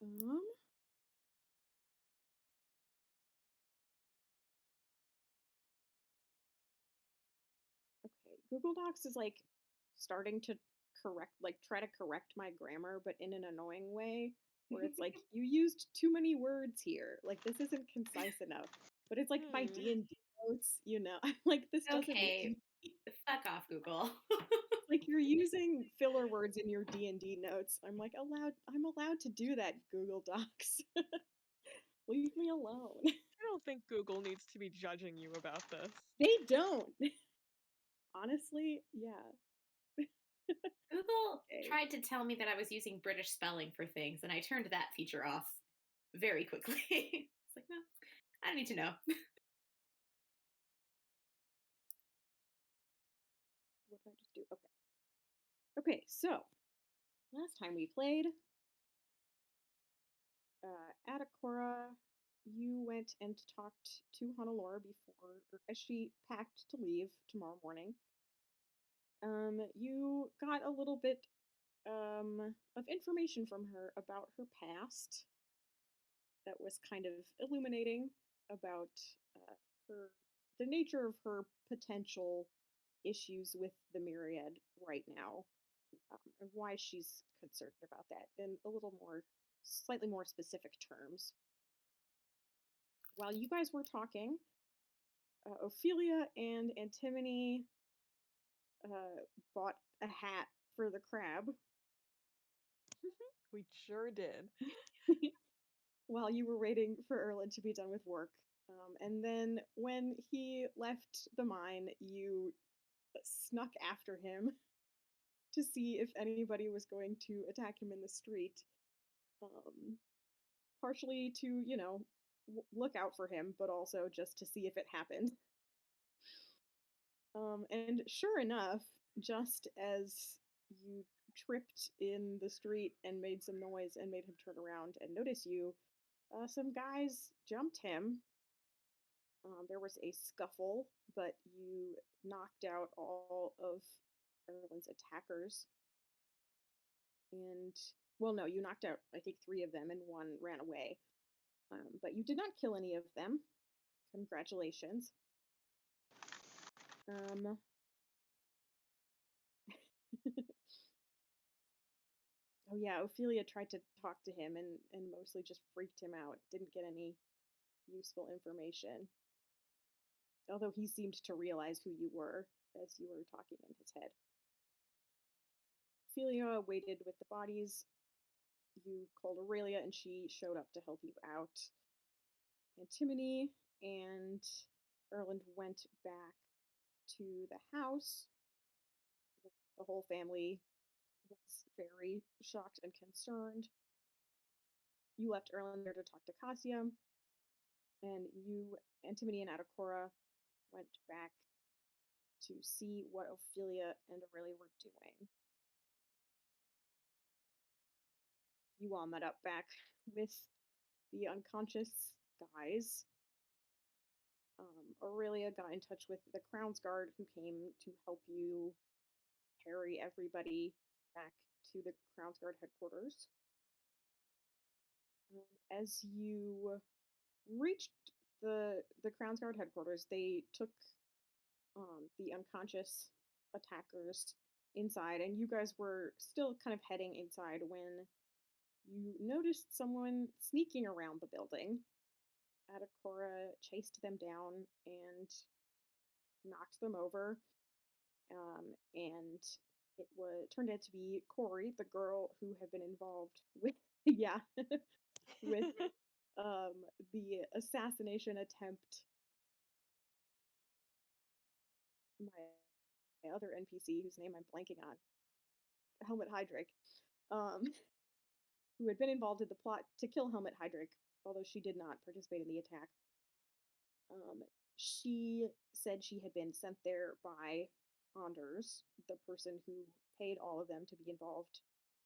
Um, okay. Google Docs is like starting to try to correct my grammar, but in an annoying way where it's like, you used too many words here. Like, this isn't concise enough. But it's like my Hmm. D&D notes, you know, I'm like, this doesn't make Okay, any fuck off, Google. like you're using filler words in your D&D notes. I'm allowed to do that, Google Docs. Leave me alone. I don't think Google needs to be judging you about this. They don't. Honestly, yeah. Google Okay. tried to tell me that I was using British spelling for things, and I turned that feature off very quickly. It's like, no, I don't need to know. What did I just do? Okay. Okay, so last time we played, Adakora, you went and talked to Honolora before, or as she packed to leave tomorrow morning. You got a little bit of information from her about her past that was kind of illuminating about her the nature of her potential issues with the myriad right now, and why she's concerned about that in a little more slightly more specific terms. While you guys were talking, Ophelia and Antimony uh, bought a hat for the crab We sure did. while you were waiting for Erlin to be done with work. And then when he left the mine, you snuck after him to see if anybody was going to attack him in the street. Um, Partially to, look out for him, but also just to see if it happened. And sure enough, just as you tripped in the street and made some noise and made him turn around and notice you, some guys jumped him. There was a scuffle, but you knocked out all of Erlin's attackers. And, well, no, you knocked out, I think, three of them, and one ran away. But you did not kill any of them. Congratulations. Um, oh, yeah, Ophelia tried to talk to him and mostly just freaked him out. Didn't get any useful information. Although he seemed to realize who you were as you were talking in his head. Ophelia waited with the bodies. You called Aurelia and she showed up to help you out. Antimony and Erland went back to the house. The whole family was very shocked and concerned. You left Erland there to talk to Cassia, and you, Antimony and Adakora, went back to see what Ophelia and Aurelia were doing. You all met up back with the unconscious guys. Aurelia got in touch with the Crown's Guard, who came to help you carry everybody back to the Crown's Guard headquarters. As you reached the Crown's Guard headquarters, they took the unconscious attackers inside, and you guys were still kind of heading inside when you noticed someone sneaking around the building. Adakora chased them down and knocked them over, and it was turned out to be Corey, the girl who had been involved with yeah with the assassination attempt. My other NPC, whose name I'm blanking on, Helmet Hydric, um, who had been involved in the plot to kill Helmet Hydric, although she did not participate in the attack. Um, she said she had been sent there by Anders, the person who paid all of them to be involved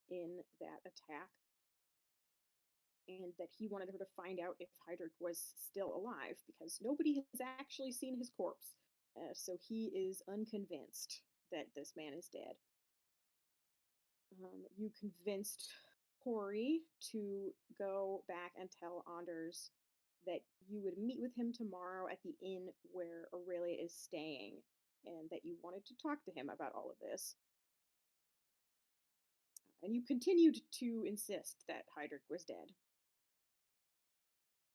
in that attack, and that he wanted her to find out if Hydric was still alive because nobody has actually seen his corpse. So he is unconvinced that this man is dead. You convinced Corey to go back and tell Anders that you would meet with him tomorrow at the inn where Aurelia is staying, and that you wanted to talk to him about all of this. And you continued to insist that Heydrich was dead.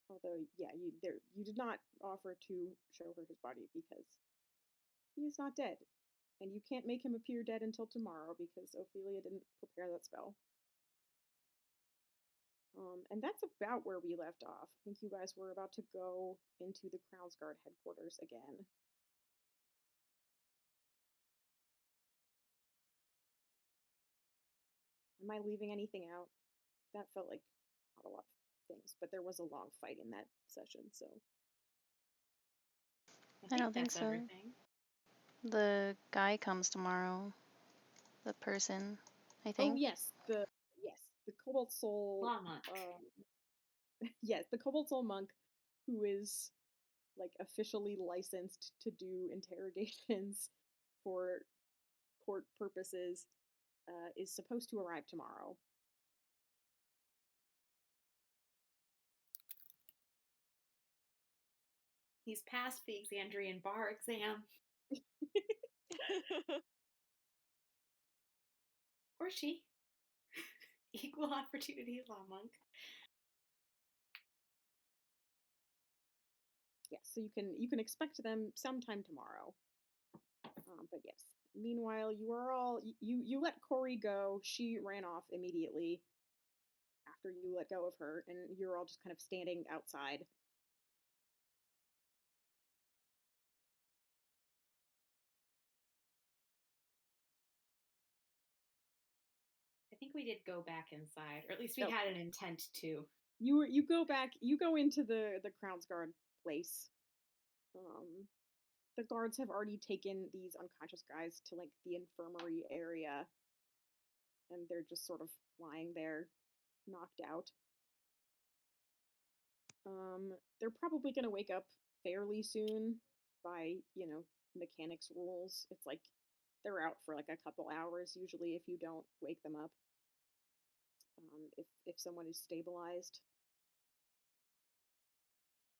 Although, yeah, you did not offer to show her his body because he is not dead. And you can't make him appear dead until tomorrow because Ophelia didn't prepare that spell. And that's about where we left off. I think you guys were about to go into the Crownsguard headquarters again. Am I leaving anything out? That felt like not a lot of things, but there was a long fight in that session, so. I don't think that's so. everything. The guy comes tomorrow. The person, I think. Oh yes, the Cobalt Soul. Lawmonk. Yes, the Cobalt Soul monk, who is like officially licensed to do interrogations for court purposes, is supposed to arrive tomorrow. He's passed the Exandrian bar exam. Or she. Equal opportunity Lawmonk. Yeah, so you can expect them sometime tomorrow. But yes, meanwhile, you are all you let Corey go. She ran off immediately after you let go of her, and you're all just kind of standing outside. I think we did go back inside, or at least we had an intent to. You go into the Crownsguard place. The guards have already taken these unconscious guys to like the infirmary area, and they're just sort of lying there, knocked out. They're probably gonna wake up fairly soon by, mechanics rules. It's like they're out for like a couple hours usually if you don't wake them up. If someone is stabilized.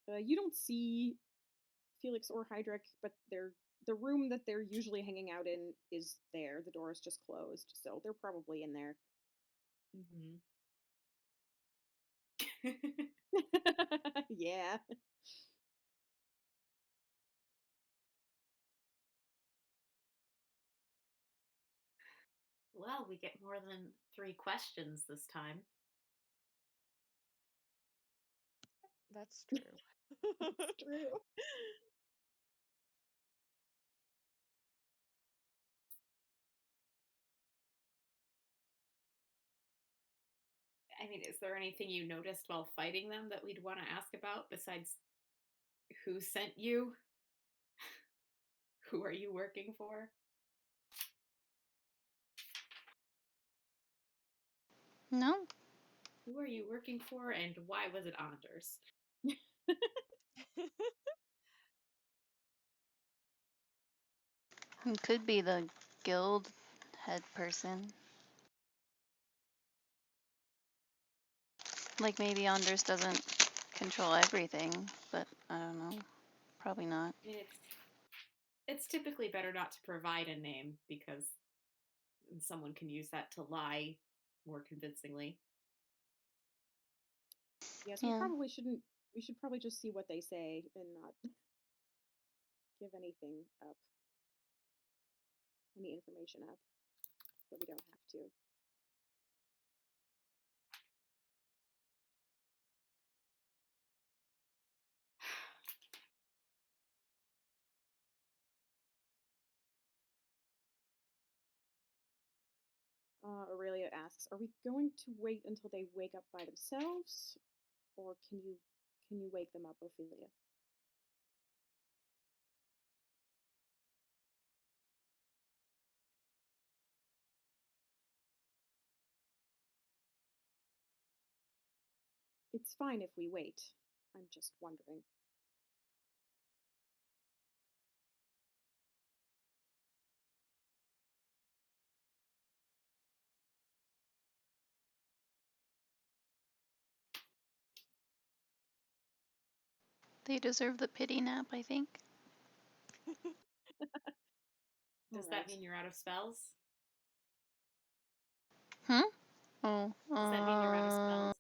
You don't see Felix or Heydrich, but the room that they're usually hanging out in is there. The door is just closed, so they're probably in there. Yeah. Well, we get more than 3 questions this time. That's true. It's true. I mean, is there anything you noticed while fighting them that we'd want to ask about besides who sent you? Who are you working for? No. Who are you working for, and why was it Anders? It could be the guild head person. Like maybe Anders doesn't control everything, but I don't know. Probably not. I mean, it's typically better not to provide a name because someone can use that to lie more convincingly. Yes, Yeah. we probably shouldn't. We should probably just see what they say and not give anything up, any information up, that we don't have to. Aurelia asks, "Are we going to wait until they wake up by themselves, or can you wake them up, Ophelia?" It's fine if we wait. I'm just wondering. They deserve the pity nap, I think. Does that mean you're out of spells? Hmm? Oh, Does that mean you're out of spells?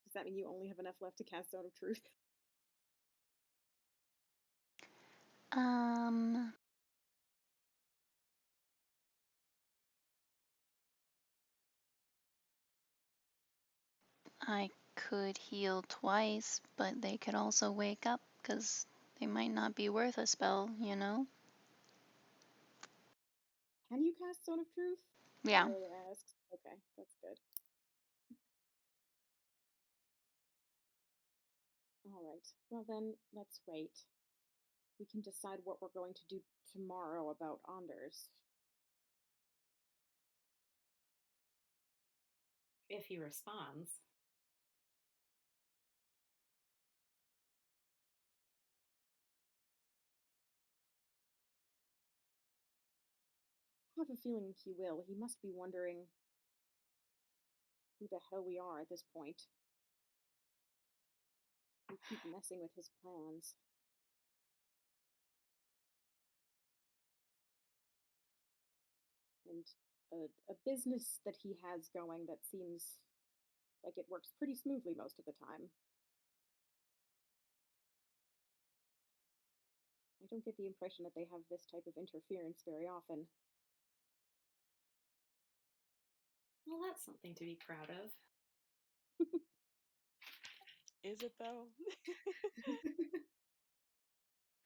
Does that mean you only have enough left to cast Zone of Truth? um, I could heal twice, but they could also wake up because they might not be worth a spell, you know? Can you cast Zone of Truth? Yeah. Aurelia asks. Okay, that's good. Alright, well then, let's wait. We can decide what we're going to do tomorrow about Anders. If he responds. I have a feeling he will. He must be wondering who the hell we are at this point. We keep messing with his plans. And a business that he has going that seems like it works pretty smoothly most of the time. I don't get the impression that they have this type of interference very often. Well, that's something to be proud of. Is it though?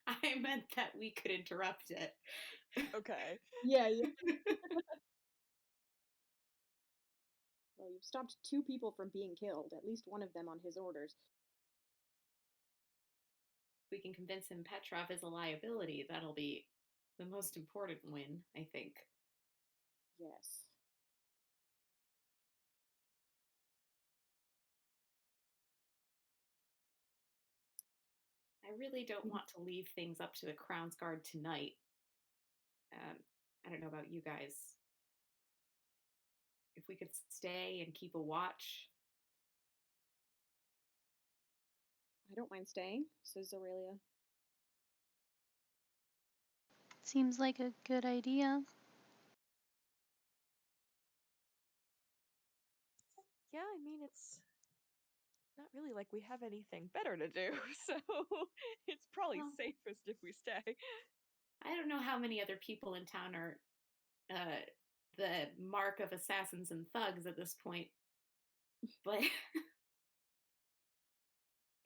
I meant that we could interrupt it. Okay. Yeah. Well, you've stopped 2 people from being killed, at least one of them on his orders. If we can convince him Petrov is a liability, that'll be the most important win, I think. Yes. I really don't want to leave things up to the Crown's Guard tonight. I don't know about you guys. If we could stay and keep a watch. I don't mind staying, says Aurelia. Seems like a good idea. Yeah, I mean, it's not really like we have anything better to do, so it's probably Well, safest if we stay. I don't know how many other people in town are the mark of assassins and thugs at this point, but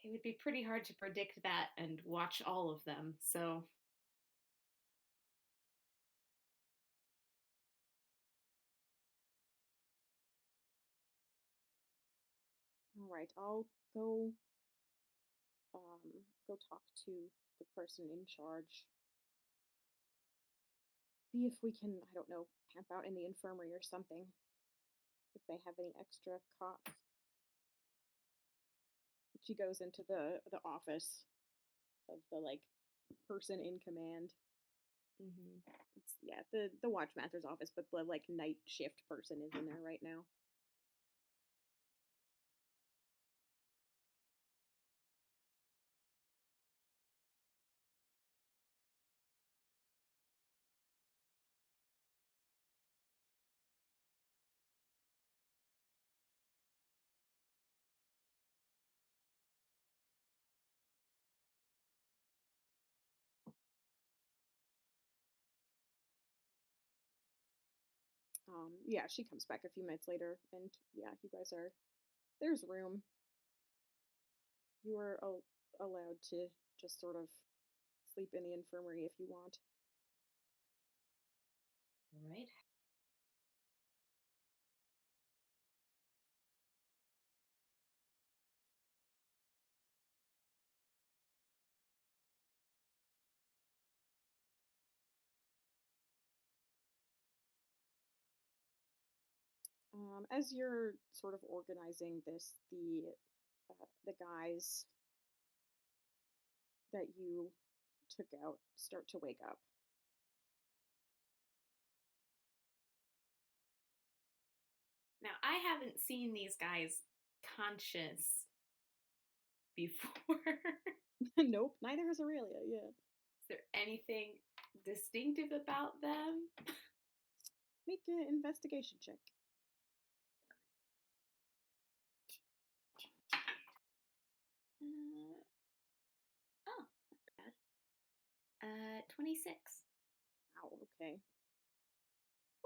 it would be pretty hard to predict that and watch all of them, so. All right, I'll go go talk to the person in charge. See if we can, I don't know, camp out in the infirmary or something. If they have any extra cots. She goes into the office of the like person in command. It's the watchmaster's office, but the like night shift person is in there right now. Yeah, she comes back a few minutes later, and yeah, you guys are. There's room. You are allowed to just sort of sleep in the infirmary if you want. All right. As you're sort of organizing this, the guys that you took out start to wake up. Now, I haven't seen these guys conscious before? Nope, neither has Aurelia. Yeah. Is there anything distinctive about them? Make an investigation check. Oh, not bad. 26. Wow. Okay.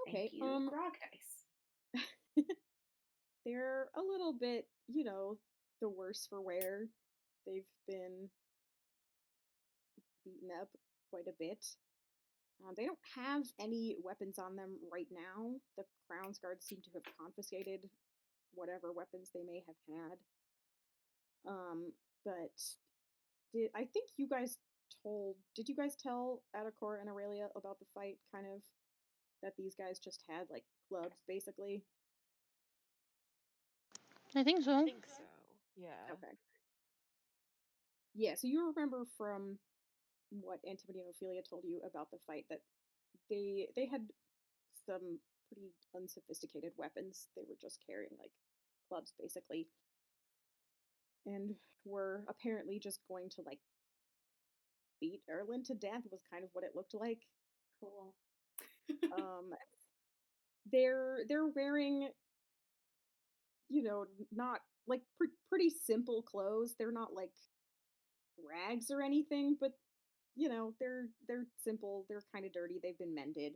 Thank Okay. you, Grog Dice. They're a little bit, the worse for wear. They've been beaten up quite a bit. They don't have any weapons on them right now. The Crown's guards seem to have confiscated whatever weapons they may have had. But I think you guys did you guys tell Adacor and Aurelia about the fight, kind of, that these guys just had, like, clubs, basically? I think I so. think so. Yeah. Okay. Yeah, so you remember from what Antimony and Ophelia told you about the fight that they had some pretty unsophisticated weapons. They were just carrying, like, clubs, basically, and were apparently just going to, like, beat Erlin to death, was kind of what it looked like. Cool. Um, they're wearing, not like pretty simple clothes. They're not like rags or anything, but they're simple. They're kind of dirty. They've been mended.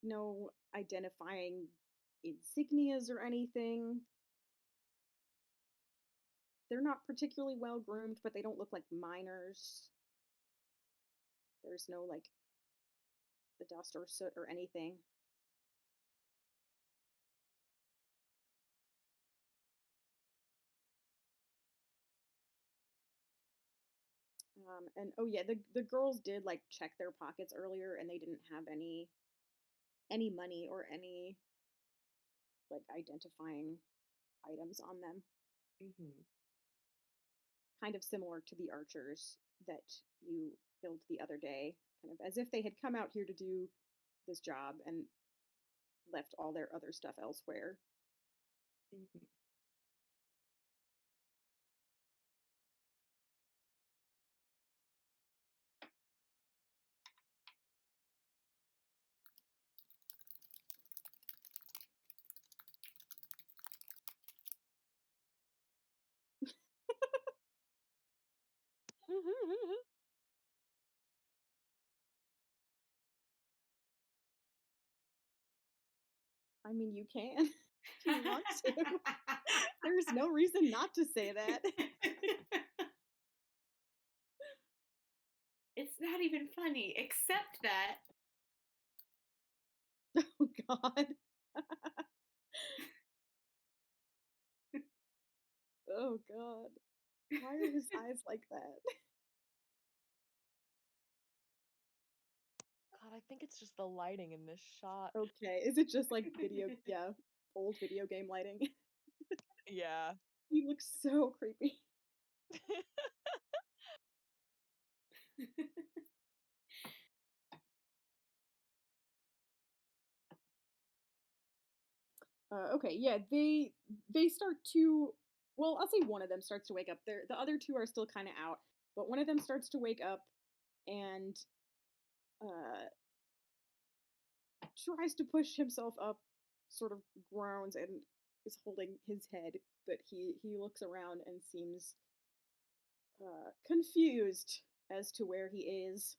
No identifying insignias or anything. They're not particularly well groomed, but they don't look like miners. There's no, like, the dust or soot or anything. And oh yeah, the girls did, like, check their pockets earlier, and they didn't have any money or any, like, identifying items on them. Mm-hmm. Kind of similar to the archers that you killed the other day, kind of as if they had come out here to do this job and left all their other stuff elsewhere. Mm-hmm. I mean, you can if you want to. There's no reason not to say that. It's not even funny, except that Oh God. Oh God. Why are his eyes like that? God, I think it's just the lighting in this shot. Okay, is it just like yeah, old video game lighting? Yeah. He looks so creepy. Okay, yeah, they start to. Well, I'll say one of them starts to wake up. The other two are still kind of out, but one of them starts to wake up and uh, tries to push himself up, sort of groans and is holding his head, but he looks around and seems confused as to where he is.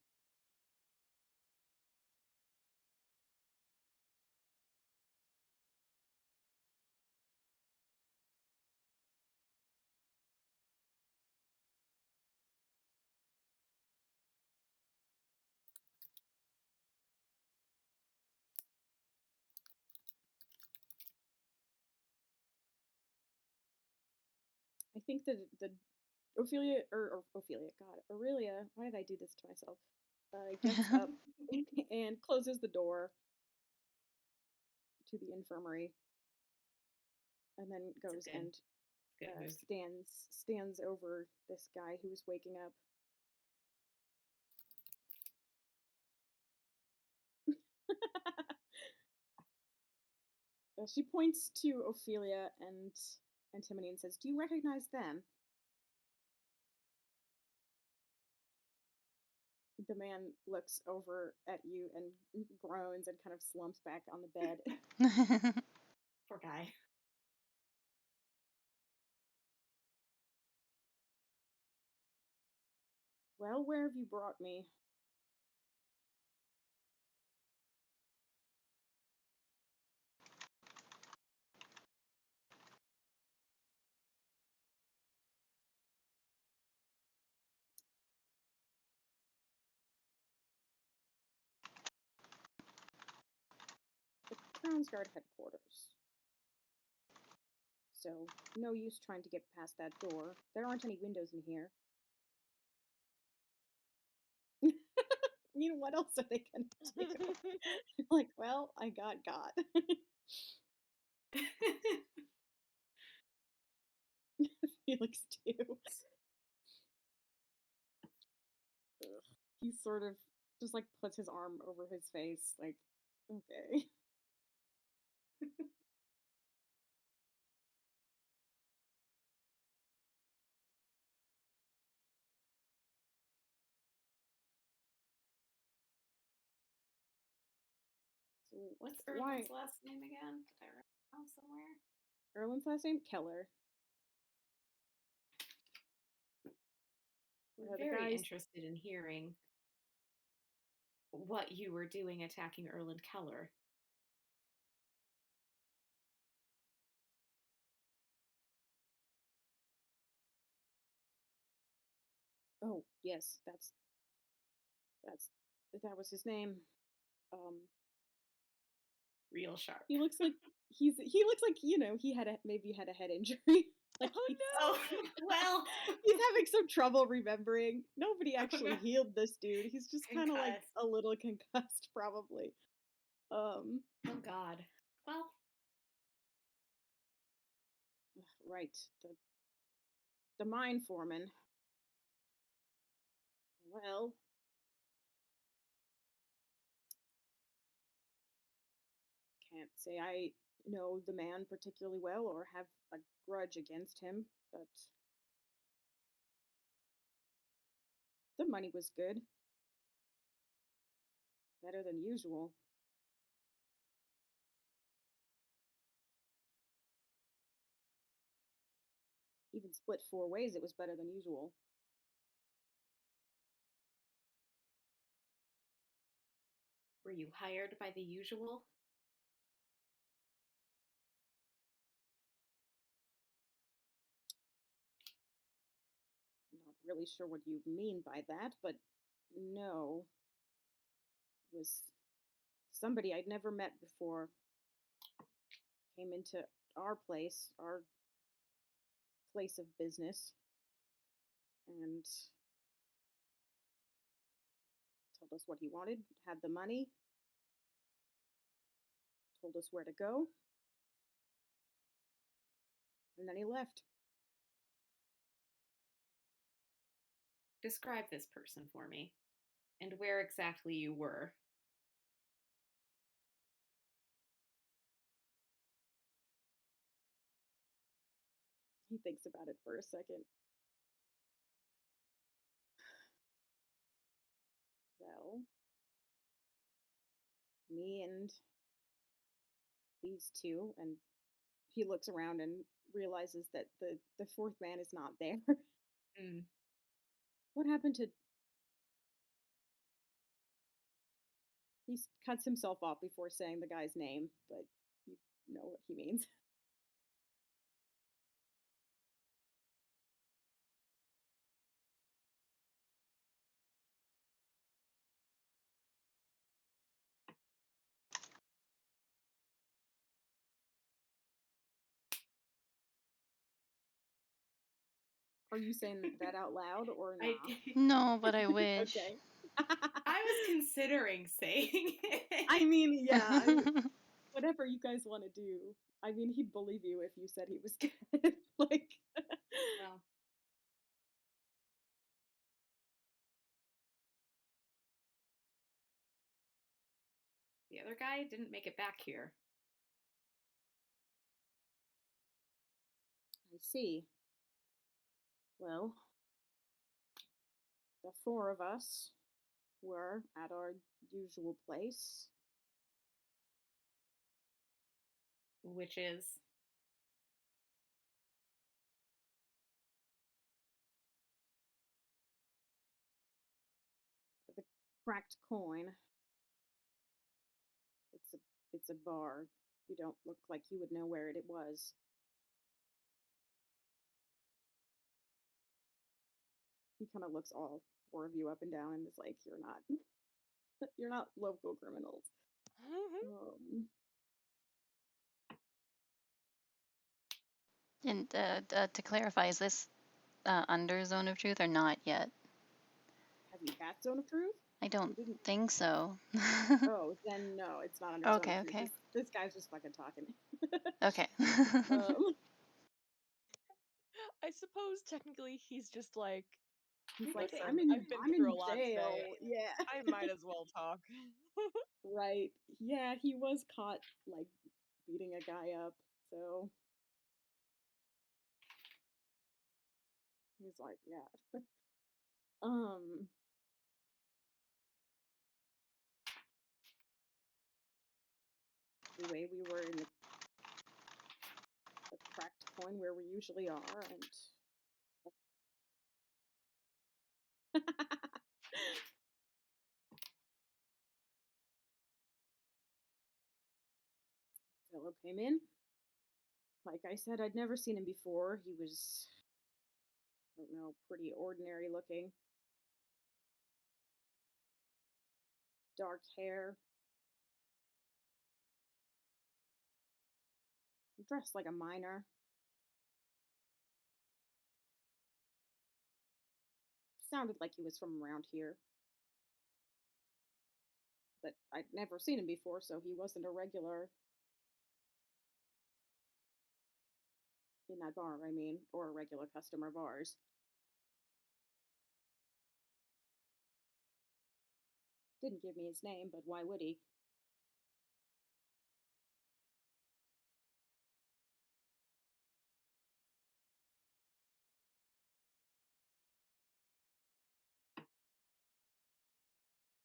I think that the Ophelia, God, Aurelia, why did I do this to myself? Gets up and closes the door to the infirmary, and then goes good- and good move. stands over this guy who's waking up. She points to Ophelia and antimony and says, "Do you recognize them?" The man looks over at you and groans and kind of slumps back on the bed. Poor guy. Well, where have you brought me? The Crownsguard headquarters. So, no use trying to get past that door. There aren't any windows in here. You know, what else are they gonna do? Like, well, I got God. Felix too. Ugh. He sort of just like puts his arm over his face, like, okay. So What's why Erlin's last name again? Did I write it down somewhere? Erlin's last name? Keller. We're The very guys. interested in hearing what you were doing attacking Erland Keller. Oh yes, that was his name. Real sharp. He looks like he looks like, you know, he had maybe had a head injury. Like Oh he's, no! Oh, well. he's having some trouble remembering. Nobody Oh, actually no. healed this dude. He's just kind of like Concussed. a little concussed, probably. Oh, God. Well, Right. The mine foreman. Well, can't say I know the man particularly well or have a grudge against him, but the money was good. Better than usual. Even split 4 ways, it was better than usual. were you hired by the usual? I'm not really sure what you mean by that, but no. It was somebody I'd never met before. Came into our place of business, and told us what he wanted, had the money, told us where to go, and then he left. Describe this person for me and where exactly you were. He thinks about it for a second. Well, me and these two, and he looks around and realizes that the fourth man is not there. Mm. What happened to? He cuts himself off before saying the guy's name, but you know what he means. Are you saying that out loud or I, not? No, but I wish. Okay. I was considering saying it. I mean, yeah, whatever you guys want to do. I mean, he'd believe you if you said he was dead. Like, Well, the other guy didn't make it back here. I see. Well, the four of us were at our usual place. Which is The Cracked Coin. It's a bar. You don't look like you would know where it was. He kind of looks all four of you up and down and is like, "You're not, you're not local criminals." Um, And to clarify, is this under Zone of Truth or not yet? have you passed Zone of Truth? I You don't didn't. think so. Oh, then no, it's not under Zone Okay, of Truth. okay. This guy's just fucking talking. Okay. um, I suppose technically he's just like, he's like, listen, I'm in I've been I'm through in a lot jail. today. Yeah. I might as well talk. Right. Yeah, he was caught like beating a guy up. So he's like, yeah. um Anyway, we were in the Cracked Coin where we usually are, and fellow came in. Like I said, I'd never seen him before. He was, I don't know, pretty ordinary looking. Dark hair. Dressed like a miner. Sounded like he was from around here. But I'd never seen him before, so he wasn't a regular in that bar, I mean, or a regular customer of ours. Didn't give me his name, but why would he?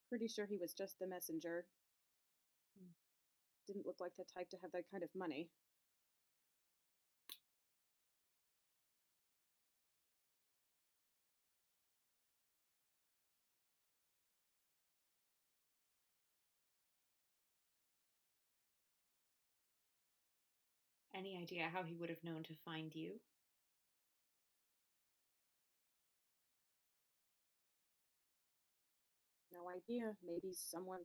Pretty sure he was just the messenger. Didn't look like the type to have that kind of money. any idea how he would have known to find you? No idea. Maybe someone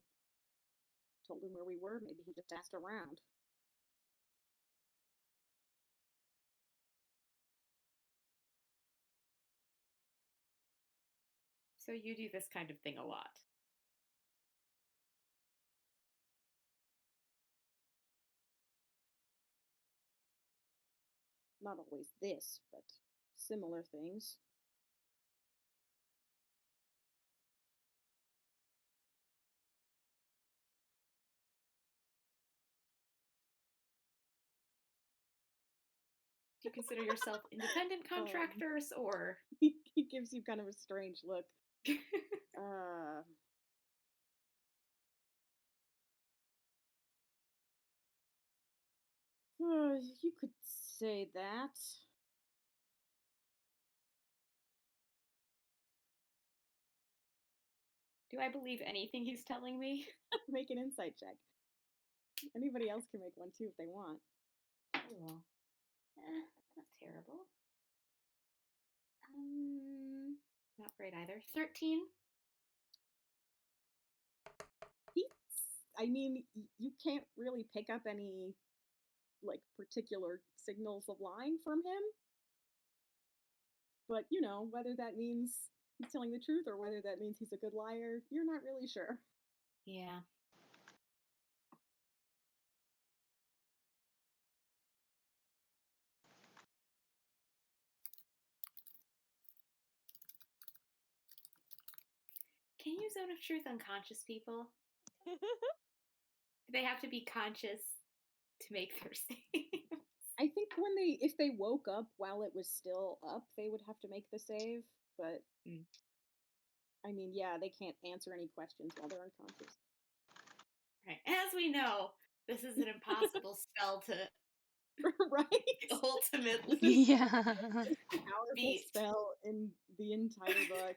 told him where we were. Maybe he just asked around. So you do this kind of thing a lot. Not always this, but similar things. Do you consider yourself independent contractors or He gives you kind of a strange look. You could say that. do I believe anything he's telling me? Make an insight check. Anybody else can make one too if they want. Cool. Not terrible. Not great either. 13. I mean, you can't really pick up any like particular signals of lying from him. But you know, whether that means he's telling the truth or whether that means he's a good liar, you're not really sure. Yeah. Can you zone of truth unconscious people? Do they have to be conscious to make their saves? I think if they woke up while it was still up, they would have to make the save. But Mm. I mean, yeah, they can't answer any questions while they're unconscious. Right. As we know, this is an impossible spell to Right? ultimately Yeah. Most powerful beat. spell in the entire book.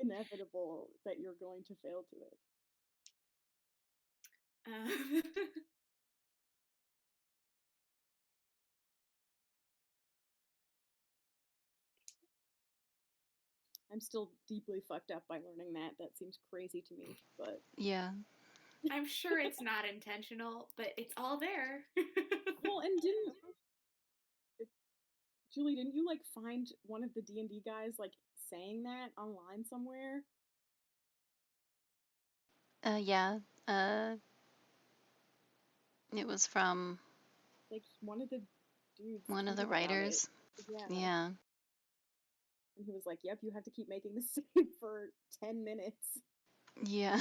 Inevitable that you're going to fail to it. Um, I'm still deeply fucked up by learning that. That seems crazy to me, but Yeah. I'm sure it's not intentional, but it's all there. well, and Julie, didn't you like find one of the D&D guys like saying that online somewhere? Yeah. It was from Like one of the dudes one of the tweeted about it. writers. Yeah. Yeah. And he was like, "Yep, you have to keep making the save for 10 minutes." Yeah.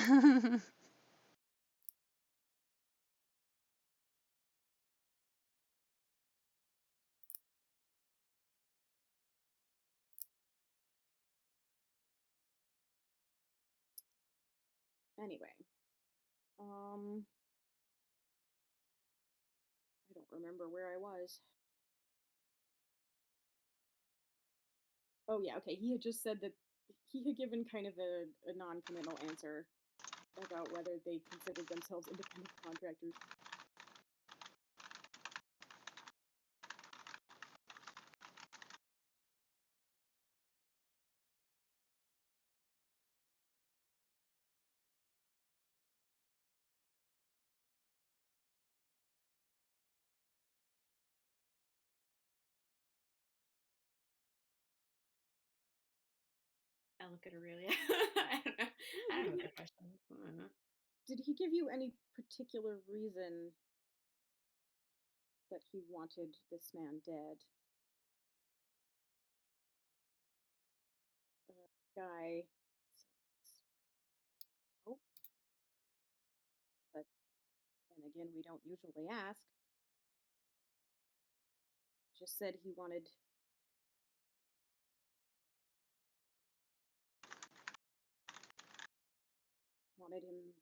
Anyway, I don't remember where I was. Oh yeah, okay. He had just said that he had given kind of a non-committal answer about whether they considered themselves independent contractors. I look at Aurelia. I don't know. I don't know the question. I don't know. Did he give you any particular reason that he wanted this man dead? Guy says, "Oh, but then again, we don't usually ask." Just said he wanted him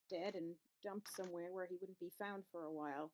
dead and dumped somewhere where he wouldn't be found for a while.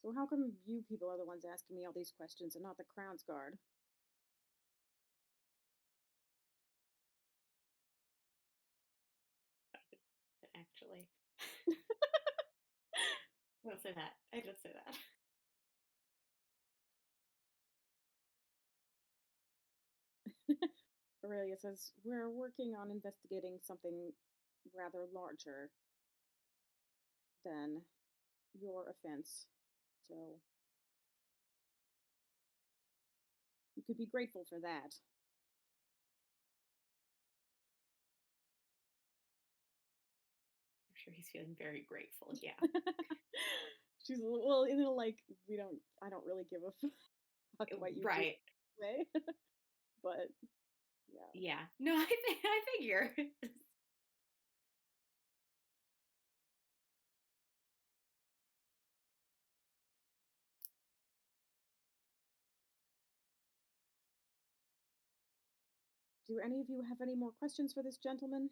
So how come you people are the ones asking me all these questions and not the Crown's Guard? Actually, I don't say that. I just say that. Aurelia says, "We're working on investigating something rather larger than your offense, so you could be grateful for that." I'm sure he's feeling very grateful. Yeah. She's well, like I don't really give a fuck what you do Right. anyway. But yeah. Yeah. No, I figure. Do any of you have any more questions for this gentleman?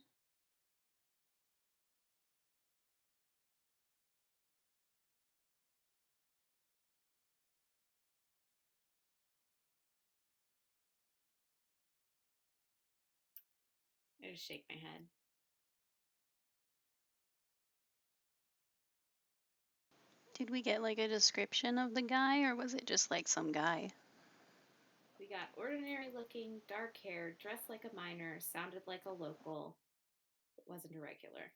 I just shake my head. Did we get like a description of the guy, or was it just like some guy? We got ordinary looking, dark hair, dressed like a miner, sounded like a local, but wasn't a regular.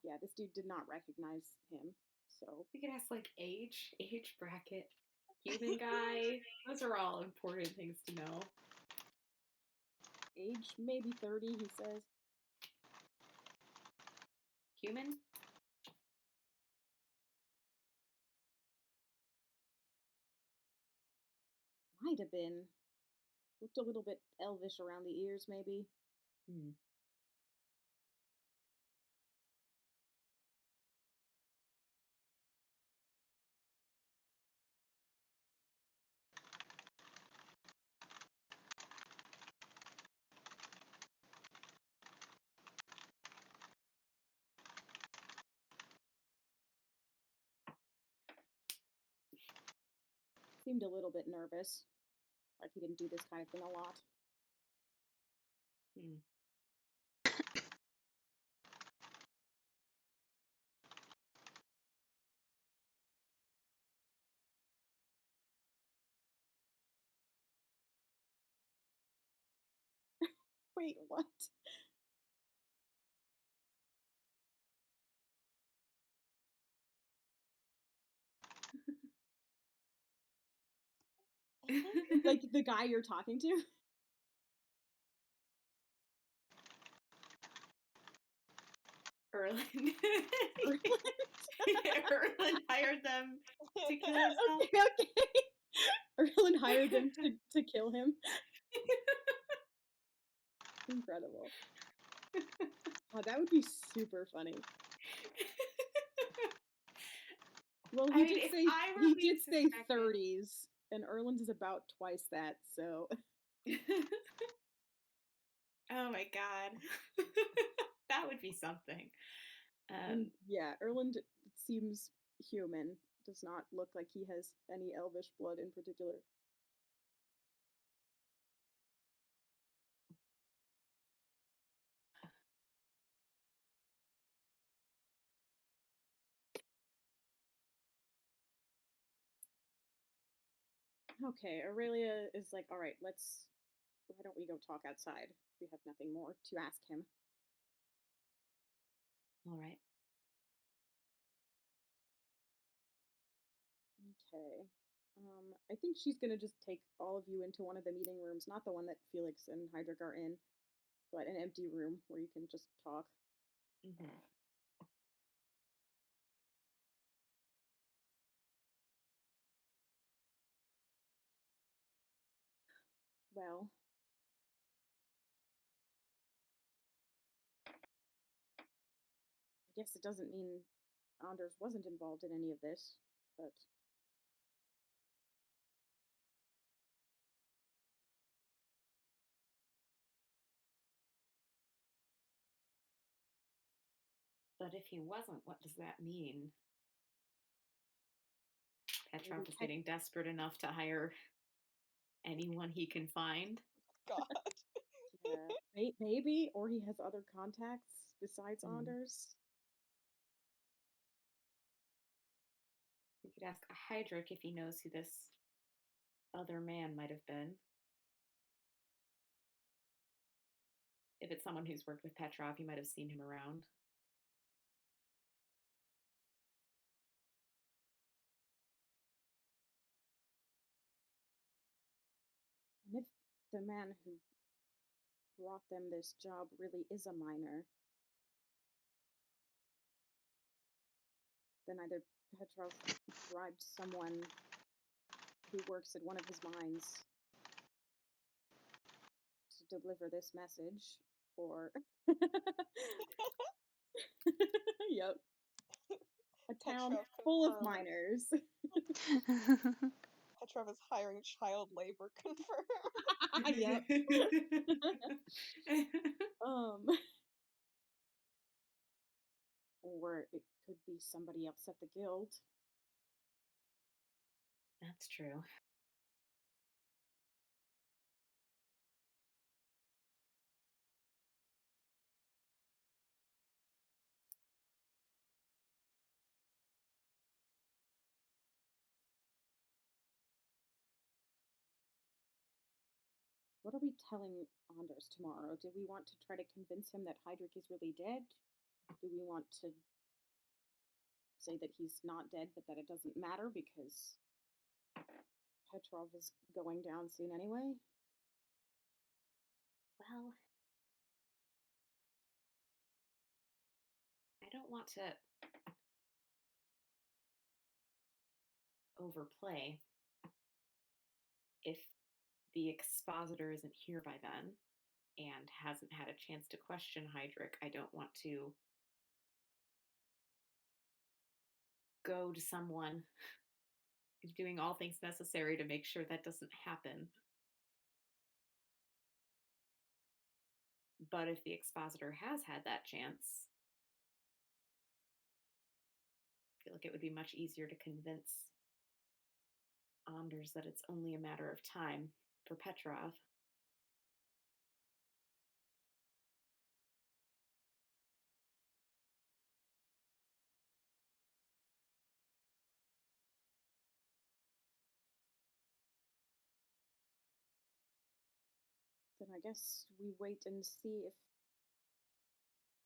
Yeah, this dude did not recognize him. So We could ask like age bracket, human guy. Those are all important things to know. age maybe 30, he says. Human? Might have been. Looked a little bit elvish around the ears, maybe. Hmm. Seemed a little bit nervous. Like he didn't do this kind of thing a lot. Hmm. Wait, what? Like the guy you're talking to? Erland. Erland? Erland hired them to kill himself. Okay. Erland hired them to kill him. Incredible. Oh, that would be super funny. Well, I mean, if I were he being did say suspected- 30s, and Erland is about twice that, so Oh my god. That would be something. and yeah, Erland seems human. Does not look like he has any elvish blood in particular. Okay, Aurelia is like, all right, why don't we go talk outside? We have nothing more to ask him. All right. Okay. I think she's gonna just take all of you into one of the meeting rooms, not the one that Felix and Hydric are in, but an empty room where you can just talk. Mm-hmm. Well, I guess it doesn't mean Anders wasn't involved in any of this, but But if he wasn't, what does that mean? Petrov maybe is getting desperate enough to hire anyone he can find. God. yeah, maybe, or he has other contacts besides Hmm. Anders. We could ask Hydric if he knows who this other man might have been. If it's someone who's worked with Petrov, you might have seen him around. And if the man who brought them this job really is a minor, then either Petrov bribed someone who works at one of his mines to deliver this message, or yep, a town Petrov full of confirmed. miners. Petrov is hiring child labor confirmed. Yep. um, or it could be somebody else at the guild. That's true. What are we telling Anders tomorrow? Do we want to try to convince him that Hydric is really dead? Do we want to say that he's not dead, but that it doesn't matter because Petrov is going down soon anyway? Well, I don't want to overplay. If the expositor isn't here by then and hasn't had a chance to question Heydrich, I don't want to go to someone who's doing all things necessary to make sure that doesn't happen. But if the expositor has had that chance, I feel like it would be much easier to convince Anders that it's only a matter of time for Petrov. Then I guess we wait and see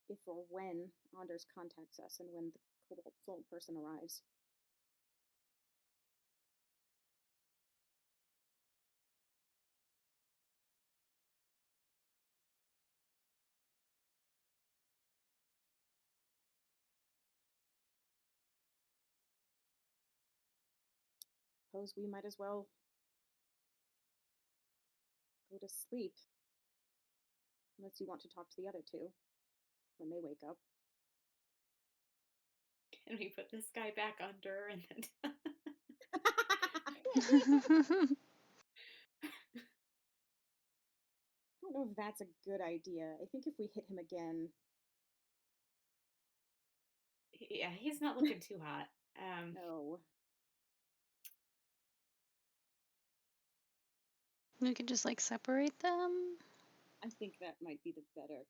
if or when Anders contacts us and when the Cobalt Soul person arrives. Suppose we might as well go to sleep. Unless you want to talk to the other two when they wake up. And we put this guy back under and then I don't know if that's a good idea. I think if we hit him again, yeah, he's not looking too hot. no. We could just like separate them. I think that might be the better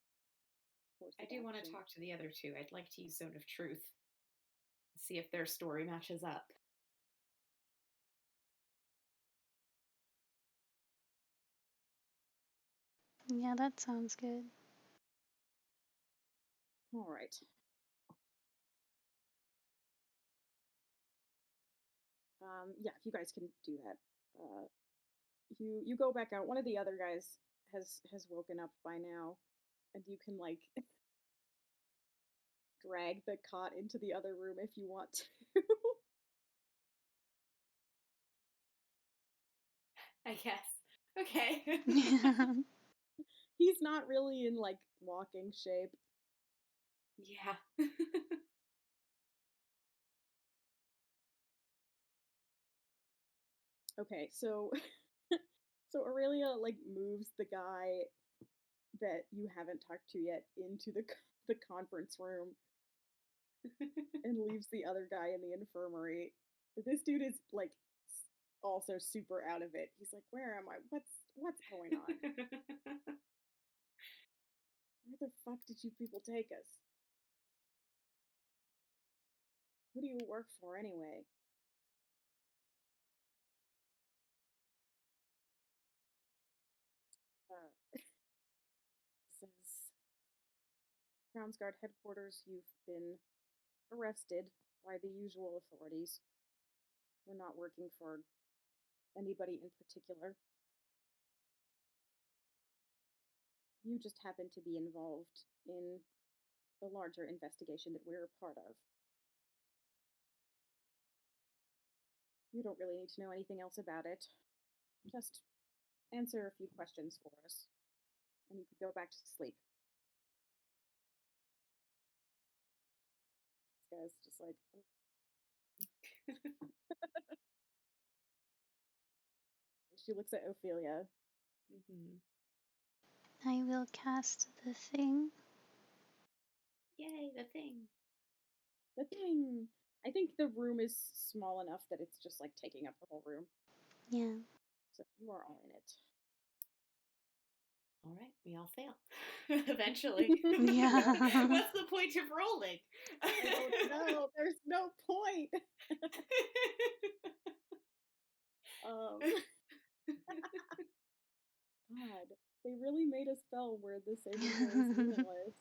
course I of do want to action. talk to the other two. I'd like to use Zone of Truth. See if their story matches up. Yeah, that sounds good. All right. Yeah, if you guys can do that. You go back out. One of the other guys has woken up by now, and you can like drag the cot into the other room if you want to. I guess. Okay. He's not really in like walking shape. Yeah. Okay, so so Aurelia like moves the guy that you haven't talked to yet into the conference room and leaves the other guy in the infirmary. This dude is like also super out of it. He's like, "Where am I? What's going on? Where the fuck did you people take us? Who do you work for anyway?" Says Crownsguard headquarters, you've been arrested by the usual authorities. We're not working for anybody in particular. You just happen to be involved in the larger investigation that we're a part of. You don't really need to know anything else about it. Just answer a few questions for us, and you could go back to sleep. This guy's just like, she looks at Ophelia. I will cast the thing. Yay, the thing. The thing. I think the room is small enough that it's just like taking up the whole room. Yeah. So you are all in it. All right, we all fail. Eventually. Yeah. What's the point of rolling? I don't know. There's no point. God, they really made a spell where the saving throw is meaningless.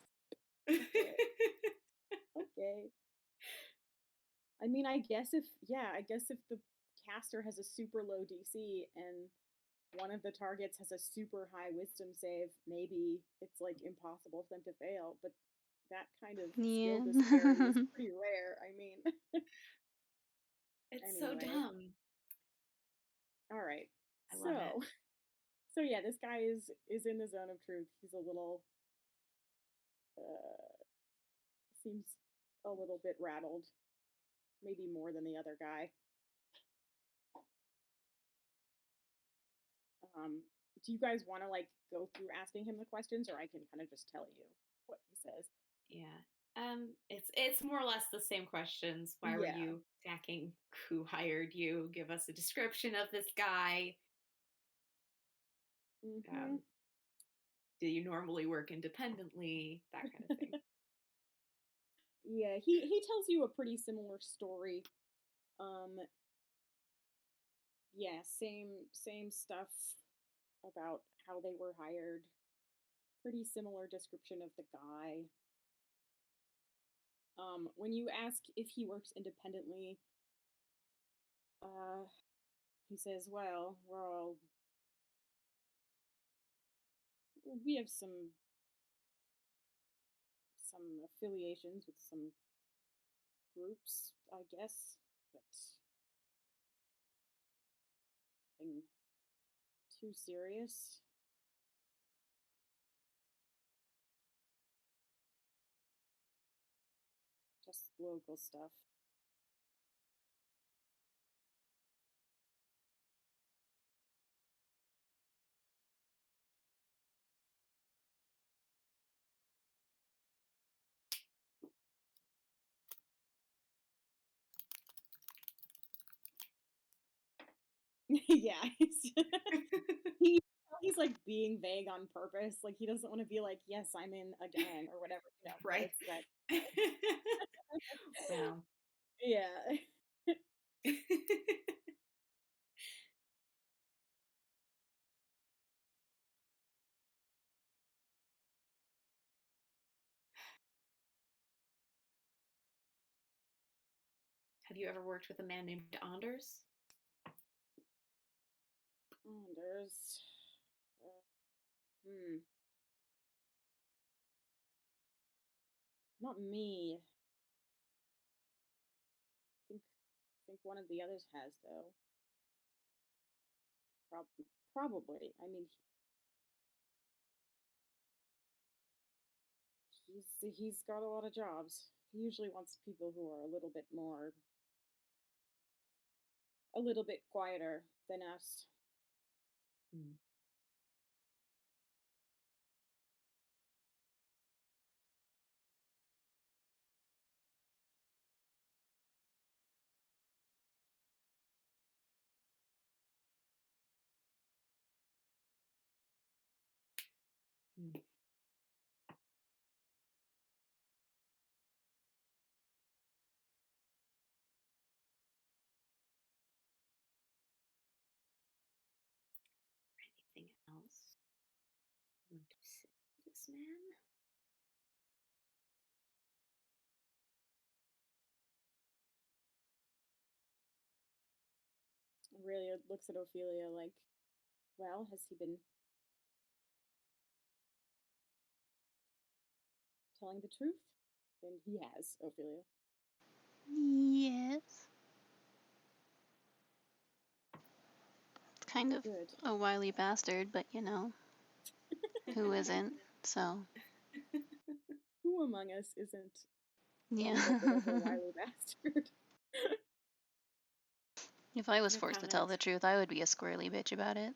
Okay. I guess if the caster has a super low DC and one of the targets has a super high wisdom save, maybe it's like impossible for them to fail, but that kind of skill Yeah. disparity is pretty rare. I mean, It's so anyway. dumb. All right. I love it. So yeah, this guy is in the zone of truth. He's a little seems a little bit rattled, maybe more than the other guy. Do you guys want to like go through asking him the questions, or I can kind of just tell you what he says? Yeah. It's more or less the same questions. Why were Yeah. you attacking? Who hired you? Give us a description of this guy. Mhm. Do you normally work independently? That kind of thing. Yeah, he tells you a pretty similar story. Um, yeah, same stuff about how they were hired. Pretty similar description of the guy. When you ask if he works independently, he says, "Well, we have some affiliations with some groups, I guess, but nothing too serious." Just local stuff. Yeah, he he's like being vague on purpose. Like he doesn't want to be like, "Yes, I'm in a gang" or whatever. Right. It's that. Wow. Yeah. Have you ever worked with a man named Anders? Anders. Hmm. Not me. Think think one of the others has though. Probably. I mean, he's got a lot of jobs. He usually wants people who are a little bit quieter than us. Hmm. Hmm. Anything else? Want to say this man? Really looks at Ophelia like, well, has he been telling the truth? And he has, Ophelia. Yes. Kind of Good. a wily bastard, but you know, who isn't? So, Who among us isn't a yeah. little bit of a wily bastard? If I was No forced to tell comment. the truth, I would be a squirrely bitch about it.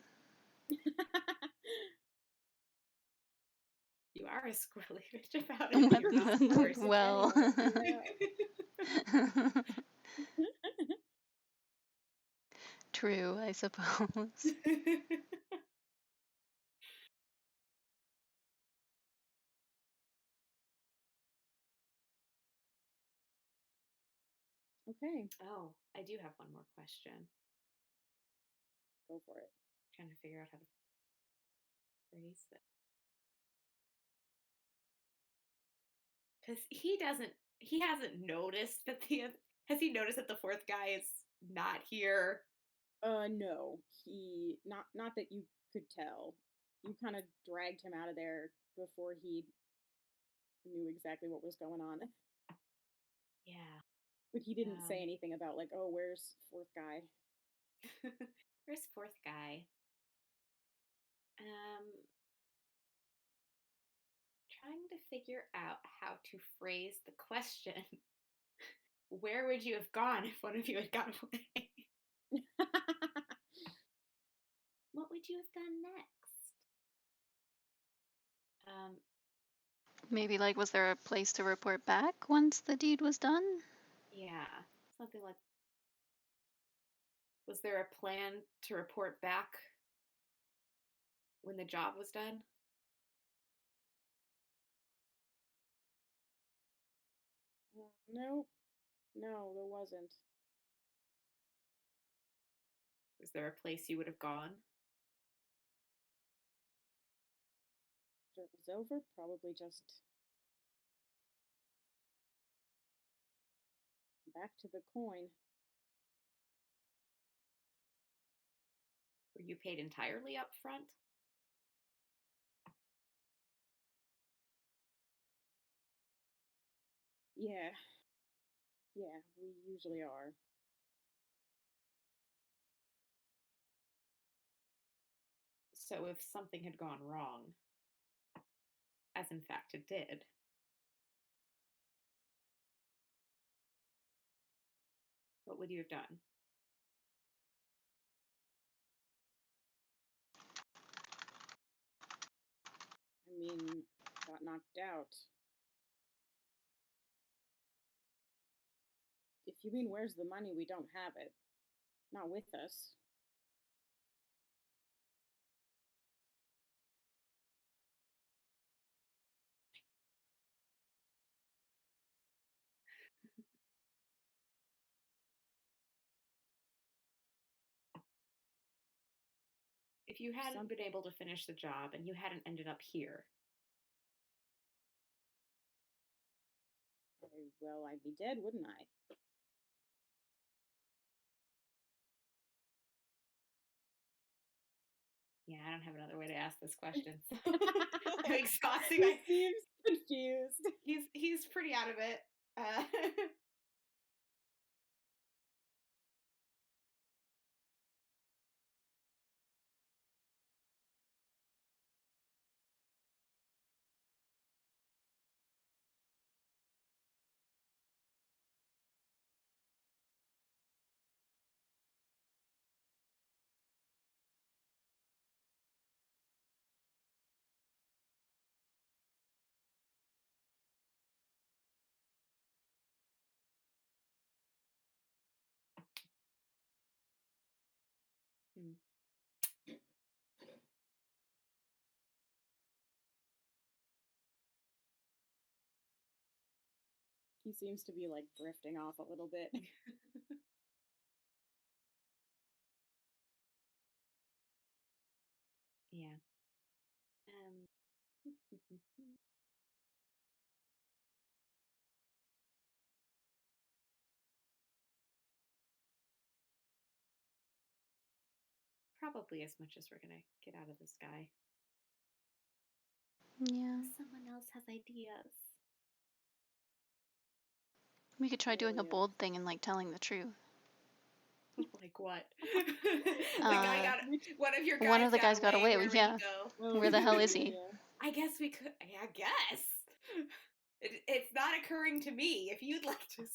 You are a squirrely bitch about it. You're not forced. Well. Yeah. True, I suppose. Okay, Oh, I do have one more question. go for it. Trying to figure out how to phrase this. Because he hasn't noticed that Has he noticed that the fourth guy is not here? No, he not that you could tell. You kind of dragged him out of there before he knew exactly what was going on. Yeah. But he didn't say Um, anything about like, oh, where's fourth guy? Where's fourth guy? Um, Trying to figure out how to phrase the question. Where would you have gone if one of you had gone away? What would you have done next? Maybe, like, was there a place to report back once the deed was done? Yeah, something like. Was there a plan to report back when the job was done? Nope. No, there wasn't. Was there a place you would have gone? After it was over, probably just back to the coin. Were you paid entirely up front? Yeah. Yeah, we usually are. So if something had gone wrong, as in fact it did, what would you have done? I mean, got knocked out. If you mean where's the money, we don't have it. Not with us. If you hadn't Some been able to finish the job and you hadn't ended up here, well, I'd be dead, wouldn't I? yeah, I don't have another way to ask this question. I'm exhausting. He seems confused. He's pretty out of it. Hmm. He seems to be like drifting off a little bit. Yeah. Probably as much as we're gonna get out of this guy. Yeah. Someone else has ideas. We could try doing a yeah. bold thing and, like, telling the truth. Like what? The guy got one of your guys. One of the guys got away. Where would Yeah. he go? Oh, Where the hell is yeah, he? yeah. I guess we could. I guess it's not occurring to me. If you'd like to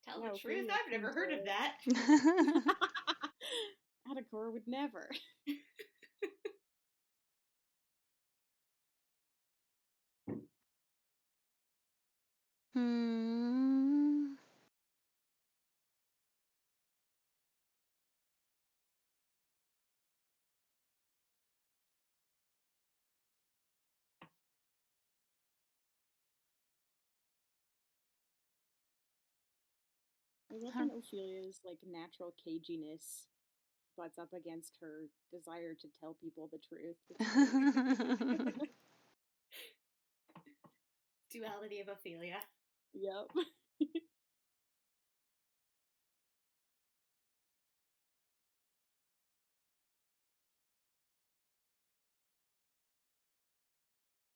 tell No, the truth, Ophelia I've never seems heard of that. Atticor would never. Hmm. I love when Ophelia's like natural caginess butts up against her desire to tell people the truth. Duality of Ophelia. Yep.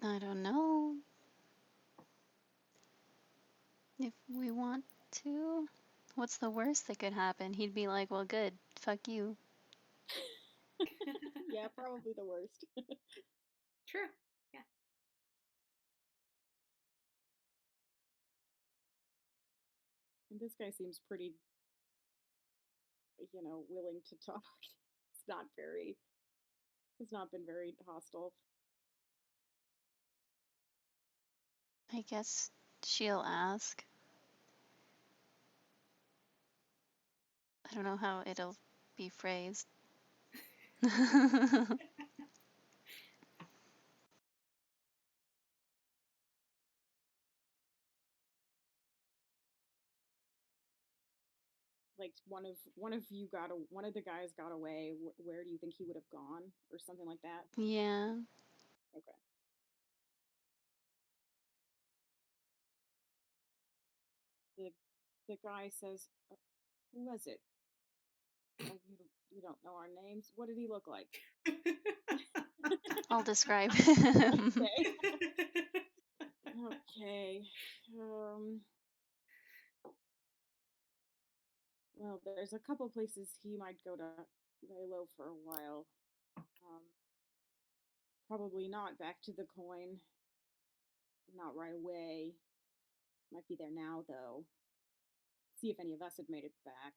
I don't know if we want to. What's the worst that could happen? He'd be like, well, good, fuck you. Yeah, probably the worst. True. Yeah. And this guy seems pretty, willing to talk. It's not very, has not been very hostile. I guess she'll ask. I don't know how it'll be phrased. Like one of the guys got away. Where do you think he would have gone, or something like that? Yeah. Okay. The guy says, "Who was it? Oh, you don't know our names. What did he look like?" I'll describe him. Okay. Well, there's a couple places he might go to lay low for a while. Probably not back to the coin. Not right away. Might be there now, though. See if any of us had made it back.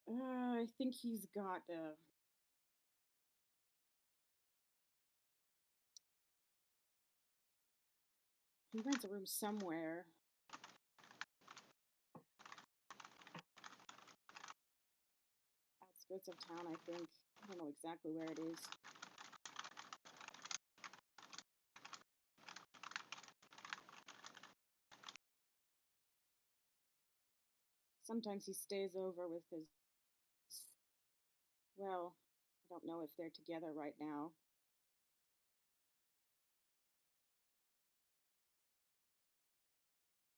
I think he's got he rents a room somewhere. Outskirts of town, I think. I don't know exactly where it is. Sometimes he stays over with his. Well, I don't know if they're together right now.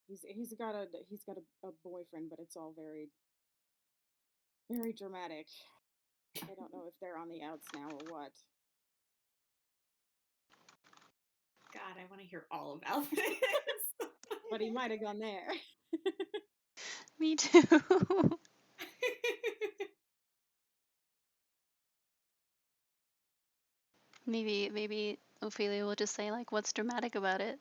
He's got a boyfriend, but it's all very very dramatic. I don't know if they're on the outs now or what. God, I want to hear all about this. But he might have gone there. Me too. Maybe Ophelia will just say like, "What's dramatic about it?"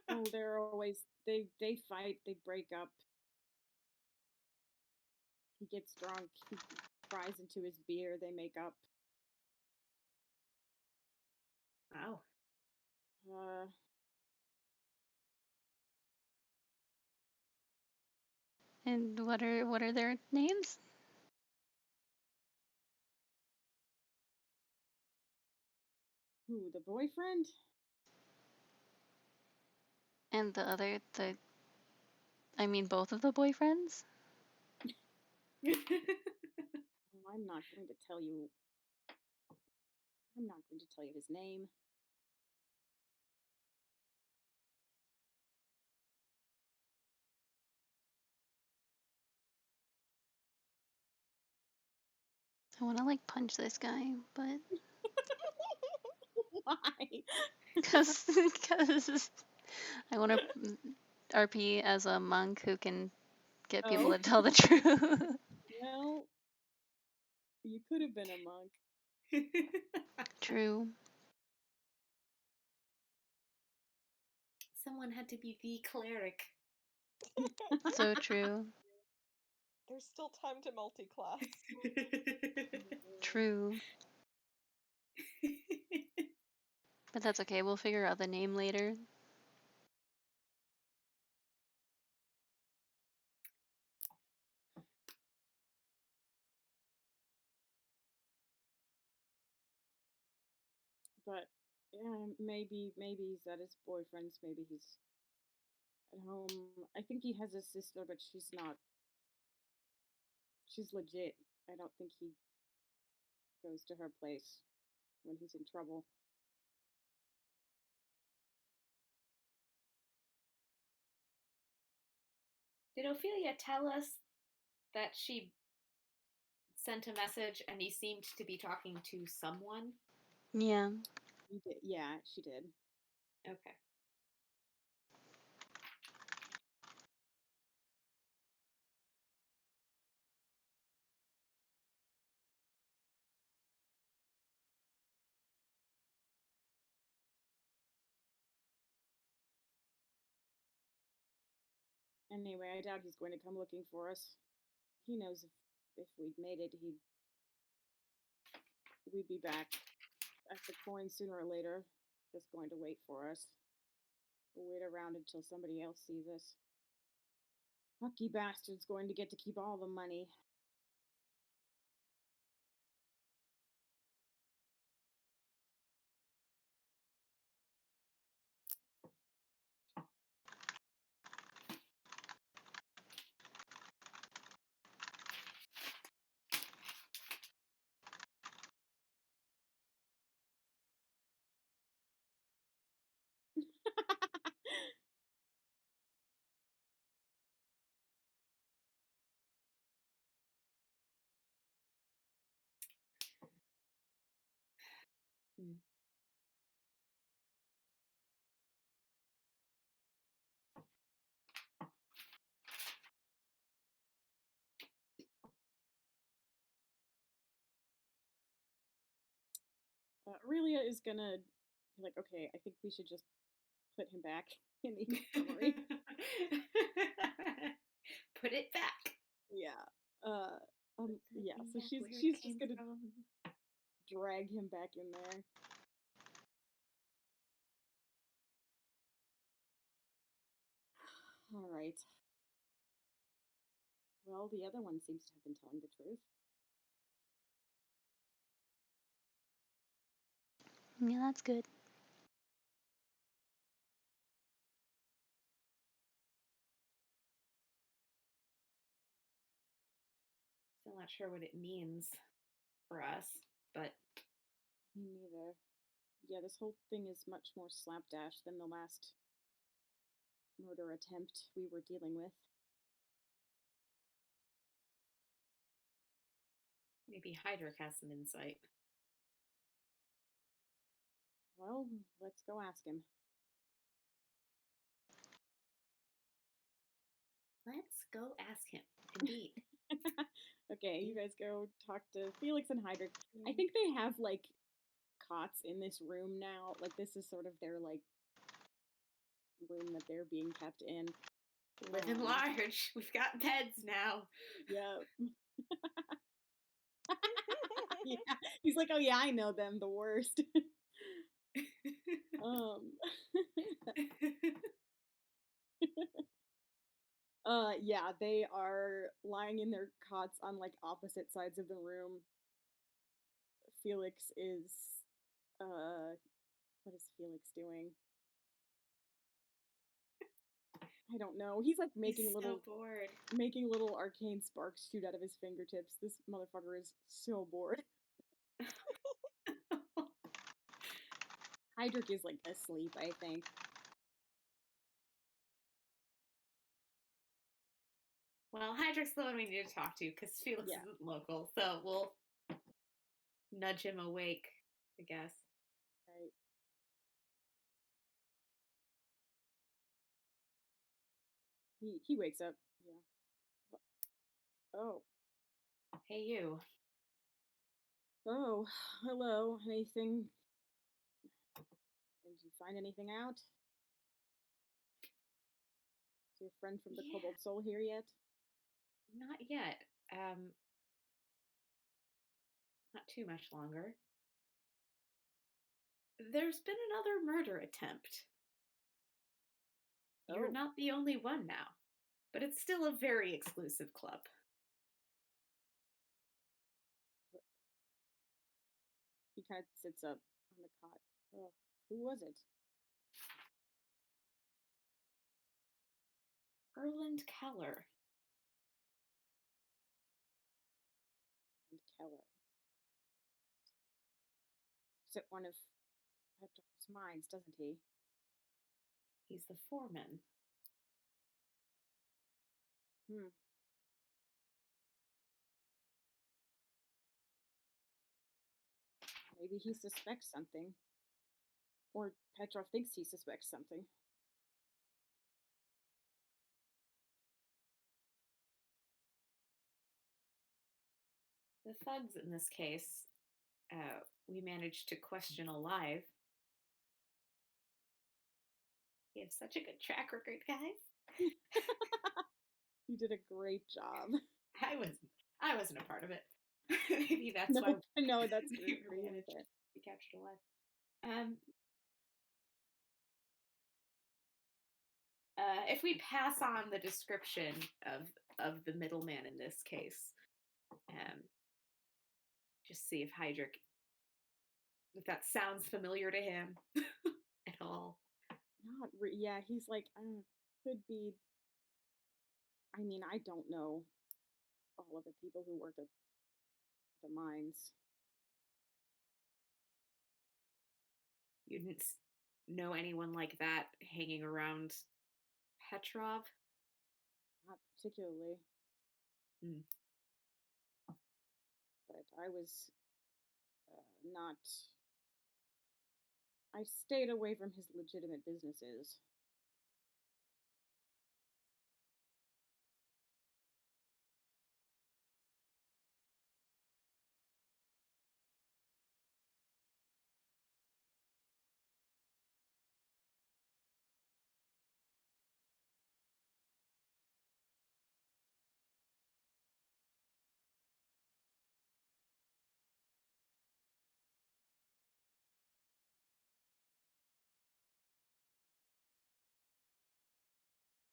Oh, they're always they fight, they break up. He gets drunk, he cries into his beer, they make up. Wow. Uh, And what are their names? who, the boyfriend? And I mean both of the boyfriends? Oh, I'm not going to tell you. I'm not going to tell you his name. I want to like punch this guy, but Why? because I want to RP as a monk who can get people Oh, to tell the truth. well, you could have been a monk. True. Someone had to be the cleric. So true. There's still time to multi-class. True. But that's okay. We'll figure out the name later. But yeah, maybe he's at his boyfriend's. Maybe he's at home. I think he has a sister, but she's not. She's legit. I don't think he goes to her place when he's in trouble. Did Ophelia tell us that she sent a message and he seemed to be talking to someone. Yeah. You did. Yeah, she did. Okay. Anyway, I doubt he's going to come looking for us. He knows if we'd made it, we'd be back at the coin sooner or later. Just going to wait for us. We'll wait around until somebody else sees us. Lucky bastard's going to get to keep all the money. Hmm. Aurelia is gonna be like, okay, I think we should just put him back in the infirmary. Put it back. Yeah. Yeah. So Back where it she's just came gonna from. drag him back in there. All right. Well, the other one seems to have been telling the truth. Yeah, that's good. Still not sure what it means for us, but Me neither. Yeah, this whole thing is much more slapdash than the last murder attempt we were dealing with. maybe Hydric has some insight. Well, let's go ask him. Let's go ask him. Indeed. Okay, you guys go talk to Felix and Hydric. I think they have like cots in this room now. Like this is sort of their like room that they're being kept in. Living large. We've got beds now. Yeah. Yeah. He's like, oh yeah, I know them, the worst. um yeah, they are lying in their cots on like opposite sides of the room. Felix is what is Felix doing? I don't know. He's like making He's little so bored. making little arcane sparks shoot out of his fingertips. This motherfucker is so bored. Hydric is like asleep, I think. Well, Hydric's the one we need to talk to because Felix Yeah. isn't local, so we'll nudge him awake, I guess. Right. He wakes up. Yeah. Oh. Hey, you. Oh, hello. Anything? Did you find anything out? Is your friend from the Yeah. Cobalt Soul here yet? Not yet. Not too much longer. There's been another murder attempt. You're Oh. not the only one now, but it's still a very exclusive club. He kind of sits up on the cot. Oh, who was it? Erland Keller. And Keller. Is it one of Hector's minds, doesn't he? He's the foreman. Hmm. Maybe he suspects something. Or Petrov thinks he suspects something. The thugs in this case, we managed to question alive. You have such a good track record, guys. You did a great job. I wasn't a part of it. Maybe that's No, why no, that's we great for you managed there. to be captured alive. If we pass on the description of the middleman in this case, just see if Hydrick, if that sounds familiar to him at all. Yeah, he's like, could be. I mean, I don't know all of the people who work at the mines. You didn't know anyone like that hanging around Petrov? Not particularly. Hmm. But I was not. I stayed away from his legitimate businesses.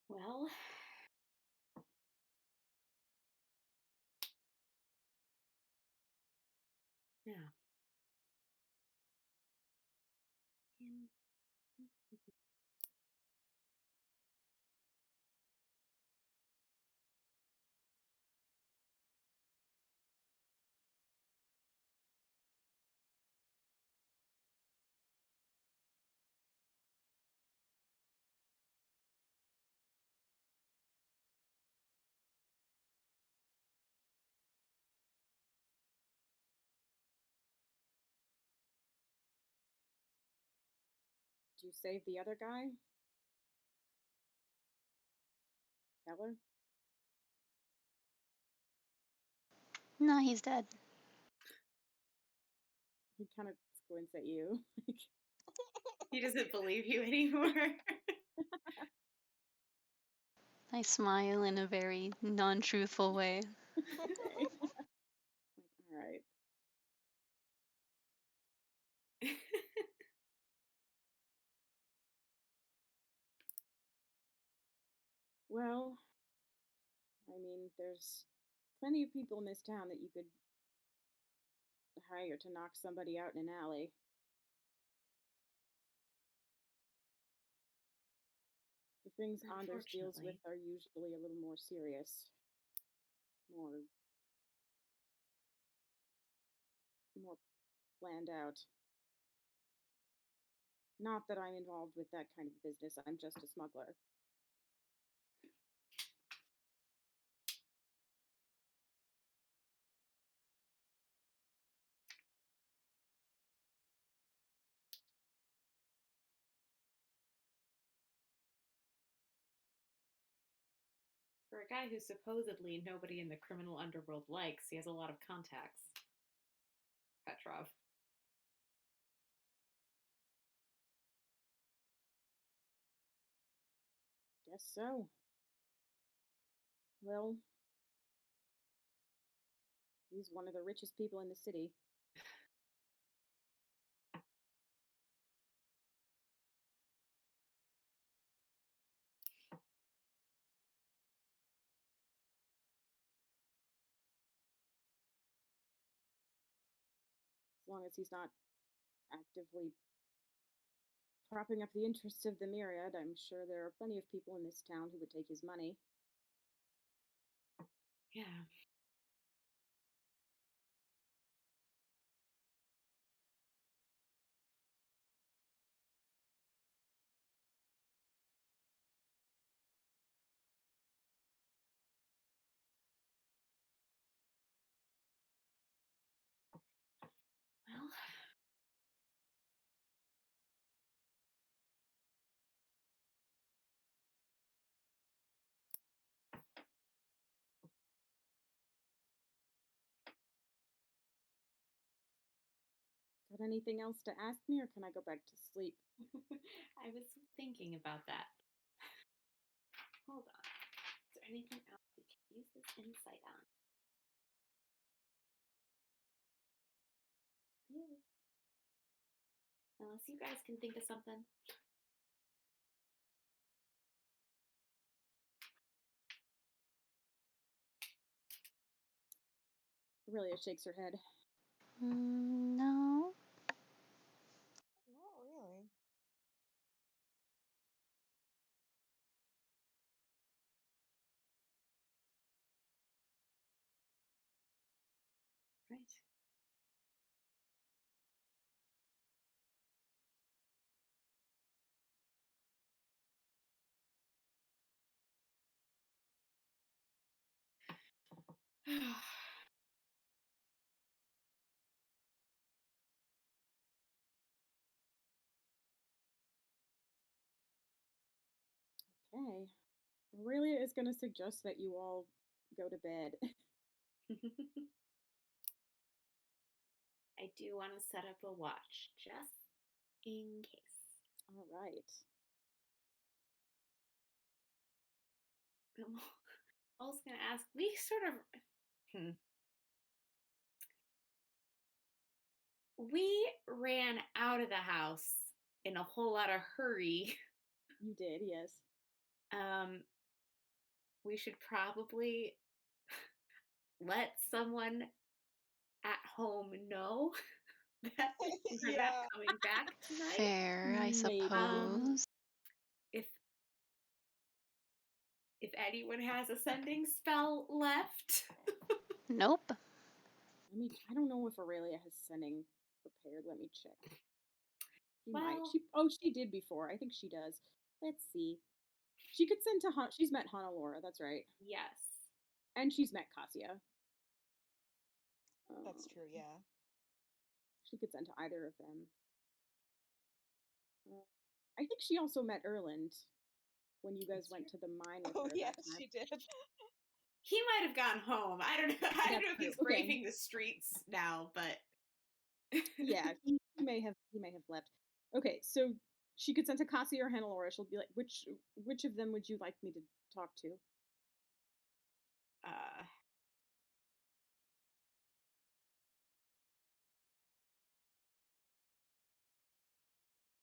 Well, yeah. Did you save the other guy? Keller? No, he's dead. He kind of squints at you. He doesn't believe you anymore. I smile in a very non-truthful way. Okay. All right. Well, I mean, there's plenty of people in this town that you could hire to knock somebody out in an alley. The things Anders deals with Unfortunately. are usually a little more serious, more more planned out. Not that I'm involved with that kind of business. I'm just a smuggler. For a guy who supposedly nobody in the criminal underworld likes, he has a lot of contacts. Petrov. Guess so. Well, he's one of the richest people in the city. As long as he's not actively propping up the interests of the Myriad, I'm sure there are plenty of people in this town who would take his money. Yeah. Well, Got anything else to ask me, or can I go back to sleep? I was thinking about that. Hold on. Is there anything else we can use this insight on? Really? Unless you guys can think of something. Aurelia shakes her head. No. Not really. Right. Okay. Aurelia is going to suggest that you all go to bed. I do want to set up a watch just in case. All right. I'm also going to ask, we sort of. We ran out of the house in a whole lot of hurry. You did, yes. We should probably let someone at home know that we're not Yeah. coming back tonight. Fair, I Maybe. suppose. If anyone has a sending spell left. Nope. I don't know if Aurelia has sending prepared. Let me check. She might. Well- She did before. I think she does. Let's see. She could send to she's met Hanalora, that's right. Yes. And she's met Cassia. That's true, yeah. She could send to either of them. I think she also met Erland when you guys went to the mine with Oh, her. yes, that time. she did. He might have gone home. I don't know. I don't That's know if he's true. Okay. braving the streets now, but Yeah, he may have left. Okay, so she could send to Cassia or Hannelore. She'll be like, which of them would you like me to talk to? uh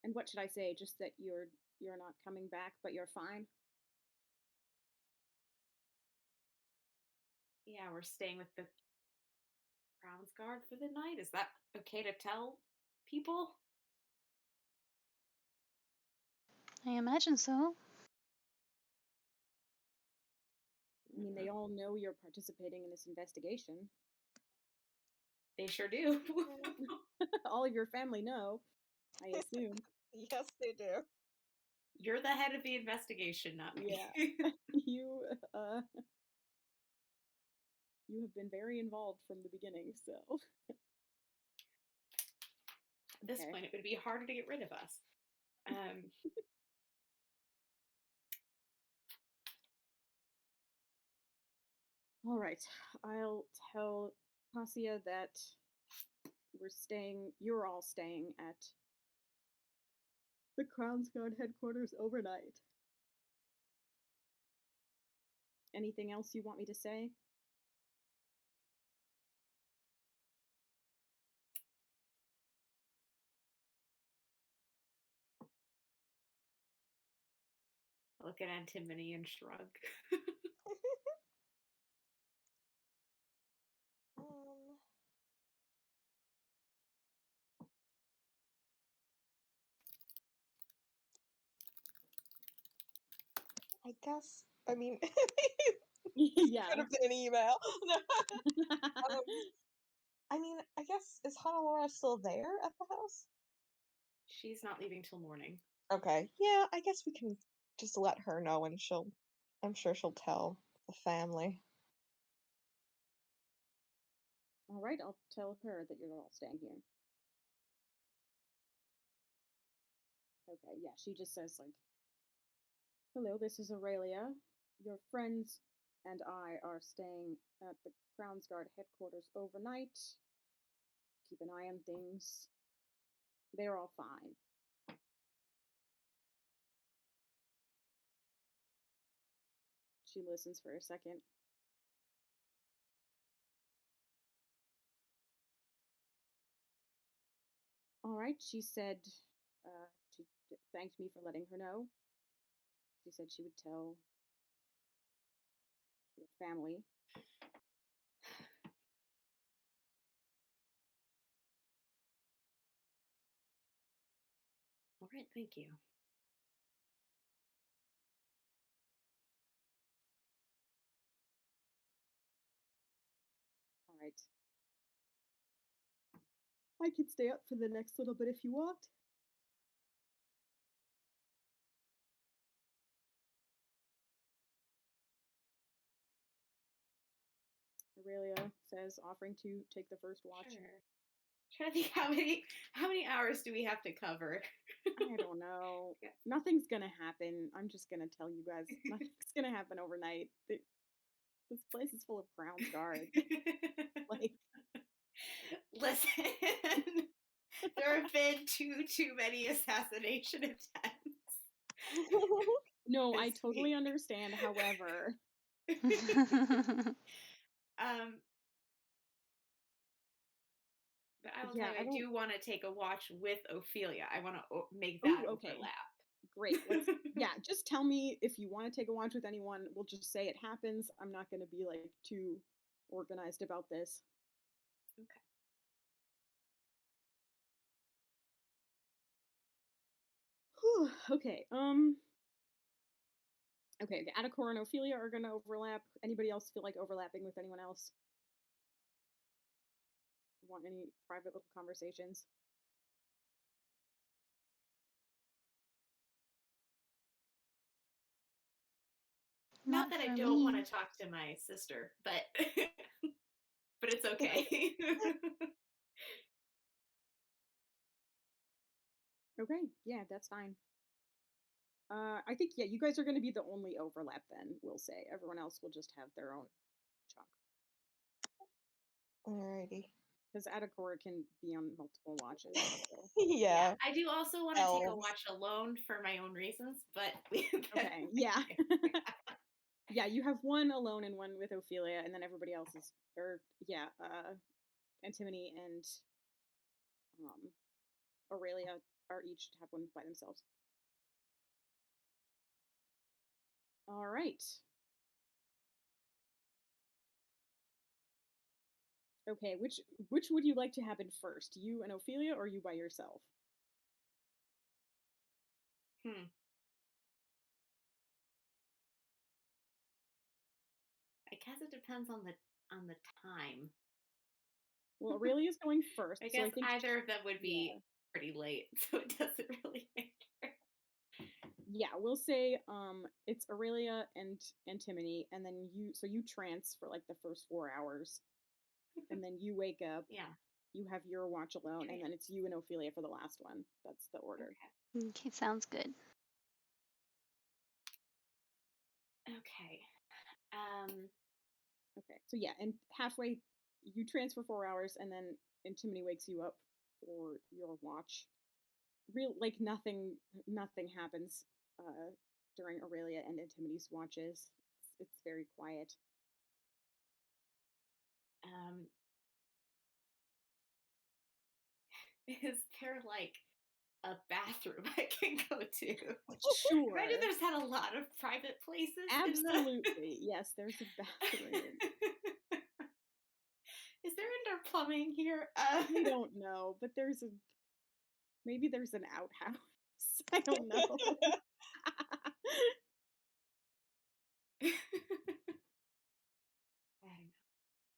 And what should I say? Just that you're not coming back, but you're fine. yeah, we're staying with the Crown's Guard for the night. Is that okay to tell people? I imagine so. I mean, they all know you're participating in this investigation. They sure do. All of your family know, I assume. Yes, they do. You're the head of the investigation, not me. Yeah. You you have been very involved from the beginning, so At this Okay. point, it would be harder to get rid of us. all right. I'll tell Cassia that you're all staying at the Crown's Guard headquarters overnight. Anything else you want me to say? Look at Antimony and shrug. Um, I guess. I mean, Yeah. could have been an email. No. I mean, I guess is Hanalora still there at the house? She's not leaving till morning. Okay. Yeah, I guess we can just let her know, and I'm sure she'll tell the family. All right, I'll tell her that you're all staying here. Okay, yeah, she just says like, "Hello, this is Aurelia. Your friends and I are staying at the Crown's Guard headquarters overnight. Keep an eye on things. They're all fine. She listens for a second. All right, she said, she thanked me for letting her know. She said she would tell your family. All right, thank you. All right. I can stay up for the next little bit if you want. Aurelia says, offering to take the first watch. Sure. Trying to think how many hours do we have to cover? I don't know. Yeah. Nothing's gonna happen. I'm just gonna tell you guys, nothing's gonna happen overnight. This place is full of Crown's Guard. Like, Listen, there have been too many assassination attempts. no, I This totally week. understand. However, But I will yeah, tell you, I I don't. do want to take a watch with Ophelia. I want to make Ooh, that okay. overlap. Great. Let's, yeah, just tell me if you want to take a watch with anyone. We'll just say it happens. I'm not going to be like too organized about this. Okay. Whew, okay. Okay. Atticor and Ophelia are going to overlap. Anybody else feel like overlapping with anyone else? Want any private little conversations? Not that I for don't want me. to talk to my sister, but but it's okay. Okay. Yeah, that's fine. I think, yeah, you guys are going to be the only overlap then, we'll say. Everyone else will just have their own chunk. Alrighty. Because Atticor can be on multiple watches. So. Yeah. I do also want to take a Elves. watch alone for my own reasons, but Okay, yeah. Yeah, you have one alone and one with Ophelia, and then everybody else is, or, yeah, Antimony and Aurelia are each have one by themselves. All right. Okay, which would you like to happen first? You and Ophelia, or you by yourself? I guess it depends on the time. Well, Aurelia's going first, I so I guess think either of them would be yeah. pretty late, so it doesn't really matter. Yeah, we'll say it's Aurelia and Antimony, and then you trance for like the first 4 hours, and then you wake up. Yeah. You have your watch alone, Okay. and then it's you and Ophelia for the last one. That's the order. Okay, sounds good. Okay. Okay, so yeah, and halfway you trance for 4 hours, and then Antimony wakes you up for your watch. Real like nothing happens during Aurelia and Antimony's watches. It's very quiet. Is there like a bathroom I can go to? Sure. Imagine there's had a lot of private places. Absolutely. Yes, there's a bathroom. Is there indoor plumbing here? I don't know, but maybe there's an outhouse. I don't know.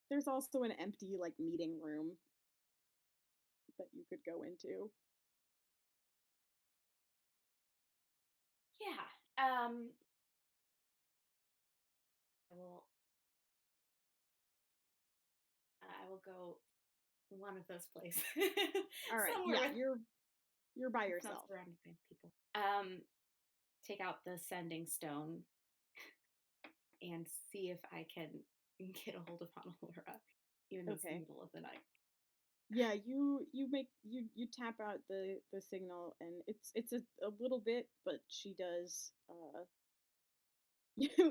There's also an empty like meeting room that you could go into. Yeah. I will go one of those places. All right. Somewhere Yeah, with you're by not yourself. surrounded by people. Take out the sending stone and see if I can get a hold of Honolulu, even though it's the Okay. middle of the night. Yeah, you tap out the signal, and it's a little bit, but she does.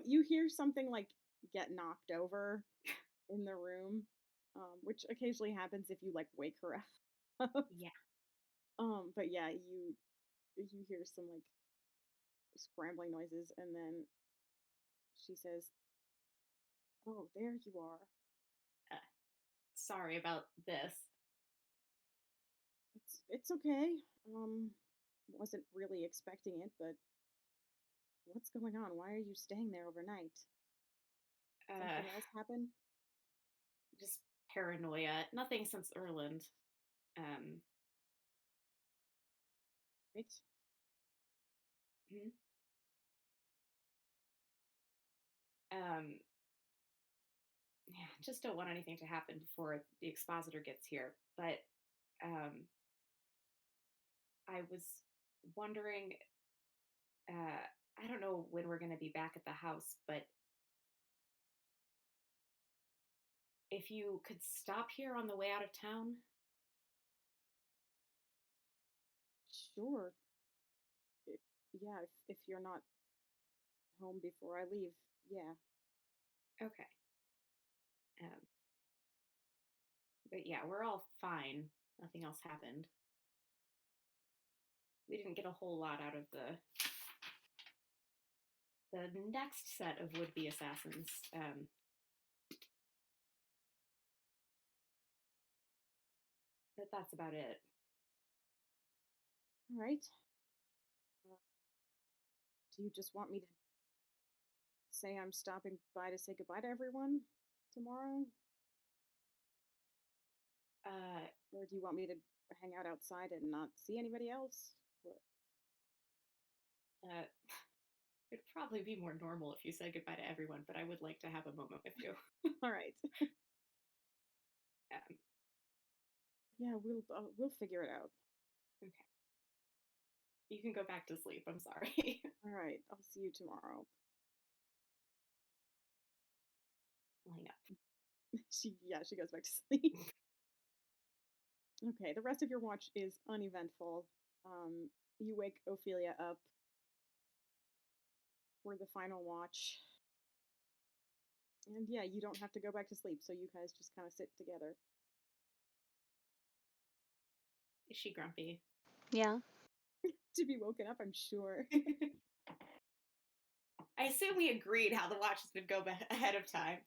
You hear something like get knocked over in the room, which occasionally happens if you like wake her up. Yeah. But yeah, you hear some like scrambling noises, and then she says, "Oh, there you are. Uh, Sorry about this. It's okay. Wasn't really expecting it, but what's going on? Why are you staying there overnight? Uh, Something else happened?" just paranoia. Nothing since Erland. Um, Right? mhm. um, yeah, just don't want anything to happen before the expositor gets here. But um, I was wondering. I don't know when we're going to be back at the house, but if you could stop here on the way out of town. Sure. If, yeah, if you're not home before I leave, yeah. Okay. Um, but yeah, we're all fine. Nothing else happened. We didn't get a whole lot out of the next set of would-be assassins. But that's about it. All right. Uh, do you just want me to say I'm stopping by to say goodbye to everyone tomorrow? Uh, Or do you want me to hang out outside and not see anybody else? What? uh, it'd probably be more normal if you said goodbye to everyone, but I would like to have a moment with you. All right. Um, Yeah, we'll figure it out. okay. You can go back to sleep. I'm sorry. All right. I'll see you tomorrow. Line up. She goes back to sleep. Okay, the rest of your watch is uneventful. You wake Ophelia up for the final watch. And yeah, you don't have to go back to sleep, so you guys just kind of sit together. Is she grumpy? Yeah, To be woken up, I'm sure. I assume we agreed how the watches would go ahead of time.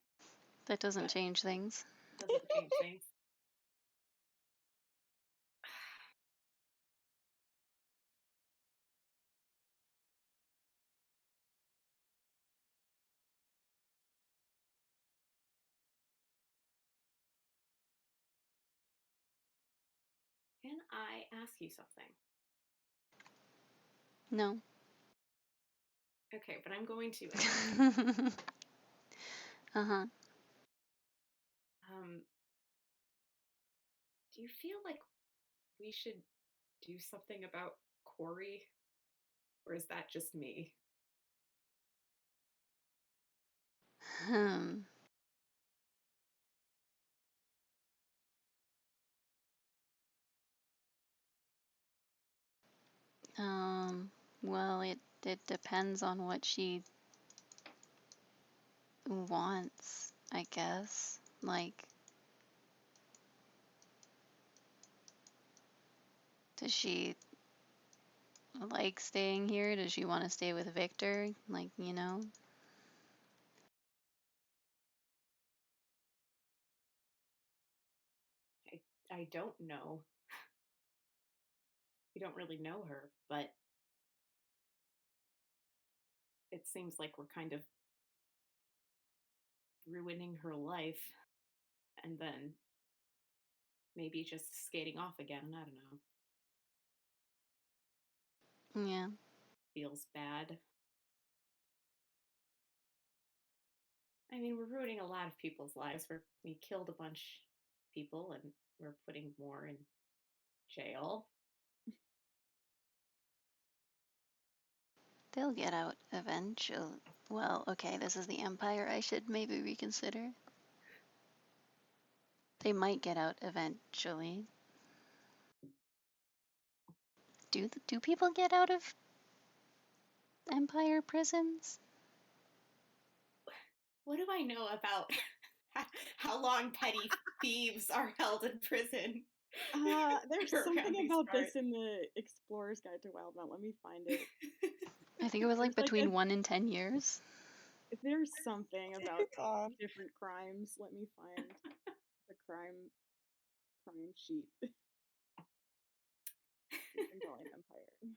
that doesn't But change things. doesn't change things. Can I ask you something? No. Okay, but I'm going to. Uh-huh. Um, do you feel like we should do something about Corey? Or is that just me? Hmm. Well, it depends on what she wants, I guess. Like, does she like staying here? Does she want to stay with Victor? Like, you know? I don't know. We don't really know her, but it seems like we're kind of ruining her life and then maybe just skating off again. I don't know. Yeah. Feels bad. I mean, we're ruining a lot of people's lives. We killed a bunch of people and we're putting more in jail. They'll get out eventually. Well, okay, this is the Empire. I should maybe reconsider. They might get out eventually. Do people get out of Empire prisons? What do I know about how long petty thieves are held in prison? There's around something these about parts? this in the Explorer's Guide to Wildmount. Let me find it. I think it was like There's like between a 1 and 10 years. there's something about God. different crimes. Let me find the crime sheet. Syndalian Empire.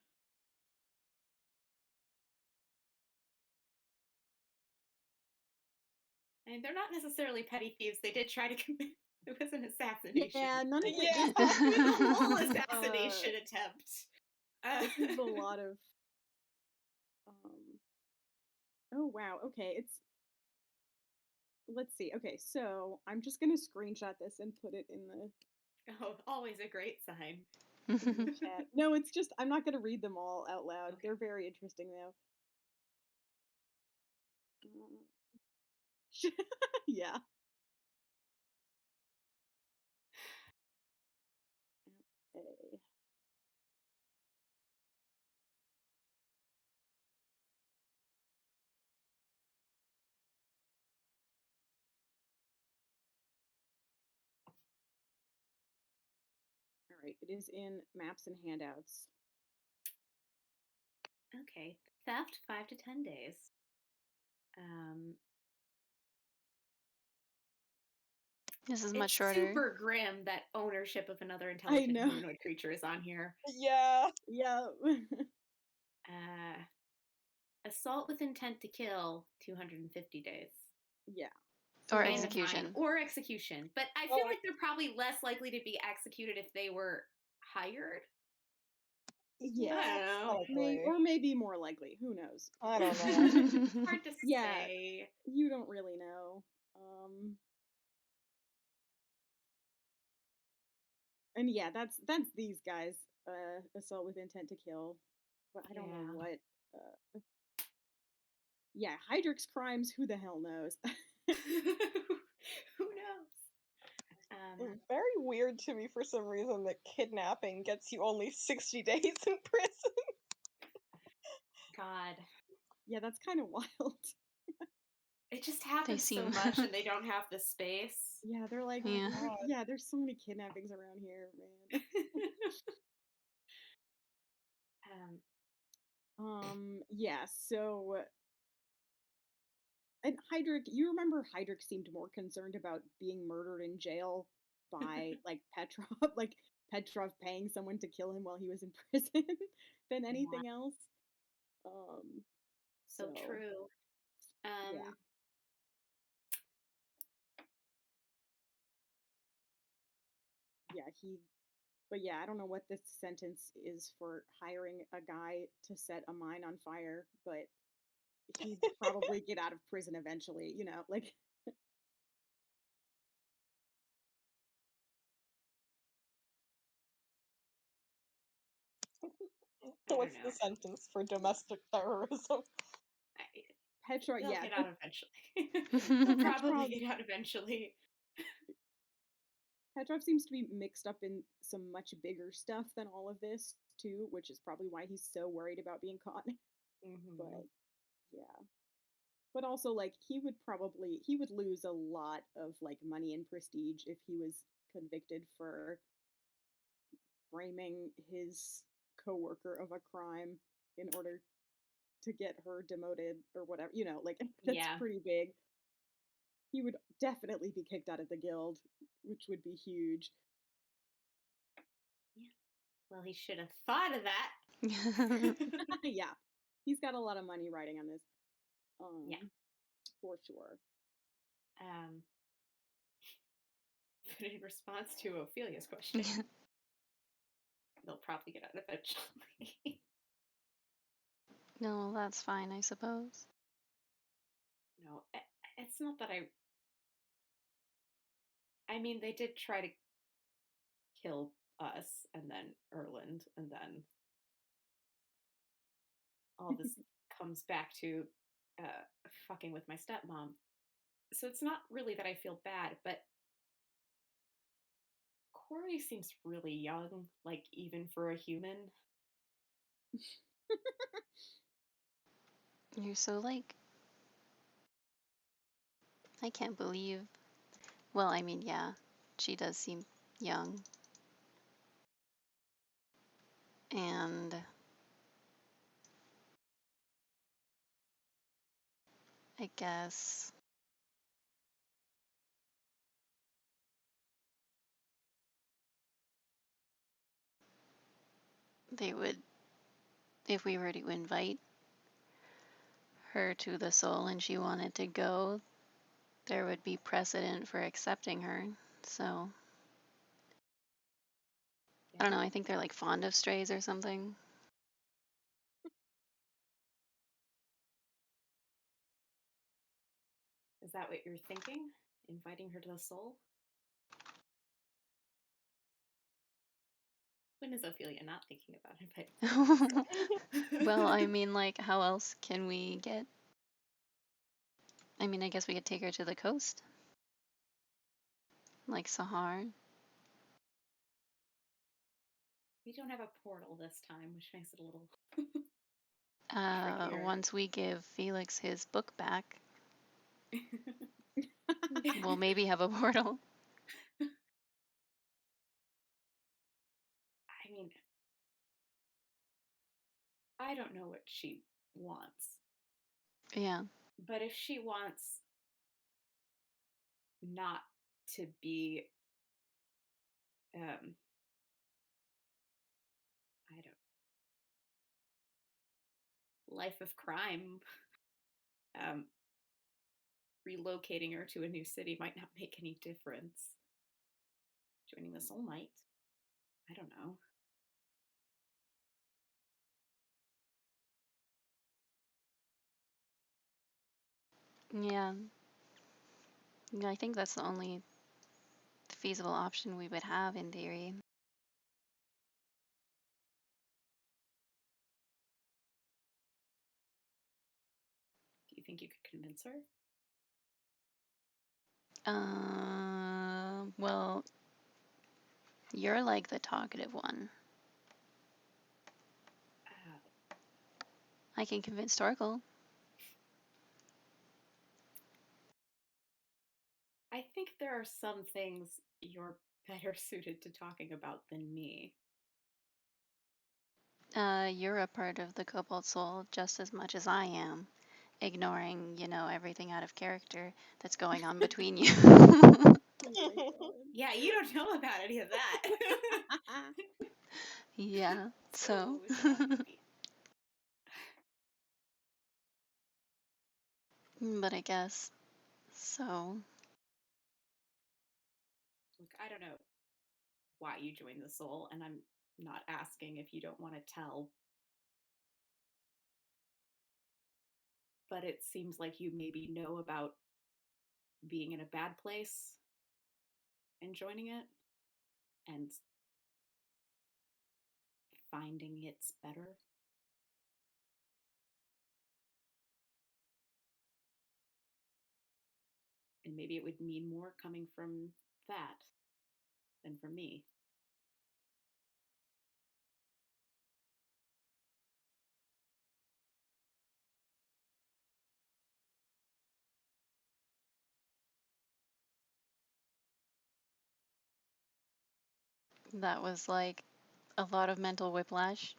I mean, they're not necessarily petty thieves. They did try to commit. It was an assassination. Yeah, none of it. Yeah. It was a whole assassination attempt. This is a lot of. Oh wow. Okay, it's. Let's see. Okay, so I'm just gonna screenshot this and put it in the Oh, always a great sign. chat. No, it's just I'm not gonna read them all out loud. Okay. They're very interesting though. Yeah. Okay. All right, it is in maps and handouts. Okay. Theft, 5 to 10 days. This is It's much shorter. super grim that ownership of another intelligent know. humanoid creature is on here. Yeah. Yeah. Assault with intent to kill, 250 days. Yeah. Or And execution. fine. Or execution. But I feel like they're probably less likely to be executed if they were hired. Yeah. I don't know. Probably. Or maybe more likely. Who knows? I don't know. Hard to Yeah. say. You don't really know. And yeah, that's these guys. Assault with intent to kill. But I don't know Yeah. what. Yeah, Hydrix crimes. Who the hell knows? Who knows? It's very weird to me for some reason that kidnapping gets you only 60 days in prison. God. Yeah, that's kind of wild. It just happens so seem- much and they don't have the space. Yeah, they're like, Yeah. yeah, there's so many kidnappings around here, man. Yeah, so and Hydric, you remember Hydric seemed more concerned about being murdered in jail by like Petrov, like Petrov paying someone to kill him while he was in prison than anything else. So true. Yeah. Yeah, but yeah, I don't know what this sentence is for hiring a guy to set a mine on fire, but he'd probably get out of prison eventually, you know, like. What's the sentence for domestic terrorism? Petrov, He'll yeah. get out eventually. He'll probably get out eventually. Petrov seems to be mixed up in some much bigger stuff than all of this, too, which is probably why he's so worried about being caught. But, yeah. But also, like, he would lose a lot of, like, money and prestige if he was convicted for framing his coworker of a crime in order to get her demoted or whatever, you know, like, that's pretty big. He would definitely be kicked out of the guild, which would be huge. Yeah. Well, he should have thought of that. Yeah. He's got a lot of money riding on this. Yeah. For sure. But in response to Ophelia's question, they'll probably get out eventually. No, that's fine, I suppose. No, it's not that I mean, they did try to kill us, and then Erland, and then all this comes back to fucking with my stepmom. So it's not really that I feel bad, but Corey seems really young, like even for a human. You're so like, I can't believe. Well, I mean, yeah, she does seem young. And I guess they would, if we were to invite her to the soul and she wanted to go, there would be precedent for accepting her. So I don't know, I think they're like fond of strays or something. Is that what you're thinking? Inviting her to the soul? When is Ophelia not thinking about inviting? Well, I mean, like, how else can we get? I mean, I guess we could take her to the coast, like Sahar. We don't have a portal this time, which makes it a little trickier. Once we give Felix his book back, we'll maybe have a portal. I mean, I don't know what she wants. Yeah. But if she wants not to be, I don't, life of crime, relocating her to a new city might not make any difference. Joining the soul might. I don't know. Yeah. I think that's the only feasible option we would have in theory. Do you think you could convince her? Well, you're like the talkative one. I can convince Torkel. I think there are some things you're better suited to talking about than me. You're a part of the Cobalt Soul just as much as I am, ignoring, everything out of character that's going on between you. Yeah, you don't know about any of that. Yeah, so. But I guess so. Look, I don't know why you joined the soul, and I'm not asking if you don't want to tell. But it seems like you maybe know about being in a bad place and joining it and finding it's better. And maybe it would mean more coming from that than from me. That was like a lot of mental whiplash.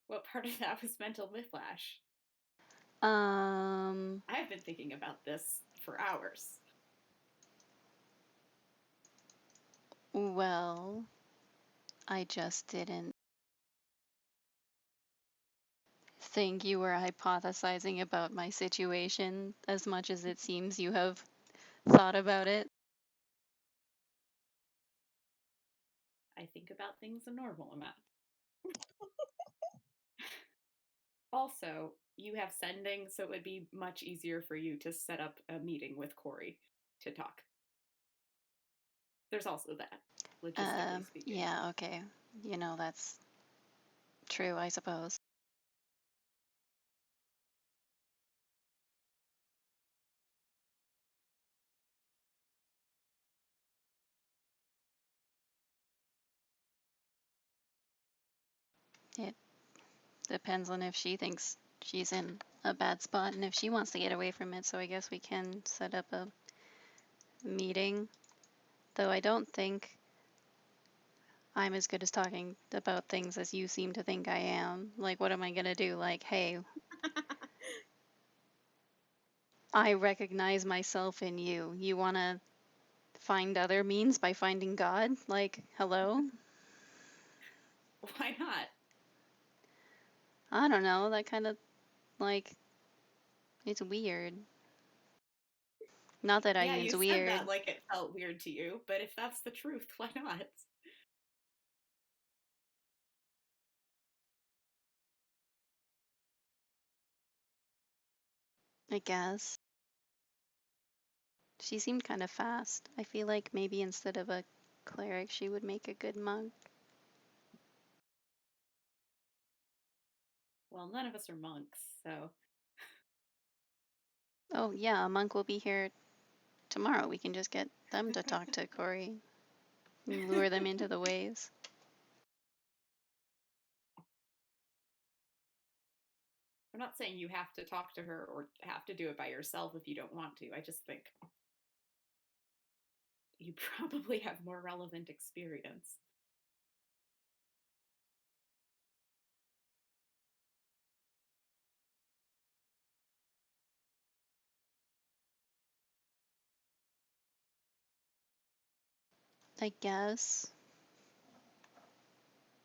What part of that was mental whiplash? I've been thinking about this for hours. Well, I just didn't think you were hypothesizing about my situation as much as it seems you have thought about it. I think about things a normal amount. Also, you have sending, so it would be much easier for you to set up a meeting with Corey to talk. There's also that, logistically speaking. Yeah, okay. That's true, I suppose. It depends on if she thinks she's in a bad spot and if she wants to get away from it. So I guess we can set up a meeting. Though I don't think I'm as good as talking about things as you seem to think I am. Like, what am I gonna do? Like, hey, I recognize myself in you. You wanna find other means by finding God? Like, hello? Why not? I don't know. That kind of, like, it's weird. Not that I Yeah, mean you it's said weird. that like it felt weird to you, but if that's the truth, why not? I guess. She seemed kind of fast. I feel like maybe instead of a cleric, she would make a good monk. Well, none of us are monks, so Oh, yeah, a monk will be here tomorrow. We can just get them to talk to Corey and lure them into the ways. I'm not saying you have to talk to her or have to do it by yourself if you don't want to. I just think you probably have more relevant experience. I guess.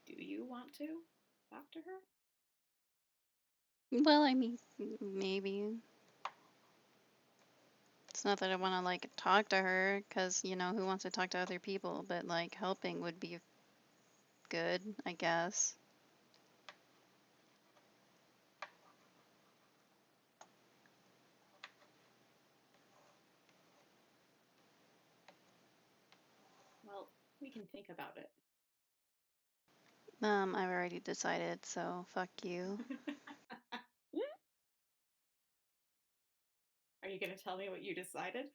Do you want to talk to her? Well, I mean, maybe. It's not that I want to, like, talk to her, because, you know, who wants to talk to other people? But, like, helping would be good, I guess. Well, we can think about it. I've already decided, so fuck you. Are you going to tell me what you decided?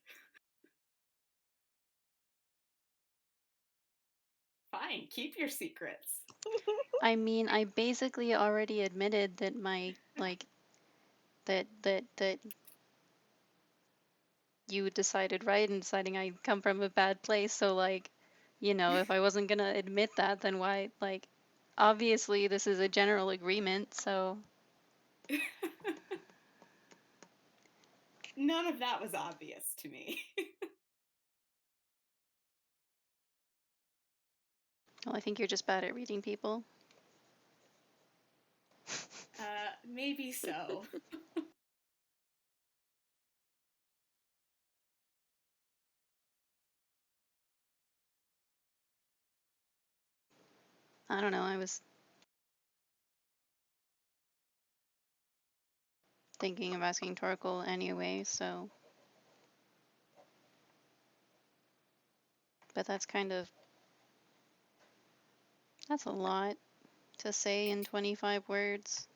Fine, keep your secrets. I mean, I basically already admitted that my, like, that you decided right in deciding I come from a bad place. So, like, you know, if I wasn't gonna admit that, then why, like, obviously this is a general agreement, so. None of that was obvious to me. Well, I think you're just bad at reading people. Maybe so. I don't know, I was thinking of asking Torkel anyway, so. But that's a lot to say in 25 words.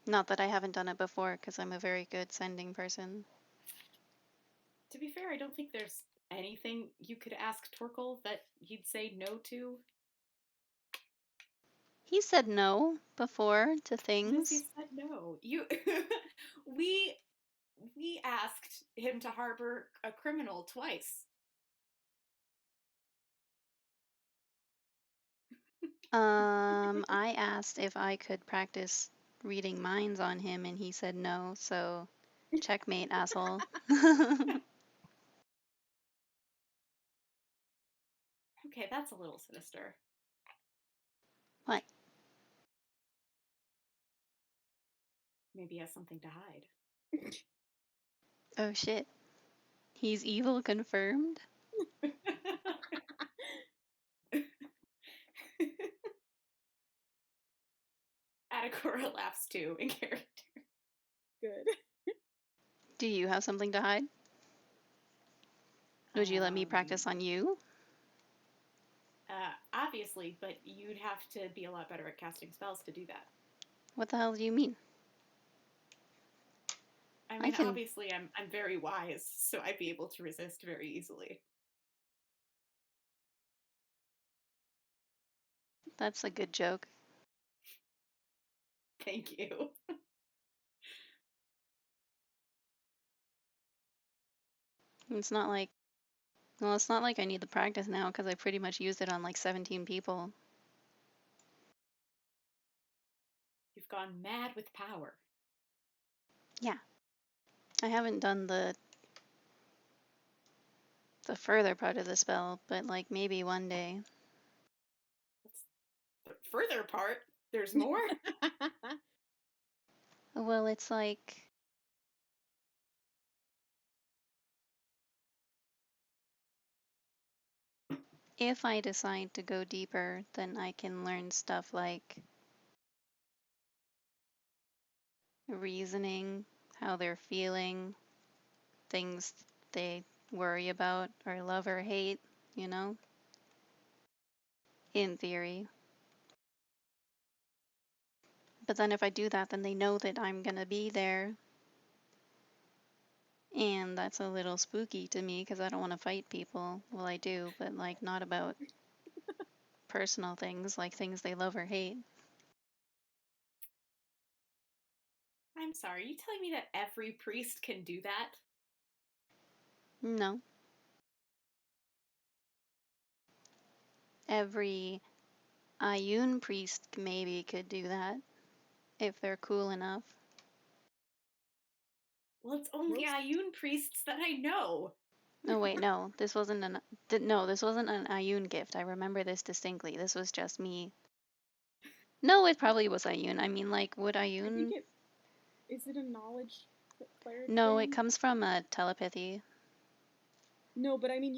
Not that I haven't done it before, because I'm a very good sending person. To be fair, I don't think there's anything you could ask Torkel that he'd say no to. He said no before to Because he things. said no. You we we asked him to harbor a criminal twice. I asked if I could practice reading minds on him, and he said no, so checkmate, asshole. Okay, that's a little sinister. What? Maybe he has something to hide. Oh shit. He's evil confirmed? Adakora laughs too in character. Good. Do you have something to hide? Would you let me practice on you? Obviously, but you'd have to be a lot better at casting spells to do that. What the hell do you mean? I mean, can- obviously, I'm very wise, so I'd be able to resist very easily. That's a good joke. Thank you. It's not like, well, it's not like I need the practice now because I pretty much used it on like 17 people. You've gone mad with power. Yeah. I haven't done the further part of the spell, but like maybe one day. That's the further part. There's more. Well, it's like if I decide to go deeper, then I can learn stuff like reasoning, how they're feeling, things they worry about or love or hate, you know? In theory. But then if I do that, then they know that I'm gonna be there. And that's a little spooky to me because I don't want to fight people. Well, I do, but like not about personal things, like things they love or hate. I'm sorry, you telling me that every priest can do that? No. Every Ayun priest maybe could do that if they're cool enough. Well, it's only Most- Ayun priests that I know. Oh wait, no, this wasn't an this wasn't an Ayun gift. I remember this distinctly. This was just me. No, it probably was Ayun. I mean, like, would I think Ayun? is it a knowledge cleric No, thing? it comes from a telepathy. No, but I mean,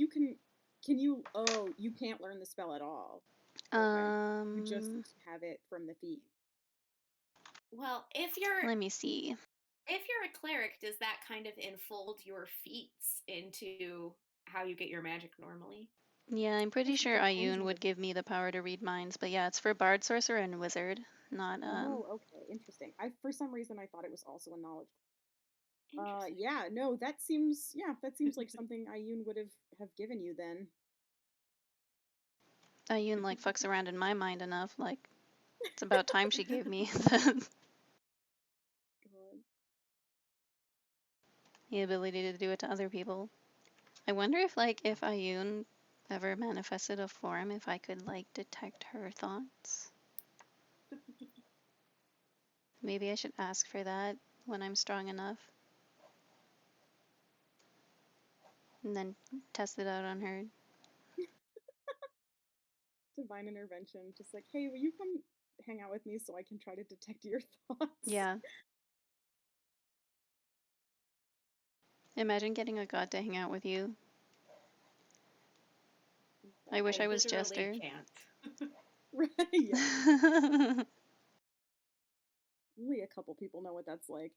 can you? Oh, you can't learn the spell at all. You just have it from the feet. Well, Let me see. if you're a cleric, does that kind of enfold your feats into how you get your magic normally? Yeah, I'm pretty Guess it sure depends Ayun on would the. give me the power to read minds, but yeah, it's for bard, sorcerer, and wizard, not Oh, okay, interesting. I for some reason I thought it was also a knowledge. Interesting. Yeah, no, that seems like something Ayun would have given you then. Ayun like fucks around in my mind enough. Like, it's about time she gave me God. the ability to do it to other people. I wonder if like if Ayun ever manifested a form, if I could like detect her thoughts. Maybe I should ask for that when I'm strong enough. And then test it out on her. Divine intervention, just like, hey, will you come hang out with me so I can try to detect your thoughts? Yeah. Imagine getting a god to hang out with you. I wish I was literally Jester. can't. Right. Yeah. Only a couple people know what that's like.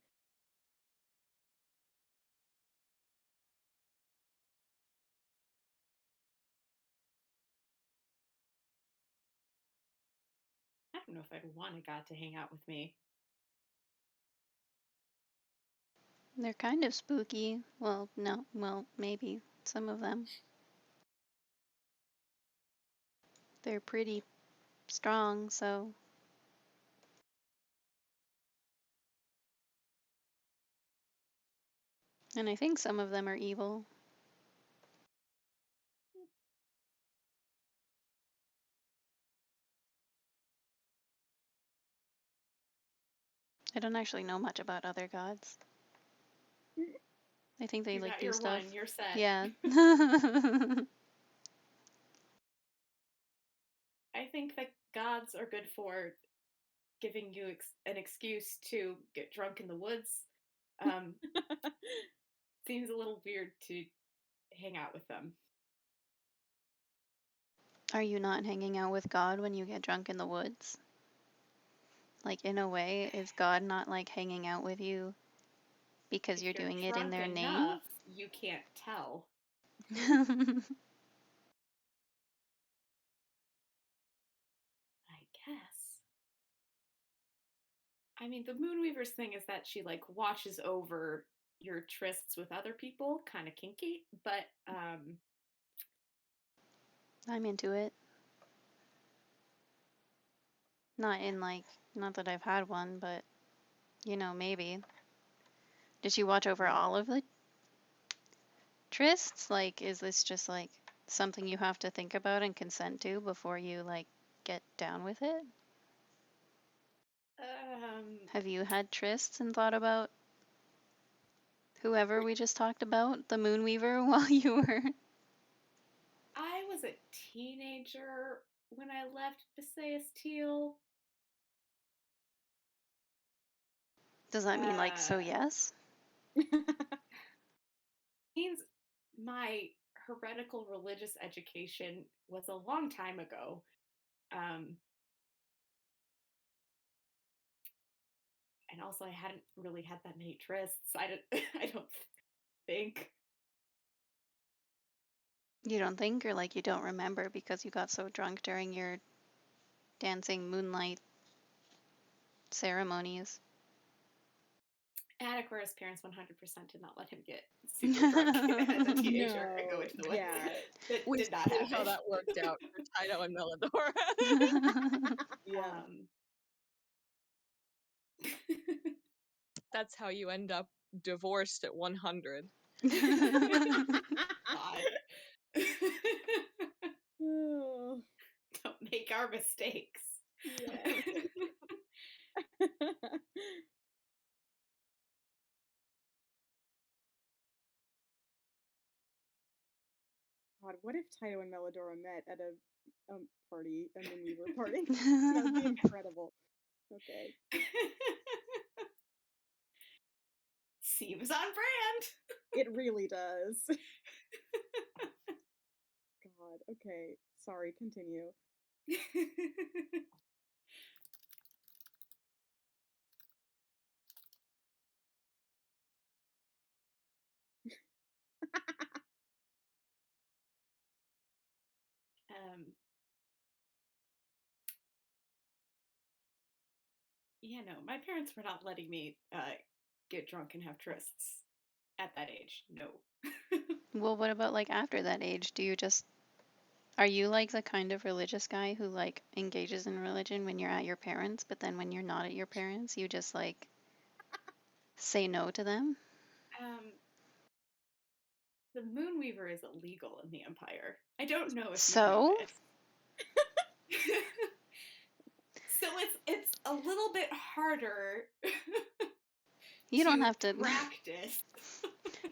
I don't know if I'd want a god to hang out with me. They're kind of spooky. Well, no, well, maybe some of them. They're pretty strong, so. And I think some of them are evil. I don't actually know much about other gods. I think they You like got do your stuff. one, you're set. Yeah. I think that gods are good for giving you an excuse to get drunk in the woods. Seems a little weird to hang out with them. Are you not hanging out with God when you get drunk in the woods? Like, in a way, is God not like hanging out with you because If you're you're doing it in drunk their name? enough, you can't tell. I guess. I mean, the Moonweaver's thing is that she like watches over your trysts with other people, kind of kinky, but I'm into it. Not in like, not that I've had one, but you know, maybe. Did she watch over all of the trysts? Like, is this just like something you have to think about and consent to before you like get down with it? Have you had trysts and thought about whoever we just talked about, the Moonweaver, while you were? I was a teenager when I left Visayas Teal. Does that mean like, so yes? Means my heretical religious education was a long time ago. And also I hadn't really had that many trysts. I don't think. You don't think, or like you don't remember because you got so drunk during your dancing moonlight ceremonies? Atticus' parents 100% did not let him get super drunk as a teenager and go No, into the woods. yeah. That We did not see happen. how that worked out for Tito and Melodora. Yeah. That's how you end up divorced at 100. God. Oh, Don't make our mistakes. yeah. God, what if Taito and Melodora met at a party, a Moonweaver party? That would be incredible. Okay. Seems on brand. It really does. God, okay. Sorry, continue. Yeah, no, my parents were not letting me get drunk and have trysts at that age. No. Well, what about like after that age? Are you like the kind of religious guy who like engages in religion when you're at your parents', but then when you're not at your parents', you just like say no to them? The Moonweaver is illegal in the Empire. I don't know if you So? know this. So it's a little bit harder You don't to have to practice.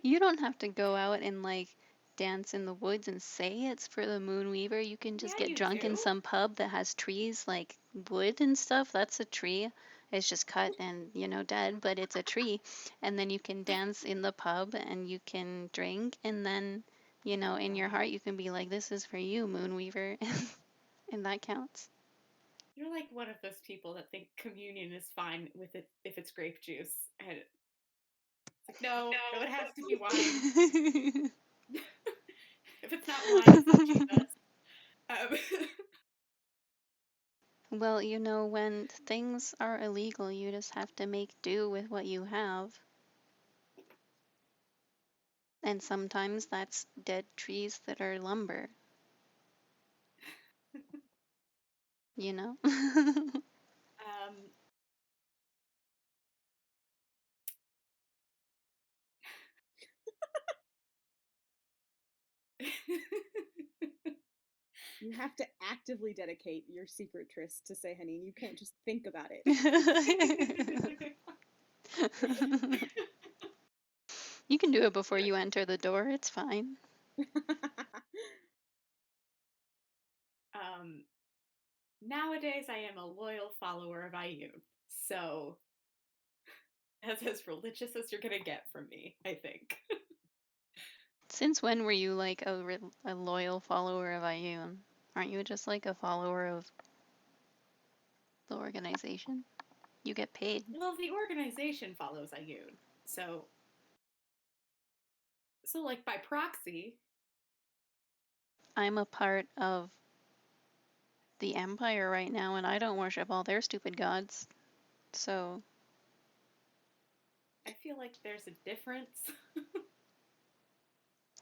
You don't have to go out and like dance in the woods and say it's for the Moonweaver. You can just Yeah, get you drunk in do. some pub that has trees like wood and stuff. That's a tree. It's just cut and, you know, dead, but it's a tree. And then you can dance in the pub and you can drink, and then, you know, in your heart you can be like, this is for you, Moonweaver. And that counts. You're like one of those people that think communion is fine with it if it's grape juice. And it's like, no, it has to be wine. If it's not wine, it's not Jesus. Well, you know, when things are illegal, you just have to make do with what you have. And sometimes that's dead trees that are lumber. You know? You have to actively dedicate your secret tryst to Sehani, and you can't just think about it. You can do it before you enter the door. It's fine. Nowadays, I am a loyal follower of Iyun, so that's as religious as you're gonna get from me, I think. Since when were you like a loyal follower of Iyun? Aren't you just like a follower of the organization? You get paid. Well, the organization follows Iyun, so like by proxy. I'm a part of the Empire right now, and I don't worship all their stupid gods. So. I feel like there's a difference.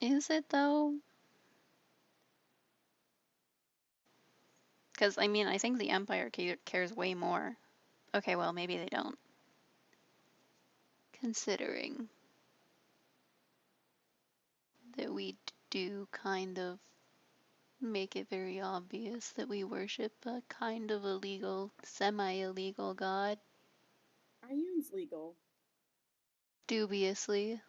Is it though? Because, I mean, I think the Empire cares way more. Okay, well, maybe they don't. Considering that we do kind of make it very obvious that we worship a kind of illegal, semi-illegal god, Ioun's legal. dubiously.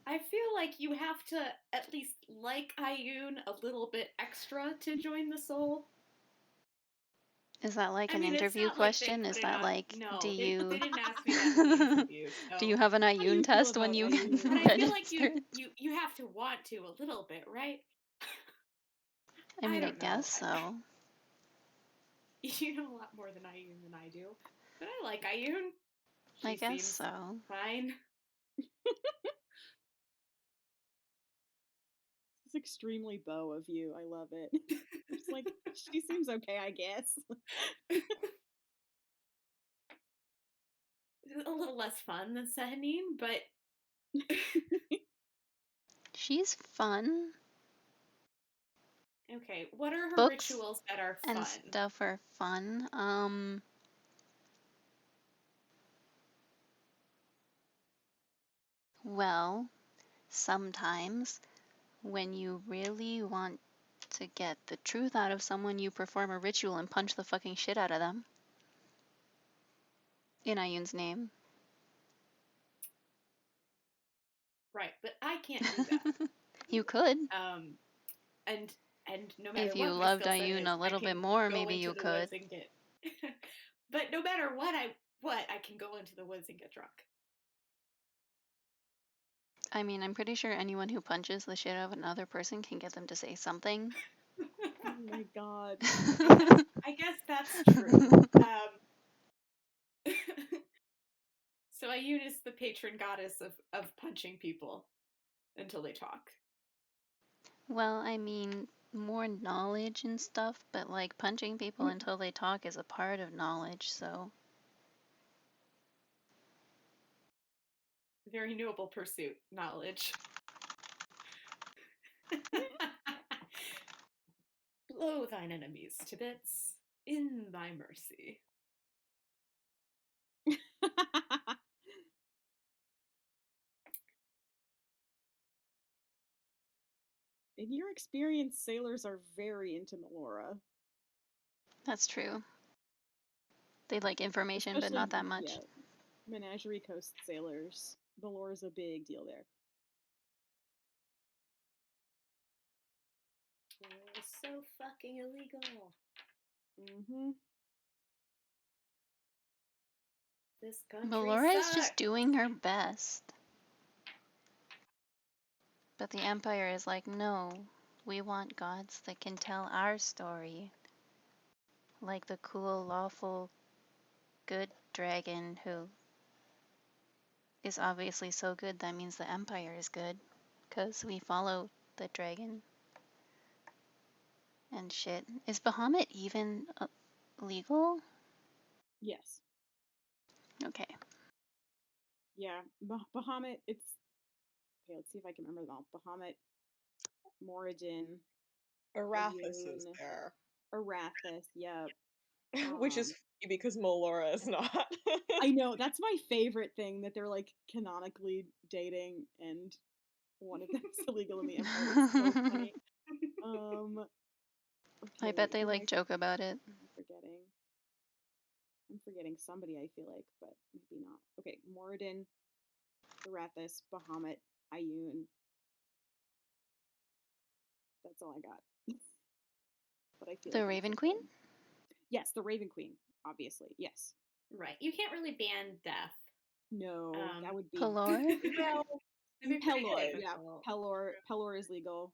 I feel like you have to at least like Ioun a little bit extra to join the Soul. Is that like I an mean, it's interview not like they question? put Is it that on. like, No, do they you didn't ask me that in the interview. do you So. have an How do you Ioun feel test when about you Ioun? But I feel like register? you have to want to a little bit, right? I mean, I don't know. guess so. You know a lot more than I do. But I like Ioun. I She guess seems so. fine. It's extremely Beau of you. I love it. It's like, she seems okay, I guess. A little less fun than Sehanine, but She's fun. okay. What are her Books rituals that are and fun? stuff are fun. Well, sometimes when you really want to get the truth out of someone, you perform a ritual and punch the fucking shit out of them. In Ioun's name. Right, but I can't do that. You could. And no matter If you what my loved skill set Ioun is, a I little bit can more, go maybe into you the could. woods and get. But no matter what I can go into the woods and get drunk. I mean, I'm pretty sure anyone who punches the shit out of another person can get them to say something. Oh my god. I guess that's true. So Ioun is the patron goddess of punching people until they talk. Well, I mean, more knowledge and stuff, but like punching people until they talk is a part of knowledge, so. Very noble pursuit, knowledge. Blow thine enemies to bits in thy mercy. In your experience, sailors are very into Melora. That's true. They like information, but not that much. Yeah, Menagerie Coast sailors. Melora's a big deal there. Oh, so fucking illegal. Mm-hmm. This country Melora is sucks. just doing her best. But the Empire is like, no, we want gods that can tell our story. Like the cool, lawful, good dragon who is obviously so good that means the Empire is good. Because we follow the dragon. And shit. Is Bahamut even legal? Yes. Okay. Yeah. Bahamut, it's... Okay, let's see if I can remember them all. Bahamut, Moradin, Arathis is Ioun, there. Arathis, yep. Which is funny because Melora is not. I know, that's my favorite thing, that they're like canonically dating and one of them is illegal in the Empire. It's so funny. I Okay, bet they who am like joke about it. I'm forgetting somebody, I feel like, but maybe not. Okay, Moradin, Arathis, Bahamut, Ioun. That's all I got. But I feel The like I'm Raven Queen? forgetting. Yes, the Raven Queen, obviously. Yes. Right. You can't really ban death. No, that would be Pelor? No, That'd be pretty Pelor. Yeah, difficult. Pelor is legal.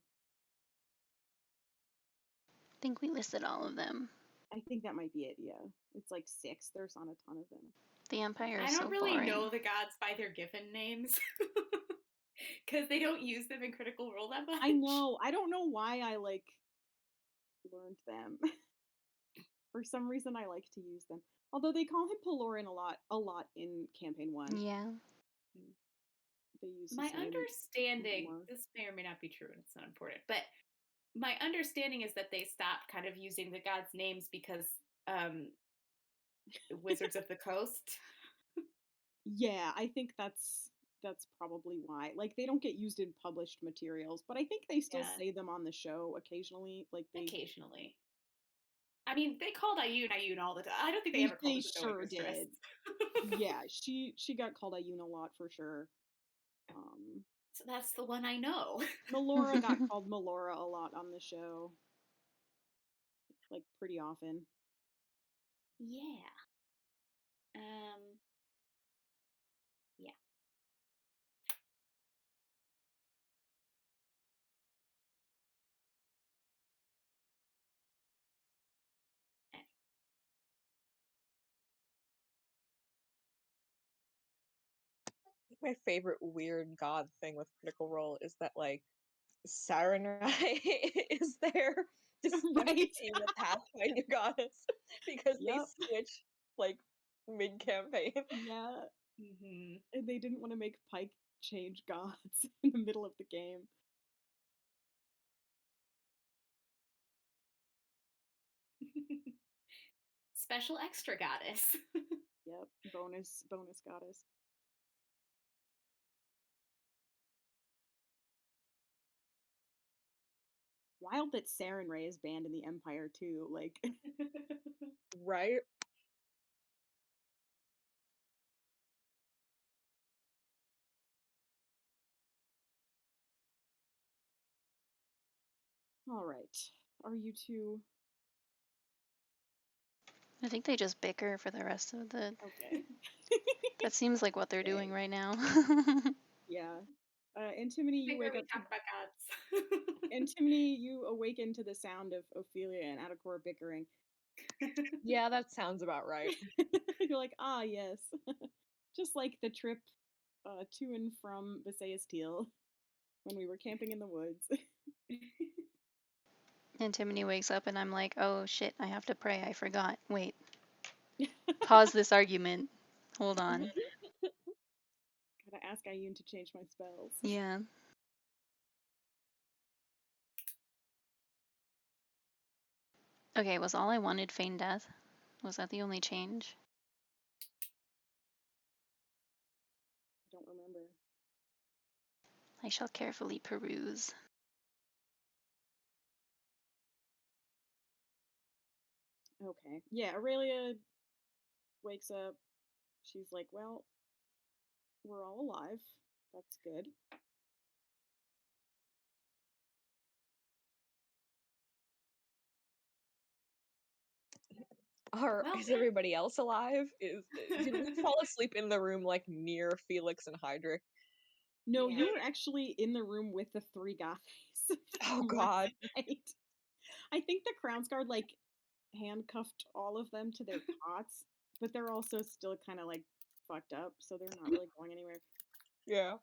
I think we listed all of them. I think that might be it. Yeah, it's like 6. There's not a ton of them. The Empire I is don't so really boring. know the gods by their given names. Because they don't use them in Critical Role that much. I know. I don't know why I like learned them. For some reason, I like to use them. Although they call him Pelorin a lot in campaign 1. Yeah. They use My his name understanding, more. this may or may not be true and it's not important, but my understanding is that they stopped kind of using the gods' names because Wizards of the Coast. Yeah, I think that's probably why. Like they don't get used in published materials, but I think they still Yeah, say them on the show occasionally. Like occasionally. I mean, they called Ayun all the time. I don't think they ever called they her the Knowing sure Mistress. did. Yeah, she got called Ayun a lot for sure. So that's the one I know. Melora got called Melora a lot on the show. Like pretty often. Yeah. Yeah. My favorite weird god thing with Critical Role is that like Sarenrae is there despite Right. being a Pathfinder goddess because they Yep. switch like mid campaign. Yeah. Mm-hmm. And they didn't want to make Pike change gods in the middle of the game. Special extra goddess. Yep. Bonus goddess. Wild that Sarenrae is banned in the Empire too. Like Right? all right. Are you two I think they just bicker for the rest of the. okay? That seems like what they're Okay. doing right now. Yeah. Antimony, you Figure wake we up. talk about gods. Antimony, you awaken to the sound of Ophelia and Adakor bickering. Yeah, that sounds about right. You're like, ah, yes. Just like the trip to and from Visayas Teal when we were camping in the woods. Antimony wakes up and I'm like, oh shit, I have to pray. I forgot. Wait. Pause this argument. Hold on. Gotta ask Ayun to change my spells. Yeah. Okay, was all I wanted Feign Death? Was that the only change? I don't remember. I shall carefully peruse. Okay. Yeah, Aurelia wakes up. She's like, well, we're all alive. That's good. Well, Is everybody else alive? Did we fall asleep in the room like near Felix and Hydric? No, Yeah. you were actually in the room with the three guys Oh from god. last night. I think the Crownsguard like handcuffed all of them to their cots, but they're also still kind of like fucked up, so they're not really going anywhere. Yeah.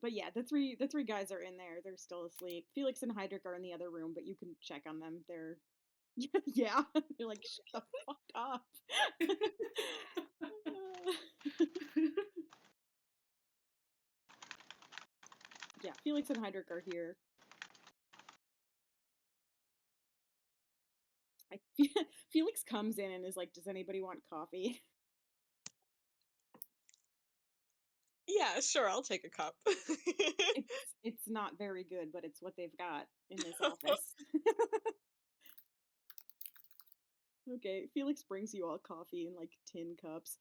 But yeah, the three guys are in there. They're still asleep. Felix and Hydric are in the other room, but you can check on them. They're yeah. You're like, shut the fuck up. Yeah, Felix and Hydric are here. Felix comes in and is like, "Does anybody want coffee?" Yeah, sure, I'll take a cup. It's not very good, but it's what they've got in this office. Okay, Felix brings you all coffee in like tin cups.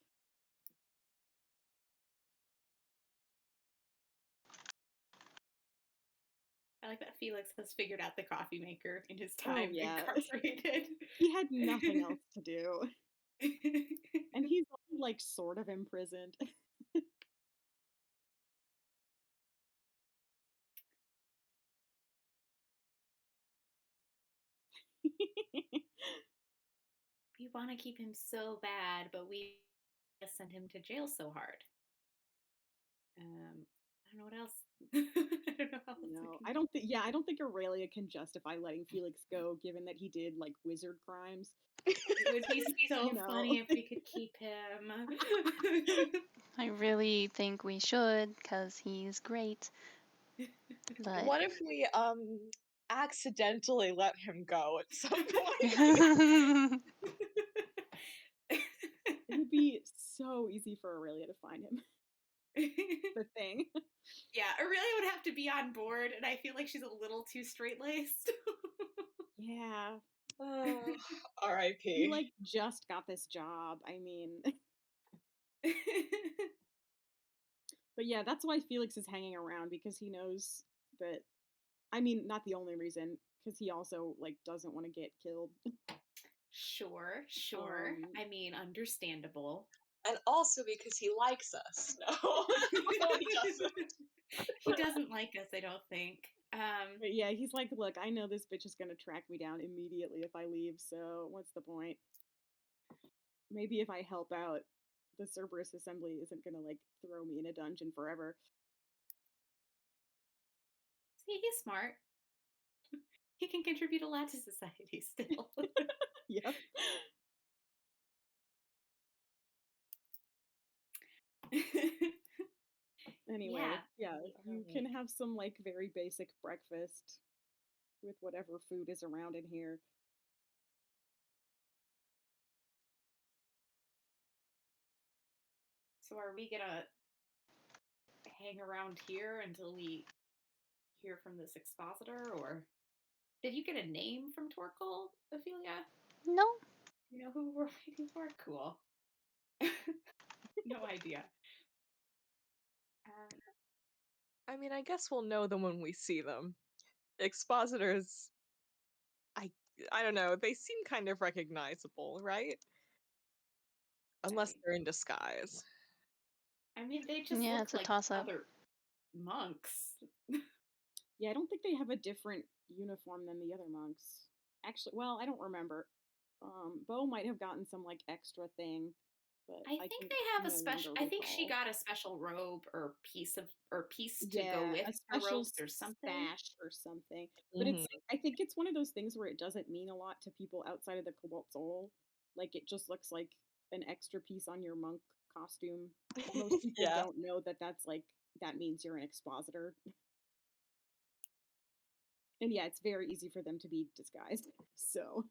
I like that Felix has figured out the coffee maker in his Oh time yeah, incarcerated. he had nothing else to do, and he's only, like sort of imprisoned. We want to keep him so bad, but we sent him to jail so hard. I don't know what else. I don't know how else we No, can- I don't think. Yeah, I don't think Aurelia can justify letting Felix go, given that he did like wizard crimes. It would be so You know. funny if we could keep him. I really think we should, because he's great. But What if we accidentally let him go at some point? yeah, It would be so easy for Aurelia to find him. The thing. Yeah, Aurelia would have to be on board, and I feel like she's a little too straight laced. Yeah. Oh, He R.I.P. like just got this job. I mean, but yeah, that's why Felix is hanging around because he knows that I mean, not the only reason, because he also like doesn't want to get killed. Sure, sure. Um I mean, understandable. And also because he likes us. No, no, he doesn't. He doesn't like us, I don't think. but yeah, he's like, look, I know this bitch is gonna track me down immediately if I leave, so what's the point? Maybe if I help out, the Cerberus Assembly isn't gonna like throw me in a dungeon forever. See, he's smart. He can contribute a lot to society still. Yep. Anyway, yeah, you can Alright. have some like very basic breakfast with whatever food is around in here. So are we gonna hang around here until we hear from this expositor, or did you get a name from Torkel, Ophelia? no, You know who we're waiting for? Cool. No idea. I mean, I guess we'll know them when we see them. Expositors, I I don't know, they seem kind of recognizable, right? Unless they're in disguise. I mean, they just yeah, look it's a like toss up. other monks. Yeah, I don't think they have a different uniform than the other monks. Actually, well, I don't remember. Bo might have gotten some like extra thing, but I I think can they have a no special. longer I think she recall. got a special robe or piece to go Yeah, with a her special robes or something. sash or something. But Hmm. it's I think it's one of those things where it doesn't mean a lot to people outside of the Cobalt Soul. Like it just looks like an extra piece on your monk costume. Most people Yeah. don't know that that's like that means you're an expositor. And yeah, it's very easy for them to be disguised. So,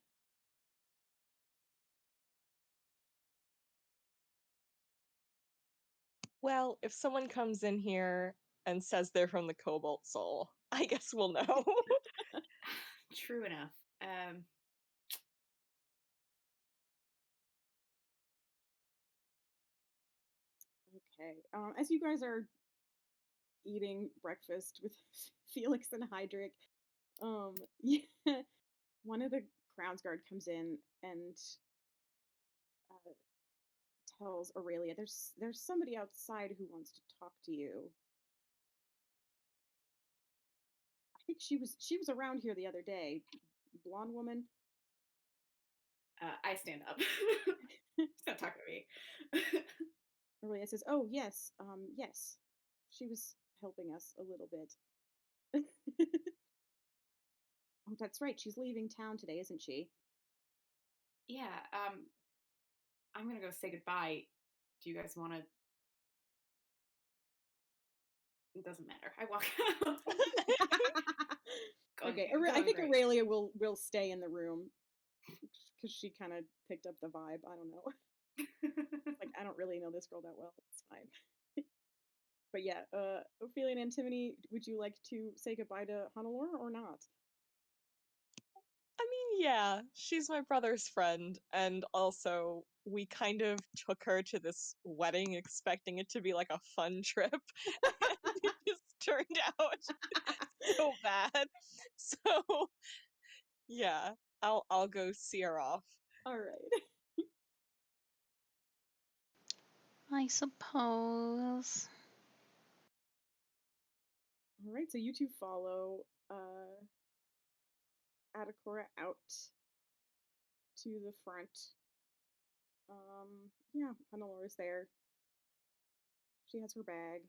Well, if someone comes in here and says they're from the Cobalt Soul, I guess we'll know. True enough. okay. As you guys are eating breakfast with Felix and Hydric, yeah, one of the Crownsguard comes in and uh, tells Aurelia, "There's somebody outside who wants to talk to you." I think she was around here the other day. Blonde woman. I stand up. Stop talking to me. Aurelia says, "Oh yes, yes, she was helping us a little bit." Oh, that's right. She's leaving town today, isn't she? Yeah. I'm gonna go say goodbye. Do you guys want to? It doesn't matter. I walk out. Okay, I Going think great. Aurelia will stay in the room because she kind of picked up the vibe. I don't know. Like I don't really know this girl that well. It's fine. But yeah, Ophelia and Antimony, would you like to say goodbye to Hannelore or not? I mean, yeah, she's my brother's friend, and also we kind of took her to this wedding expecting it to be like a fun trip, and it just turned out so bad. So yeah, I'll go see her off. All right. I suppose. All right. So you two follow Adakora out to the front. Yeah, Hannelore is there. She has her bag.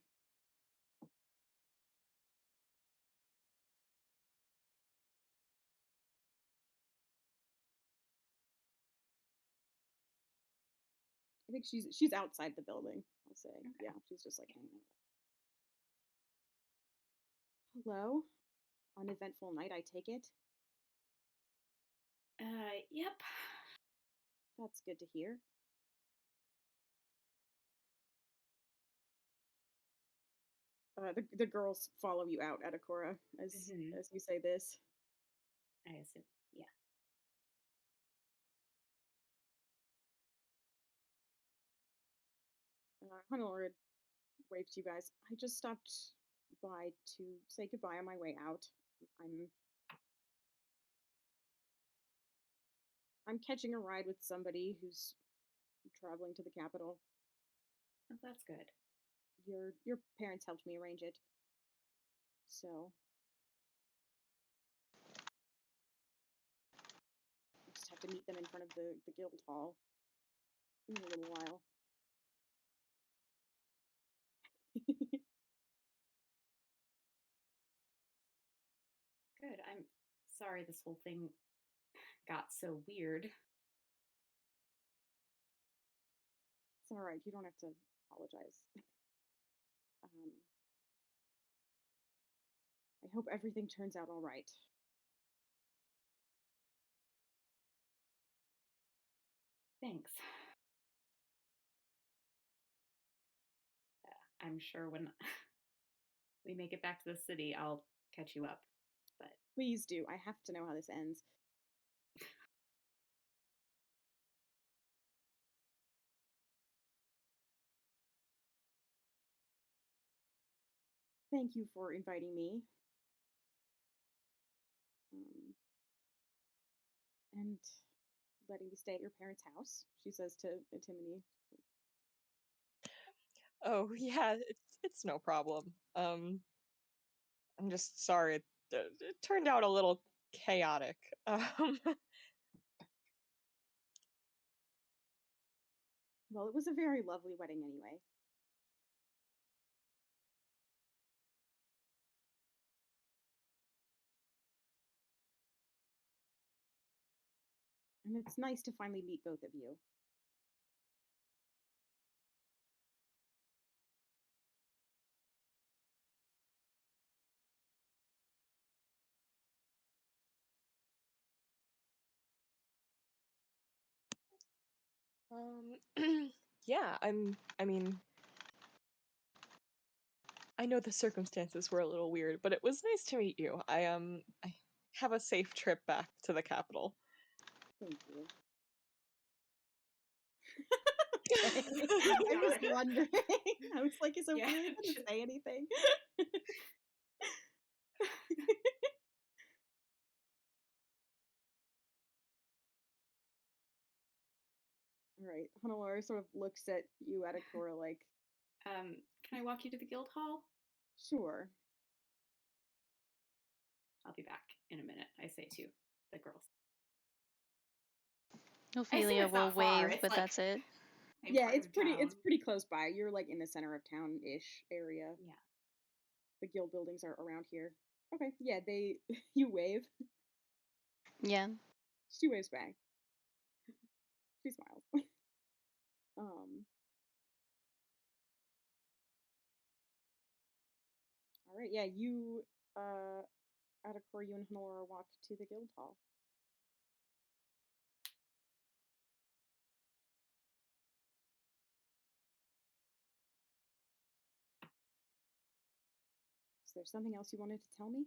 I think she's outside the building. I'll say, Okay. yeah, she's just like hanging Hello. Uneventful night, I take it. Yep. That's good to hear. The girls follow you out, Adakora, Hmm. as you say this. I assume. Yeah. Honora waves to you guys. I just stopped by to say goodbye on my way out. I'm I'm catching a ride with somebody who's traveling to the capital. Oh, that's good. Your parents helped me arrange it. So I just have to meet them in front of the guild hall in a little while. Good. I'm sorry this whole thing got so weird. It's all right. You don't have to apologize. Um, I hope everything turns out all right. Thanks. I'm sure when we make it back to the city, I'll catch you up. But Please do. I have to know how this ends. Thank you for inviting me. And letting me stay at your parents' house, she says to Timony. Oh yeah, it's no problem. I'm just sorry it turned out a little chaotic. Well, it was a very lovely wedding anyway. And it's nice to finally meet both of you. Yeah, I mean, I know the circumstances were a little weird, but it was nice to meet you. I have a safe trip back to the capital. Thank you. Okay. I was God. wondering. I was like, is Ophelia Yeah. going to say anything? All right. Hanalari sort of looks at you, Adakora, like, Can I walk you to the guild hall? sure. I'll be back in a minute, I say to the girls. I assume Ophelia it's will not far. wave, It's but like that's it. same Yeah, part it's of town. pretty close by. You're like in the center of town-ish area. Yeah. The guild buildings are around here. Okay, yeah, you wave. Yeah. She waves back. She smiles. um all right, yeah, you Adakora, you and Honora walk to the guild hall. Is there something else you wanted to tell me?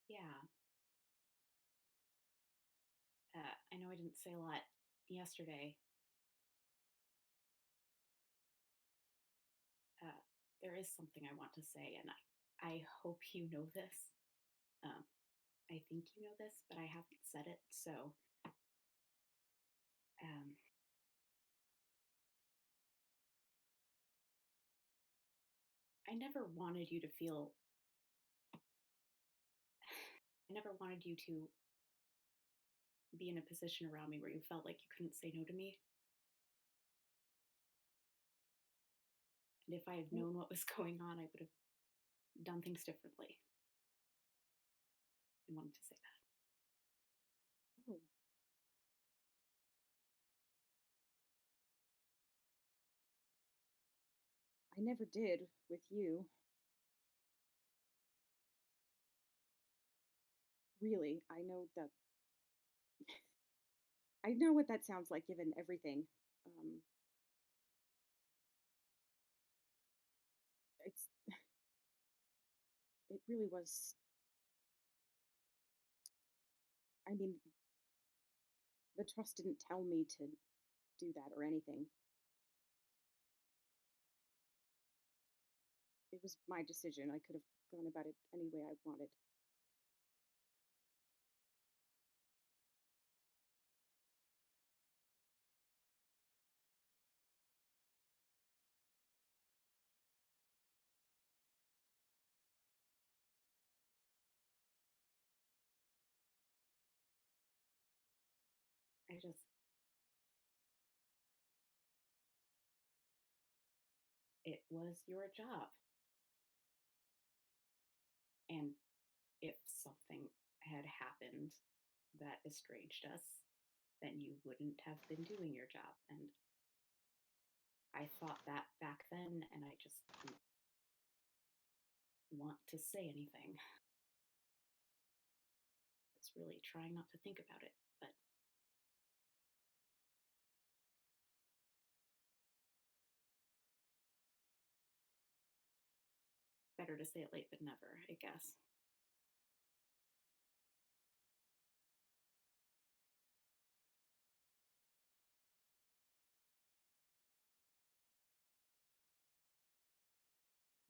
Yeah. I know I didn't say a lot yesterday. There is something I want to say, and I hope you know this. Um, I think you know this, but I haven't said it, so um, I never wanted you to feel. I never wanted you to be in a position around me where you felt like you couldn't say no to me. And if I had known what was going on, I would have done things differently. I wanted to say that. Oh. I never did with you. really, I know what that sounds like given everything. Um, it's it really was. I mean, the trust didn't tell me to do that or anything. It was my decision. I could have gone about it any way I wanted. I just, it was your job. And if something had happened that estranged us, then you wouldn't have been doing your job. And I thought that back then, and I just didn't want to say anything. It's really trying not to think about it, but better to say it late than never, I guess.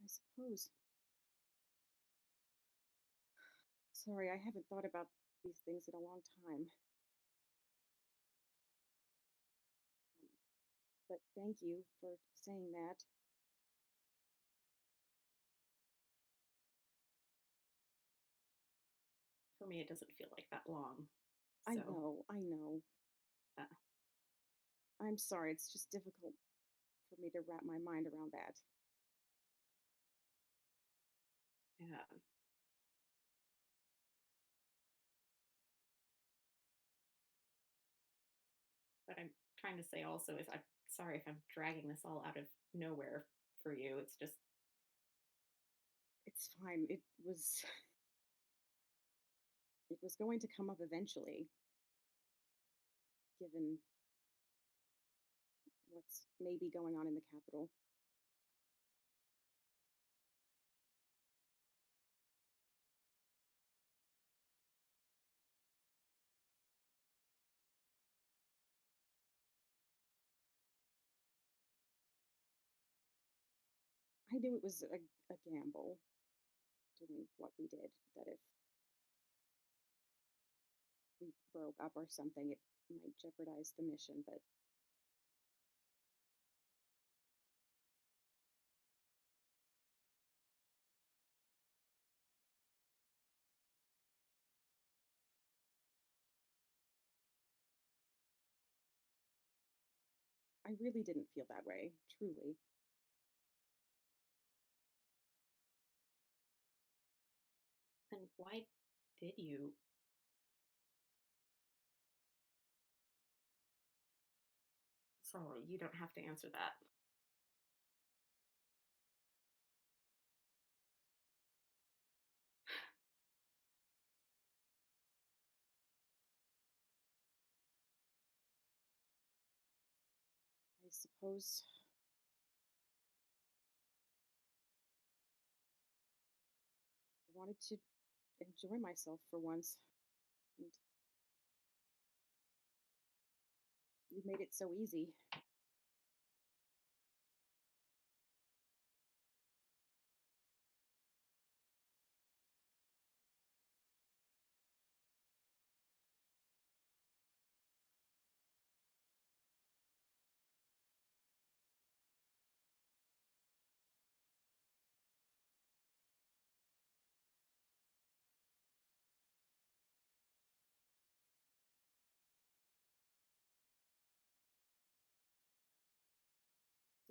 I suppose. Sorry, I haven't thought about these things in a long time. But thank you for saying that. For me, it doesn't feel like that long. I So, know, I know. uh, I'm sorry, it's just difficult for me to wrap my mind around that. yeah. But I'm trying to say also is I'm sorry if I'm dragging this all out of nowhere for you. It's just, It's fine. It was going to come up eventually, given what's maybe going on in the capital. I knew it was a gamble doing what we did, that if we broke up or something, it might jeopardize the mission, but I really didn't feel that way, truly. then why did you? Sorry, you don't have to answer that. I suppose I wanted to enjoy myself for once, and you made it so easy.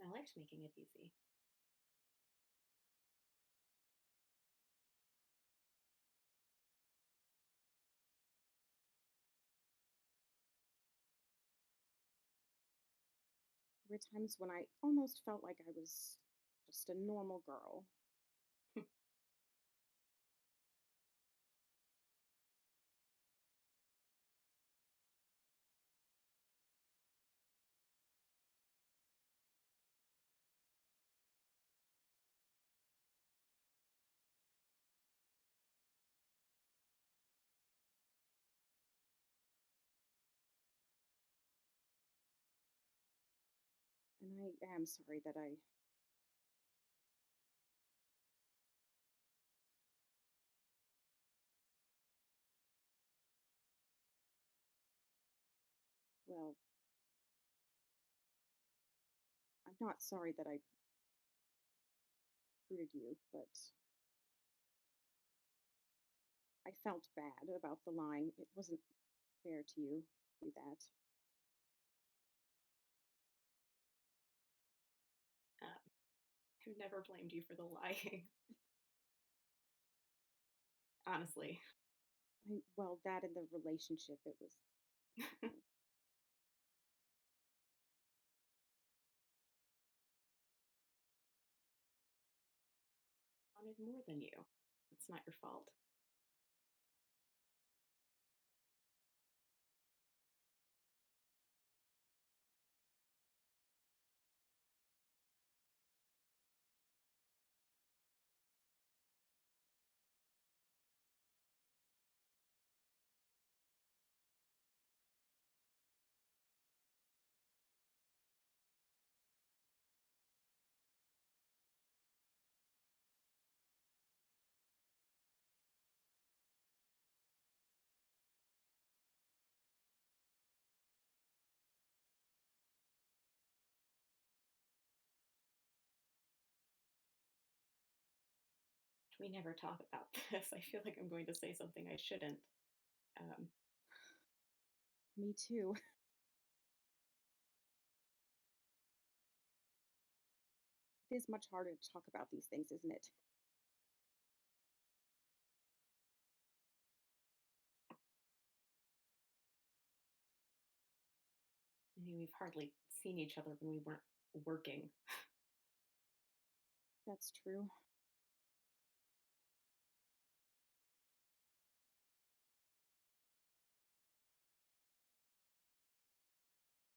I liked making it easy. There were times when I almost felt like I was just a normal girl. And I am sorry that I. Well, I'm not sorry that I recruited you, but I felt bad about the lying. It wasn't fair to you to do that. I've never blamed you for the lying. Honestly. Well, that in the relationship, it was. Wanted more than you. It's not your fault. We never talk about this. I feel like I'm going to say something I shouldn't. Um, Me too. It is much harder to talk about these things, isn't it? I mean, we've hardly seen each other when we weren't working. That's true.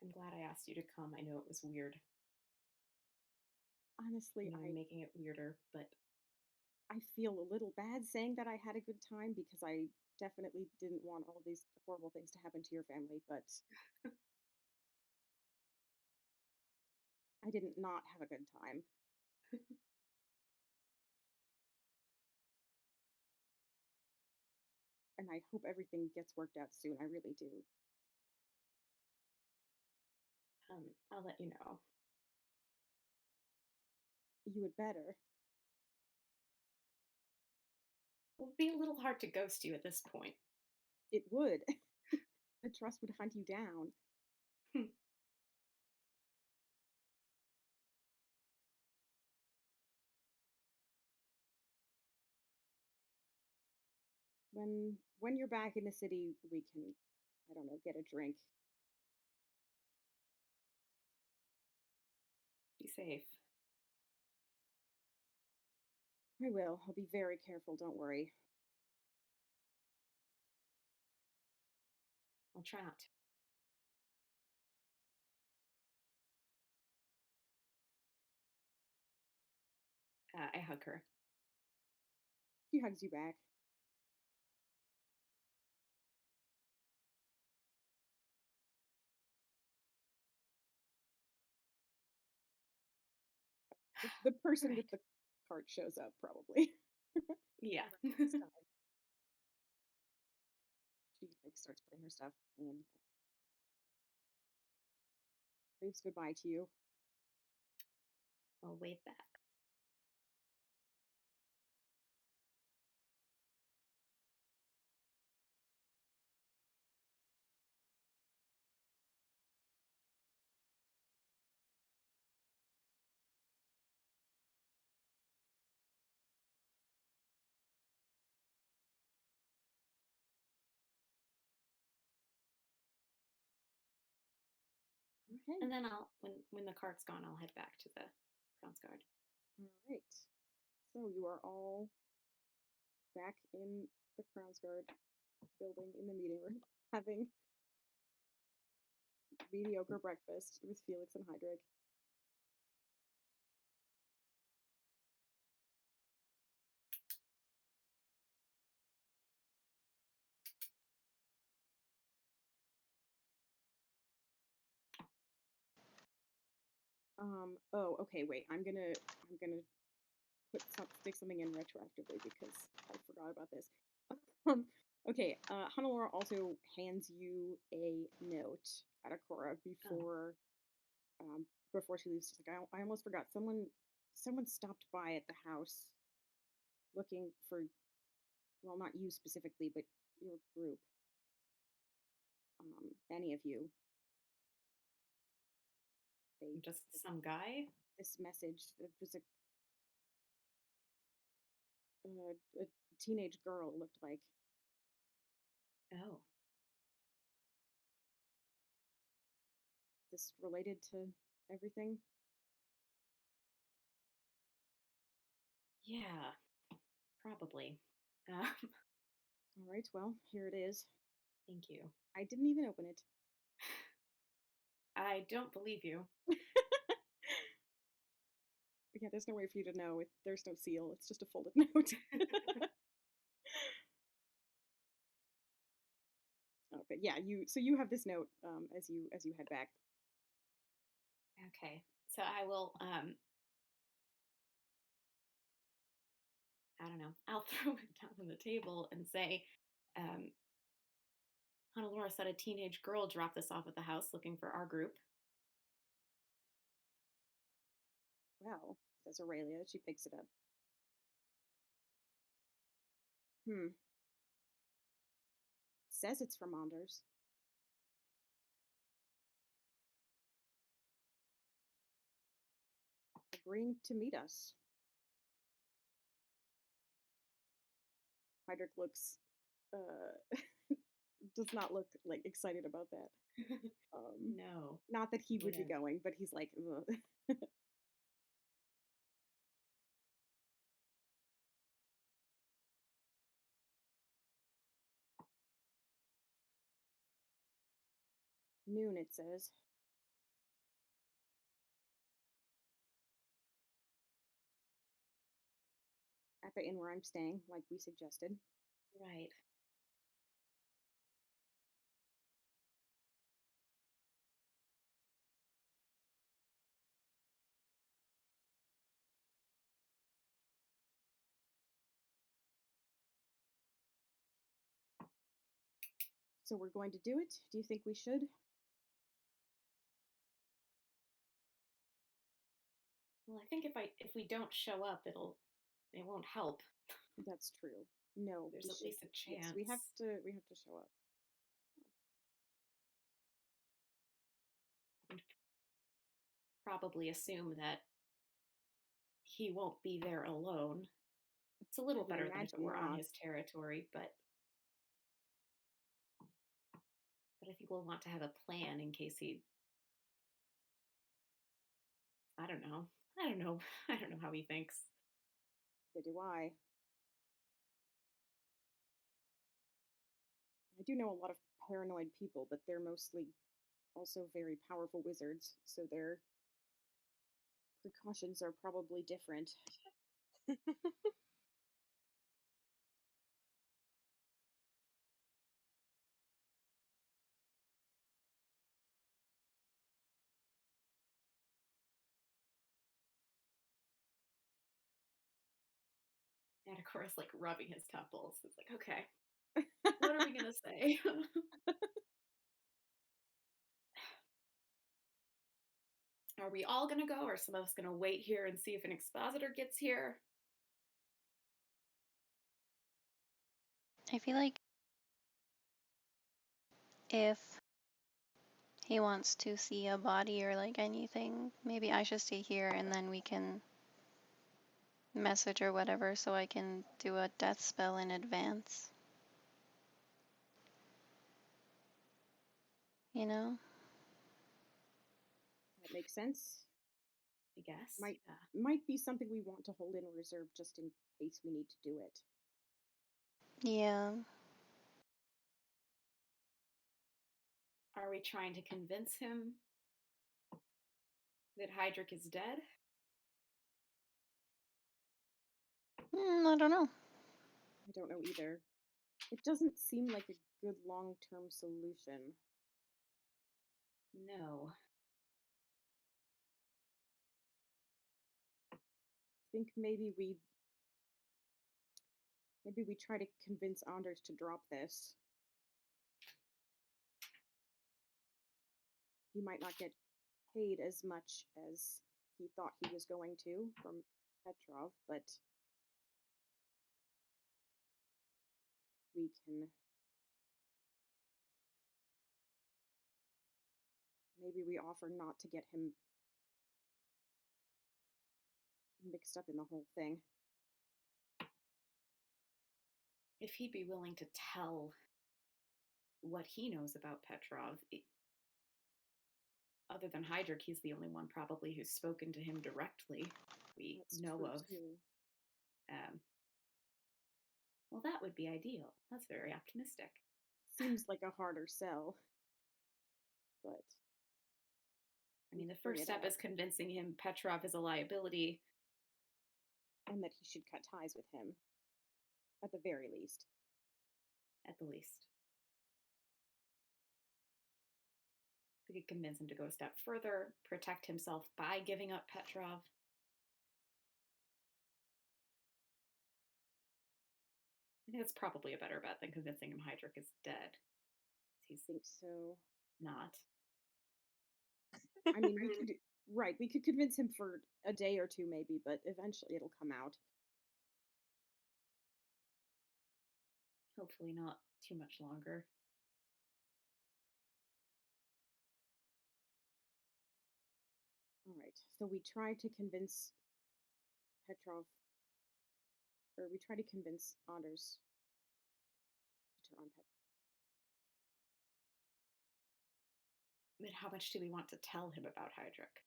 I'm glad I asked you to come. I know it was weird. Honestly, I'm making it weirder, but I feel a little bad saying that I had a good time because I definitely didn't want all these horrible things to happen to your family, but I didn't not have a good time. And I hope everything gets worked out soon. I really do. I'll let you know. You would better. It would be a little hard to ghost you at this point. It would. The trust would hunt you down. When you're back in the city, we can, I don't know, get a drink. Be safe. I will. I'll be very careful, don't worry. I'll try not to. I hug her. She hugs you back. The person Right. with the cart shows up, probably. Yeah. This time. She like starts putting her stuff in. Waves goodbye to you. I'll wave back. Okay. And then I'll when the cart's gone, I'll head back to the Crowns Guard. All right. So you are all back in the Crownsguard building in the meeting room, having mediocre breakfast with Felix and Hydrick. Oh, okay, wait. I'm gonna stick something in retroactively because I forgot about this. Um, okay, Hanalora also hands you a note at Akora before she leaves. She's like, I almost forgot. Someone stopped by at the house looking for, well, not you specifically, but your group. Any of you. They Just some guy? this message. It was a teenage girl, looked like. Oh. This related to everything? Yeah, probably. All right, well, here it is. Thank you. I didn't even open it. I don't believe you. Yeah, there's no way for you to know. There's no seal. It's just a folded note. But yeah, you have this note as you head back. Okay. So I will I don't know. I'll throw it down on the table and say, Hanalora said a teenage girl dropped this off at the house looking for our group. Well, says Aurelia. She picks it up. Says it's from Anders. Agreeing to meet us. Hydrick looks does not look like excited about that. No. Not that he would be Yeah. going, but he's like, ugh. Noon, it says. At the inn where I'm staying, like we suggested. Right. So we're going to do it? Do you think we should? Well, I think if we don't show up, it won't help. That's true. No, There's we at should. least a chance. Yes, we have to show up. Probably assume that he won't be there alone. It's a little I would better than if it imagine were on not. his territory, but I think we'll want to have a plan in case he I don't know. I don't know. I don't know how he thinks. Neither do I. I do know a lot of paranoid people, but they're mostly also very powerful wizards, so their precautions are probably different. And of course, like rubbing his temples. It's like, okay, what are we gonna say? Are we all gonna go, or some of us gonna wait here and see if an expositor gets here? I feel like if he wants to see a body or like anything, maybe I should stay here and then we can message or whatever so I can do a death spell in advance. You know? That makes sense. I guess. Might Yeah. might be something we want to hold in reserve just in case we need to do it. Yeah. Are we trying to convince him that Hydric is dead? I don't know. I don't know either. It doesn't seem like a good long-term solution. No. think maybe we try to convince Anders to drop this. He might not get paid as much as he thought he was going to from Petrov, but we can maybe we offer not to get him mixed up in the whole thing. If he'd be willing to tell what he knows about Petrov, other than Heydrich, he's the only one probably who's spoken to him directly we That's know true of. too. Well, that would be ideal. That's very optimistic. Seems like a harder sell, but I mean, the bring first it step up. is convincing him Petrov is a liability. And that he should cut ties with him, at the very least. At the least. We could convince him to go a step further, protect himself by giving up Petrov. I think that's probably a better bet than convincing him Heydrich is dead. I think so. Not. I mean, we could convince him for a day or two maybe, but eventually it'll come out. Hopefully not too much longer. All right, so we try to convince Petrov, or we try to convince Anders to turn on Petrov. But how much do we want to tell him about Heydrich?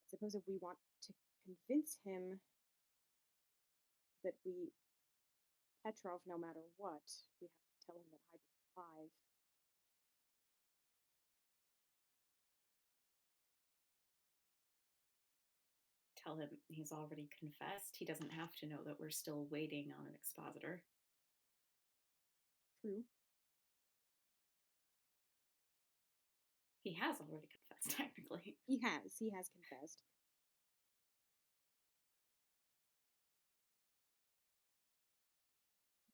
I suppose if we want to convince him that Petrov, no matter what, we have to tell him that Heydrich is alive. Tell him he's already confessed. He doesn't have to know that we're still waiting on an expositor. True. He has already confessed, technically. He has confessed.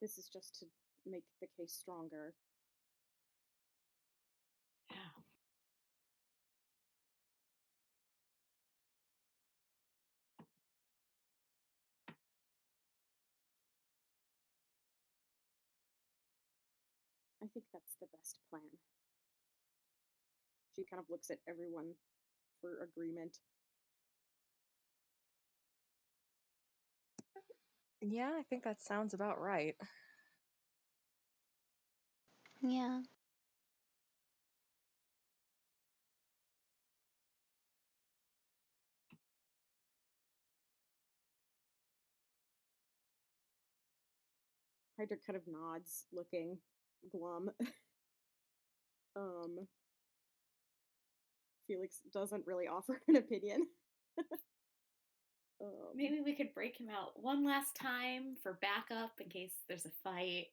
This is just to make the case stronger. Yeah. I think that's the best plan. She kind of looks at everyone for agreement. Yeah, I think that sounds about right. Yeah. Hydra kind of nods, looking glum. Felix doesn't really offer an opinion. Maybe we could break him out one last time for backup in case there's a fight.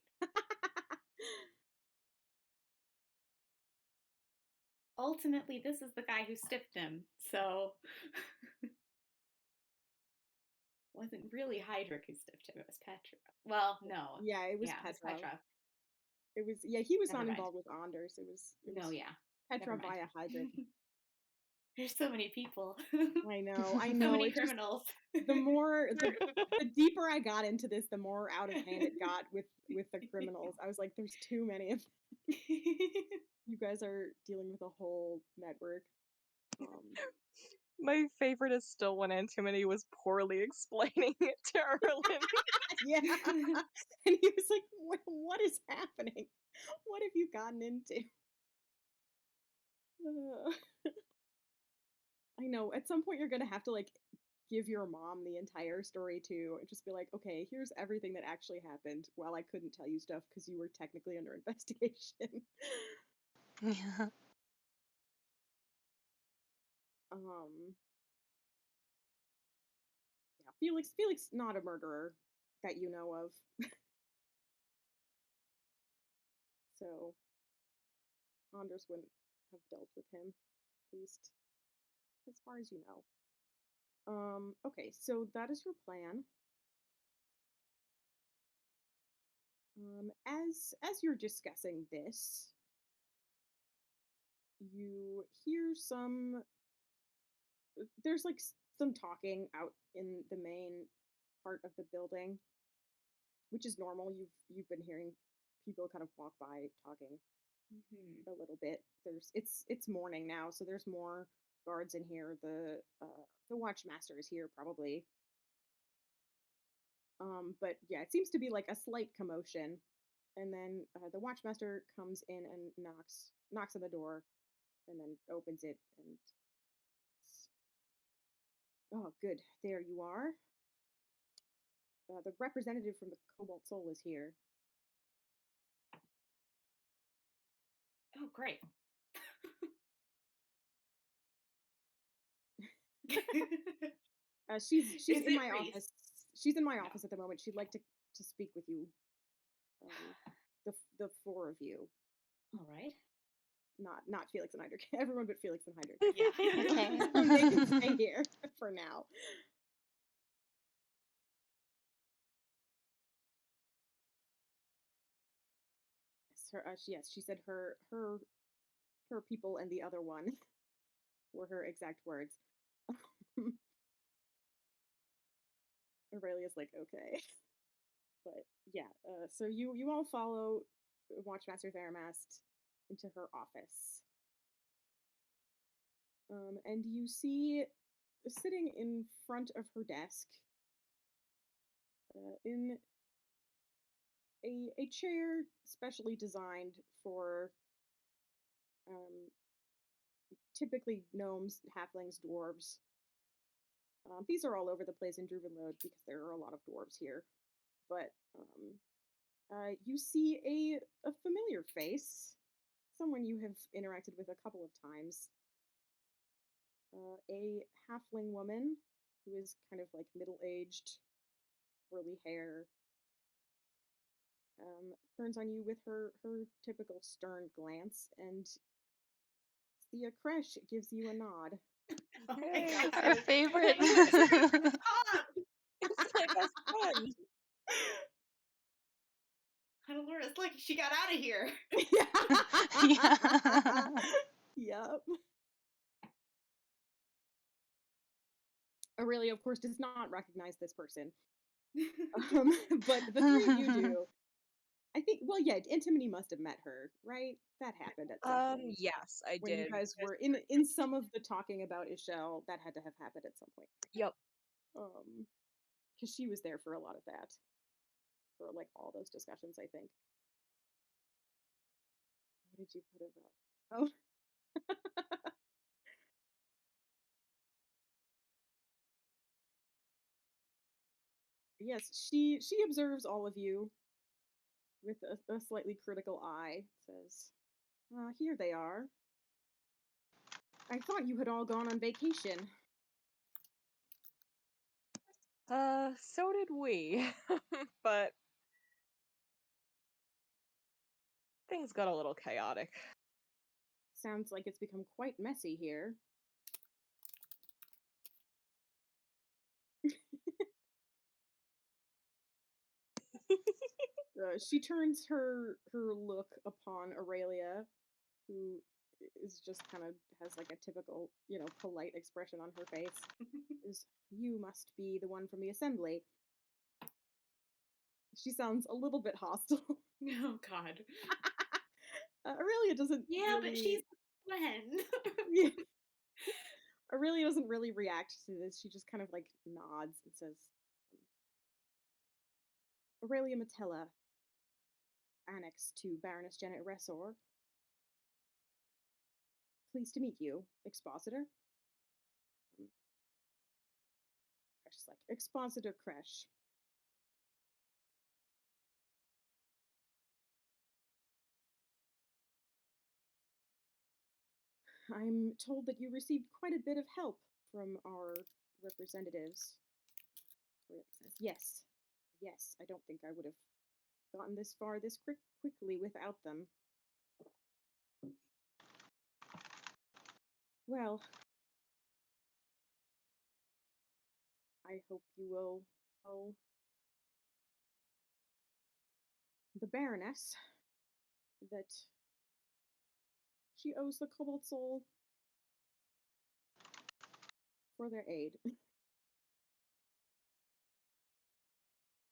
Ultimately, this is the guy who stiffed him, so wasn't really Heydrich who stiffed him, it was Petrov. Well, no. Yeah, it was Yeah, it was Petrov. Petrov. It was he was Never not mind. involved with Anders. It was No, yeah. Petrov Never mind. via Heydrich. There's so many people. I know. So So many it just, criminals. the deeper I got into this, the more out of hand it got with the criminals. I was like, there's too many of them. You guys are dealing with a whole network. My favorite is still when Antimony was poorly explaining it to Erlen. Yeah. And he was like, what is happening? What have you gotten into? I know. At some point, you're going to have to, like, give your mom the entire story, too. And just be like, okay, here's everything that actually happened while I couldn't tell you stuff because you were technically under investigation. Yeah. Yeah, Felix not a murderer that you know of. So Anders wouldn't have dealt with him, at least as far as you know. Okay, so that is your plan. As you're discussing this, you hear there's like some talking out in the main part of the building, which is normal. You've been hearing people kind of walk by talking Hmm. a little bit. It's morning now, so there's more guards in here. The watchmaster is here probably. But yeah, it seems to be like a slight commotion, and then the watchmaster comes in and knocks on the door, and then opens it and oh, good, there you are. The representative from the Cobalt Soul is here. Oh, great. She's Is in it my Reese? office. She's in my No. office at the moment. She'd like to speak with you. The four of you, All right. not Felix and Hydra. Everyone but Felix and Hydra. Yeah. Okay. They can stay here for now. Yes, she said her people and the other one were her exact words. Aurelia's like, okay. But yeah, so you all follow Watchmaster Theramast into her office. And you see sitting in front of her desk, in a chair specially designed for um, typically gnomes, halflings, dwarves. These are all over the place in Druvenlode because there are a lot of dwarves here. But you see a familiar face, someone you have interacted with a couple of times. A halfling woman who is kind of like middle aged, curly hair, turns on you with her typical stern glance, and Thea Kresh gives you a nod. Oh my Yay, god. Our favorite. Ah! it's my best friend. Laura's lucky she got out of here. Yeah. Yep. Aurelia, of course, does not recognize this person. But the three of you do. I think, well, yeah, Antimony must have met her, right? That happened at some point. Yes, I When you did. guys because- were in some of the talking about Ishel, that had to have happened at some point. Yep. Because she was there for a lot of that. For like all those discussions, I think. What did you put about? Oh. Yes, she observes all of you with a slightly critical eye. Says, "Here they are. I thought you had all gone on vacation." So did we. But things got a little chaotic. Sounds like it's become quite messy here. She turns her look upon Aurelia, who is just kind of has like a typical, polite expression on her face. Is, "You must be the one from the assembly." She sounds a little bit hostile. Oh god. Aurelia doesn't Yeah, but she's really. Gwen. Yeah. Aurelia doesn't really react to this. She just kind of like nods and says, "Aurelia Metella, annex to Baroness Janet Ressor. Pleased to meet you, Expositor." Kresh is like, "Expositor Kresh." "I'm told that you received quite a bit of help from our representatives." Aurelia says, "Yes. Yes, I don't think I would have gotten this far this quickly without them." "Well, I hope you will tell the Baroness that she owes the Cobalt Soul for their aid.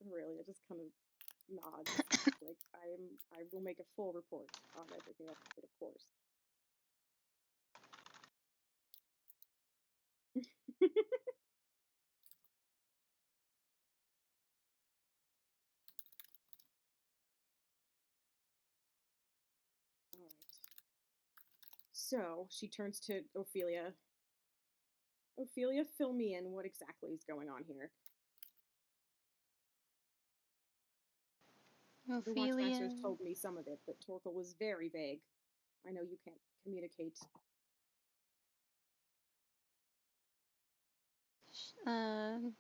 Aurelia just kind of nods. Like, I will make a full report on everything that happened, of course. All right. So she turns to Ophelia. Ophelia, fill me in. What exactly is going on here? The Ophelia. Watchmasters told me some of it, but Torkel was very vague. I know you can't communicate. Uh,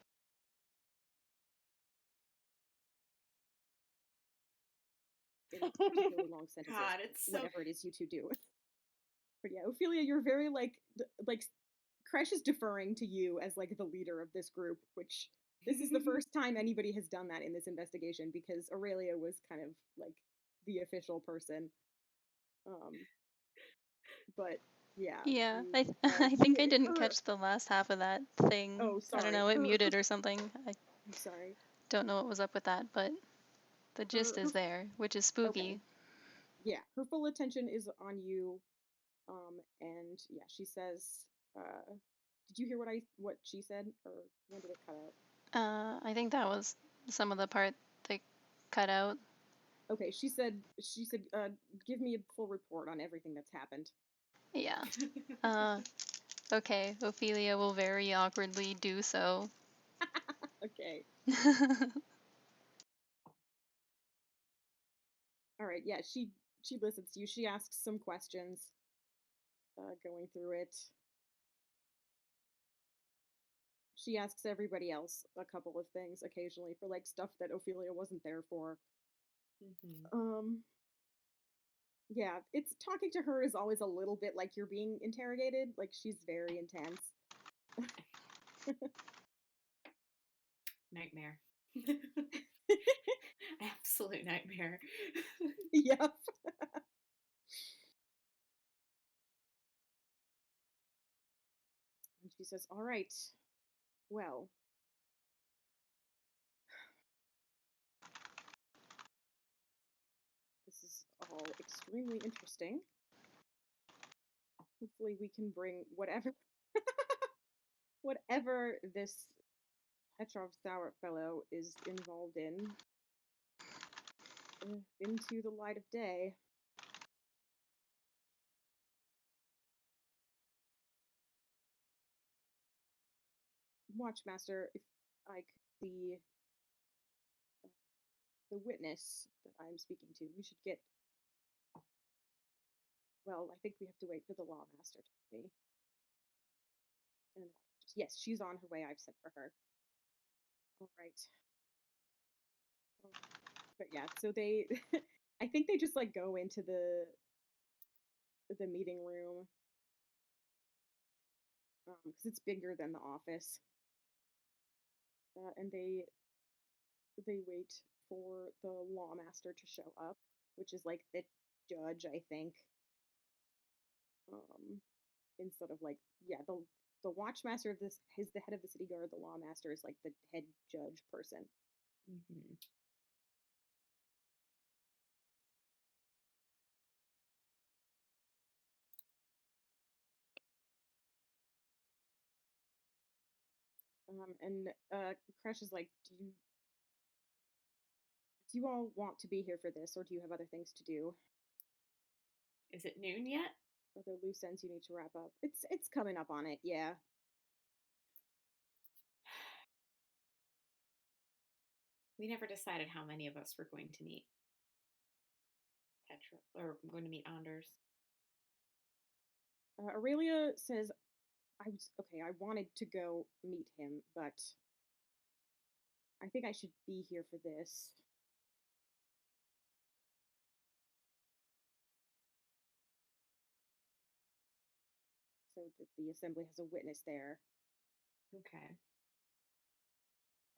In a particularly long sentences. God, it's so Whatever it is you two do. But yeah, Ophelia, you're very like Kresh is deferring to you as like the leader of this group, which this is the first time anybody has done that in this investigation because Aurelia was kind of like the official person. But yeah. yeah, you, I think I didn't her- catch the last half of that thing. Oh, I don't sorry. know, it Her- muted or something. I I'm sorry. don't know what was up with that, but the gist her is there, which is spooky. Yeah, her full attention is on you. And yeah, she says, did you hear what she said, or when did it cut out? I think that was some of the part they cut out. Okay, she said, give me a full report on everything that's happened. Yeah. Okay, Ophelia will very awkwardly do so. Okay. All right. Yeah, she listens to you. She asks some questions. Going through it. She asks everybody else a couple of things occasionally for like stuff that Ophelia wasn't there for. Yeah, it's talking to her is always a little bit like you're being interrogated. Like she's very intense. nightmare. Absolute nightmare. Yep. And she says, "All right. Well, this is all extremely interesting. Hopefully we can bring whatever whatever this Petrov Sauer fellow is involved in into the light of day." Watchmaster, if I could see the witness that I'm speaking to, we should get. Well, I think we have to wait for the Lawmaster to see. And yes, she's on her way. I've sent for her. All right. But yeah, so they, I think they just like go into the meeting room because it's bigger than the office, and they wait for the Lawmaster to show up, which is like the judge, I think. Instead of like the Watchmaster of this is the head of the city guard. The Lawmaster is like the head judge person. And Kresh is like, do you all want to be here for this, or do you have other things to do? Is it noon yet? Are there loose ends you need to wrap up? It's coming up on it, yeah. We never decided how many of us were going to meet Petra, or going to meet Anders. Aurelia says, I wanted to go meet him, but I think I should be here for this. So that the assembly has a witness there. Okay.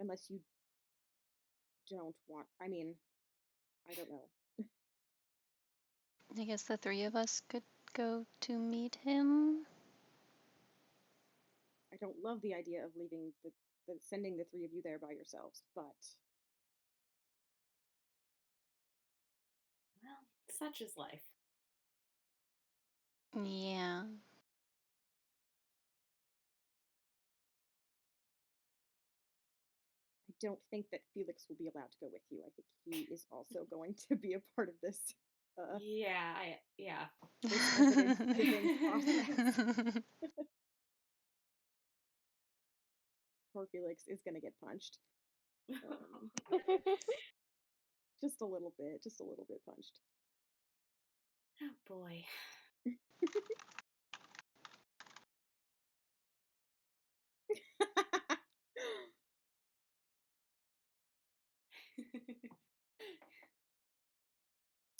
unless you don't want. I mean, I don't know. I guess the three of us could go to meet him. I don't love the idea of leaving sending the three of you there by yourselves, but Well, such is life. Yeah. I don't think that Felix will be allowed to go with you. I think he is also going to be a part of this Yeah. this evidence-giving process. Poor Felix is going to get punched. Just a little bit punched. Oh boy.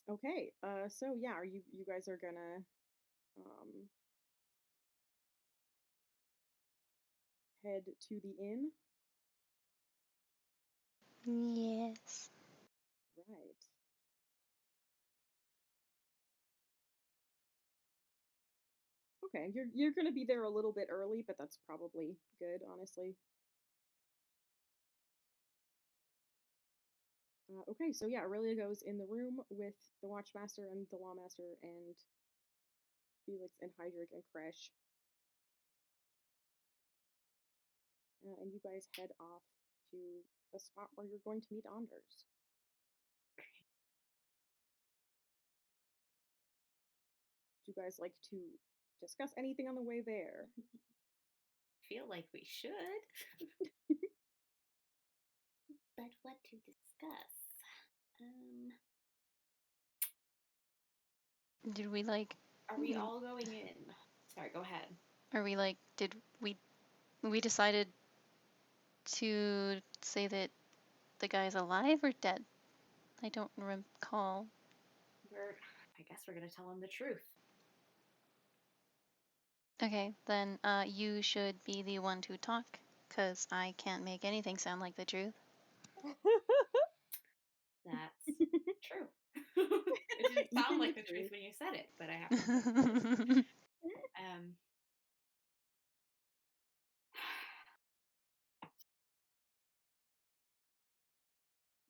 Okay, so yeah, are you guys are gonna head to the inn? Yes. Right. Okay, you're gonna be there a little bit early, but that's probably good, honestly. Okay, so yeah, Aurelia goes in the room with the Watchmaster and the Lawmaster and Felix and Hydric and Kresh. And you guys head off to the spot where you're going to meet Anders. Do you guys like to discuss anything on the way there? Feel like we should. But what to discuss? Did we like? Are we all going in? Sorry, go ahead. Are we like? Did we decided to say that the guy's alive or dead? I don't recall. I guess we're gonna tell him the truth. Okay, then you should be the one to talk, because I can't make anything sound like the truth. That's true. It didn't You sound can like be the truth true. when you said it, but I have to say it.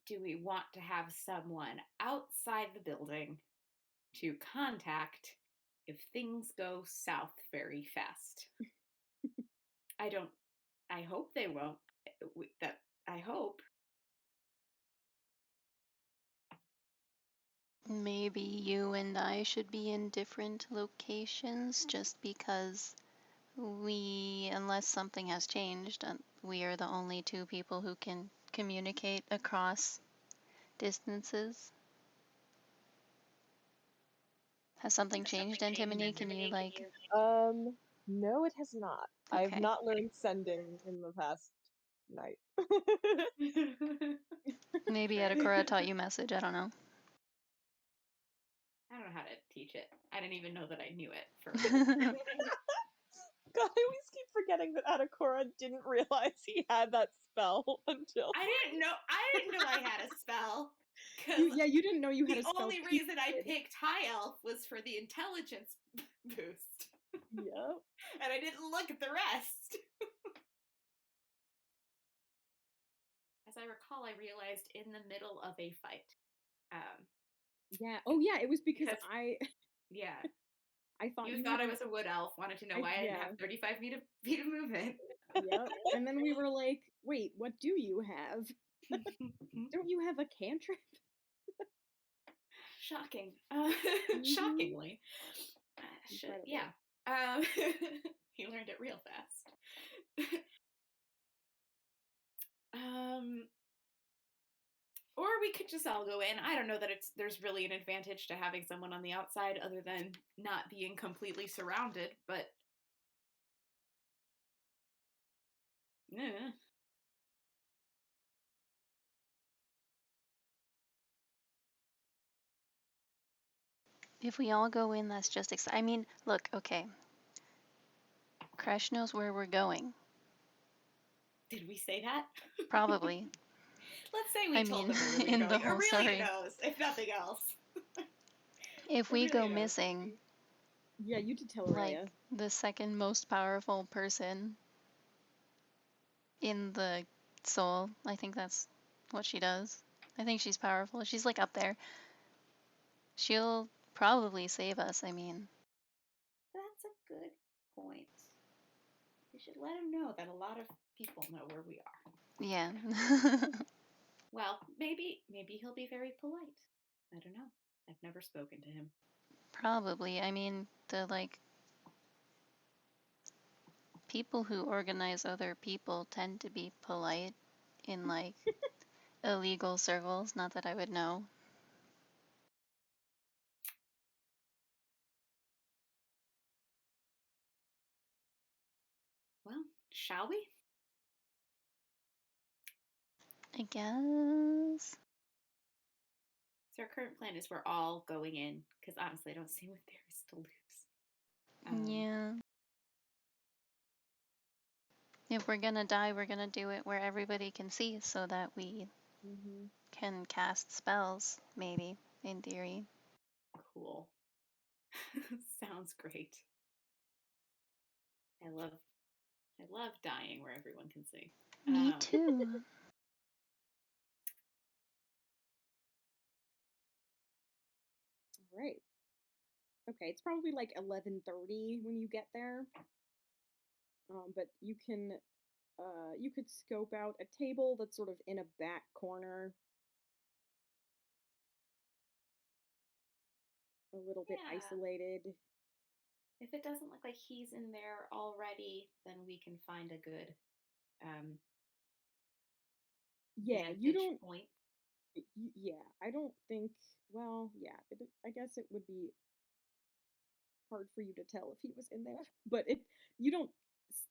Do we want to have someone outside the building to contact if things go south very fast? I hope they won't. I hope. Maybe you and I should be in different locations just because unless something has changed, we are the only two people who can communicate across distances. Has something changed, Antimony? Can you like? No, it has not. I've Okay. not learned sending in the past night. Maybe Adakura taught you message. I don't know. I don't know how to teach it. I didn't even know that I knew it. God, I always keep forgetting that Adakura didn't realize he had that spell until I didn't know I had a spell. You didn't know you had a The spell. only reason I picked High Elf was for the intelligence boost. Yep. And I didn't look at the rest. As I recall, I realized in the middle of a fight. Yeah. Oh, yeah. It was because Yeah. I thought you thought I was a wood elf. Wanted to know why I didn't have 35 feet of movement. Yep. And then we were like, "Wait, what do you have? Don't you have a cantrip?" Shocking. Shockingly. Yeah. He learned it real fast. Or we could just all go in. I don't know that there's really an advantage to having someone on the outside other than not being completely surrounded, but If we all go in, that's just I mean, look, okay. Kresh knows where we're going. Did we say that? Probably. Let's say we I told mean, them where we were in the going. whole Aurelia story. knows, if nothing else. If we go Aurelia knows. missing, Yeah, you did tell like Aurelia. the second most powerful person in the soul, I think that's what she does. I think she's powerful. She's like up there. She'll probably save us, I mean. That's a good point. We should let him know that a lot of people know where we are. Yeah. Well, maybe he'll be very polite. I don't know. I've never spoken to him. Probably. I mean, the like people who organize other people tend to be polite in like illegal circles, not that I would know. Well, shall we? I guess. So our current plan is we're all going in, because honestly, I don't see what there is to lose. Yeah. If we're gonna die, we're gonna do it where everybody can see so that we Mm-hmm. can cast spells, maybe, in theory. Cool. Sounds great. I love dying where everyone can see. Me too. All right. Okay, it's probably like 11:30 when you get there. But you could scope out a table that's sort of in a back corner, a little bit Yeah. isolated. If it doesn't look like he's in there already, then we can find a good Yeah, you vantage don't. point. Yeah, I don't think. Well, yeah, I guess it would be hard for you to tell if he was in there, but you don't